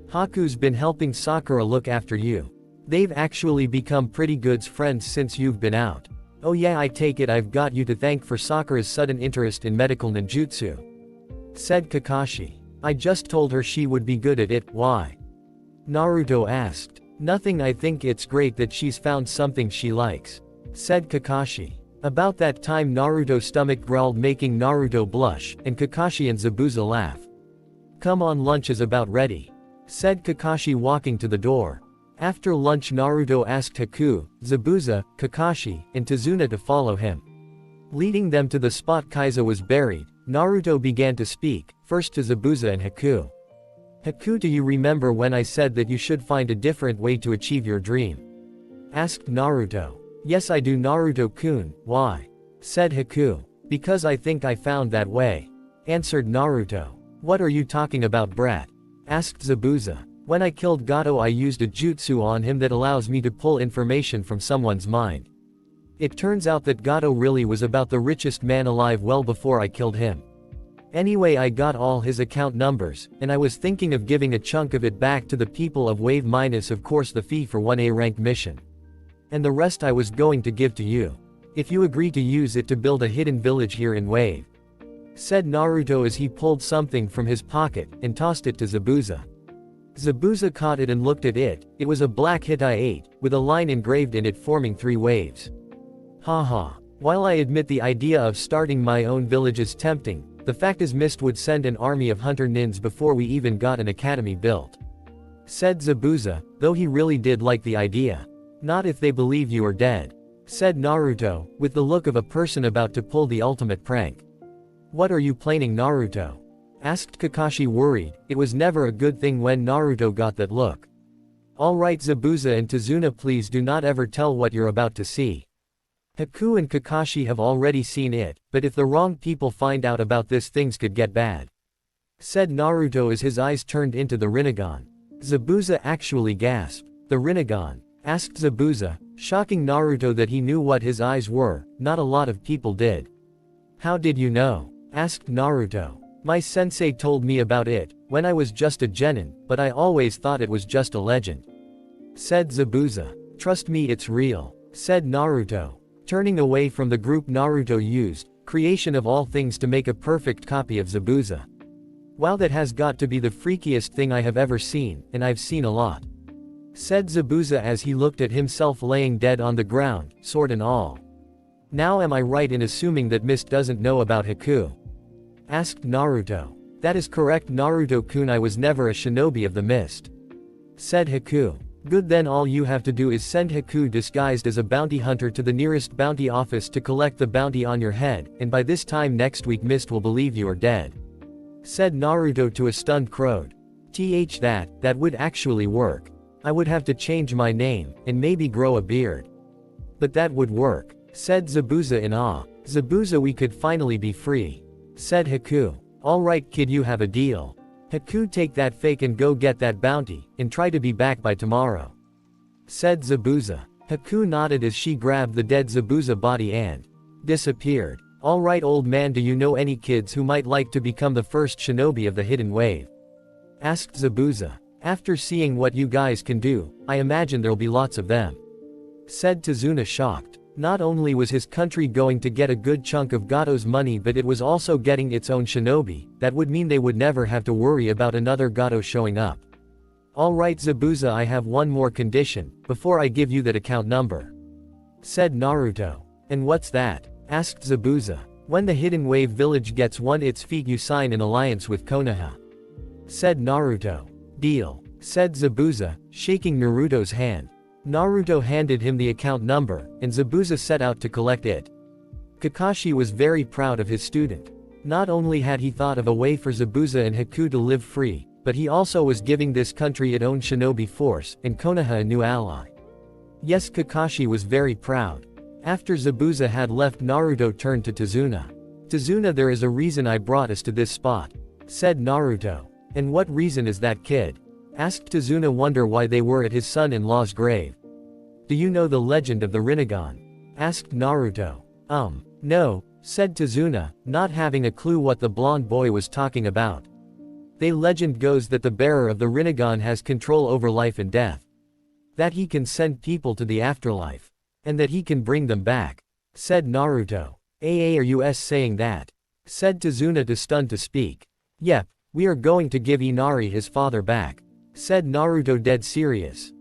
Speaker 1: Haku's been helping Sakura look after you. They've actually become pretty good friends since you've been out. Oh yeah, I take it I've got you to thank for Sakura's sudden interest in medical ninjutsu. Said Kakashi. I just told her she would be good at it. Why? Naruto asked. Nothing, I think it's great that she's found something she likes. Said Kakashi. About that time Naruto's stomach growled, making Naruto blush, and Kakashi and Zabuza laugh. Come on, lunch is about ready. Said Kakashi, walking to the door. After lunch Naruto asked Haku, Zabuza, Kakashi, and Tazuna to follow him. Leading them to the spot Kaiza was buried, Naruto began to speak, first to Zabuza and Haku. Haku, do you remember when I said that you should find a different way to achieve your dream? Asked Naruto. Yes, I do, Naruto-kun. Why? Said Haku. Because I think I found that way. Answered Naruto. What are you talking about, brat? Asked Zabuza. When I killed Gato, I used a jutsu on him that allows me to pull information from someone's mind. It turns out that Gato really was about the richest man alive well before I killed him. Anyway, I got all his account numbers, and I was thinking of giving a chunk of it back to the people of Wave, minus of course the fee for 1A rank mission. And the rest I was going to give to you, if you agree to use it to build a hidden village here in Wave. Said Naruto as he pulled something from his pocket, and tossed it to Zabuza. Zabuza caught it and looked at it. It was a black Hittite, with a line engraved in it forming 3 waves. Haha. While I admit the idea of starting my own village is tempting, the fact is Mist would send an army of hunter nins before we even got an academy built. Said Zabuza, though he really did like the idea. Not if they believe you are dead. Said Naruto, with the look of a person about to pull the ultimate prank. What are you planning, Naruto? Asked Kakashi, worried. It was never a good thing when Naruto got that look. Alright Zabuza and Tazuna, please do not ever tell what you're about to see. Haku and Kakashi have already seen it, but if the wrong people find out about this, things could get bad. Said Naruto as his eyes turned into the Rinnegan. Zabuza actually gasped. The Rinnegan? Asked Zabuza, shocking Naruto that he knew what his eyes were. Not a lot of people did. How did you know? Asked Naruto. My sensei told me about it, when I was just a genin, but I always thought it was just a legend. Said Zabuza. Trust me, it's real. Said Naruto. Turning away from the group, Naruto used creation of all things to make a perfect copy of Zabuza. Wow, that has got to be the freakiest thing I have ever seen, and I've seen a lot. Said Zabuza as he looked at himself laying dead on the ground, sword and all. Now am I right in assuming that Mist doesn't know about Haku? Asked Naruto. That is correct Naruto-kun, I was never a shinobi of the mist. Said Haku. Good, then all you have to do is send Haku disguised as a bounty hunter to the nearest bounty office to collect the bounty on your head, and by this time next week Mist will believe you are dead. Said Naruto to a stunned Crowd. That would actually work. I would have to change my name, and maybe grow a beard. But that would work. Said Zabuza in awe. Zabuza, we could finally be free. Said Haku. Alright kid, you have a deal. Haku, take that fake and go get that bounty, and try to be back by tomorrow. Said Zabuza. Haku nodded as she grabbed the dead Zabuza body and disappeared. Alright old man, do you know any kids who might like to become the first shinobi of the hidden wave? Asked Zabuza. After seeing what you guys can do, I imagine there'll be lots of them. Said Tazuna, shocked. Not only was his country going to get a good chunk of Gato's money, but it was also getting its own shinobi. That would mean they would never have to worry about another Gato showing up. Alright Zabuza, I have one more condition, before I give you that account number. Said Naruto. And what's that? Asked Zabuza. When the Hidden Wave Village gets its feet, you sign an alliance with Konoha. Said Naruto. Deal. Said Zabuza, shaking Naruto's hand. Naruto handed him the account number, and Zabuza set out to collect it. Kakashi was very proud of his student. Not only had he thought of a way for Zabuza and Haku to live free, but he also was giving this country its own shinobi force, and Konoha a new ally. Yes, Kakashi was very proud. After Zabuza had left, Naruto turned to Tazuna. Tazuna, there is a reason I brought us to this spot. Said Naruto. And what reason is that, kid? Asked Tazuna, wonder why they were at his son-in-law's grave. Do you know the legend of the Rinnegan? Asked Naruto. No, said Tazuna, not having a clue what the blonde boy was talking about. The legend goes that the bearer of the Rinnegan has control over life and death. That he can send people to the afterlife. And that he can bring them back. Said Naruto. Are you saying that? Said Tazuna, too stunned to speak. Yep, we are going to give Inari his father back. Said Naruto, dead serious.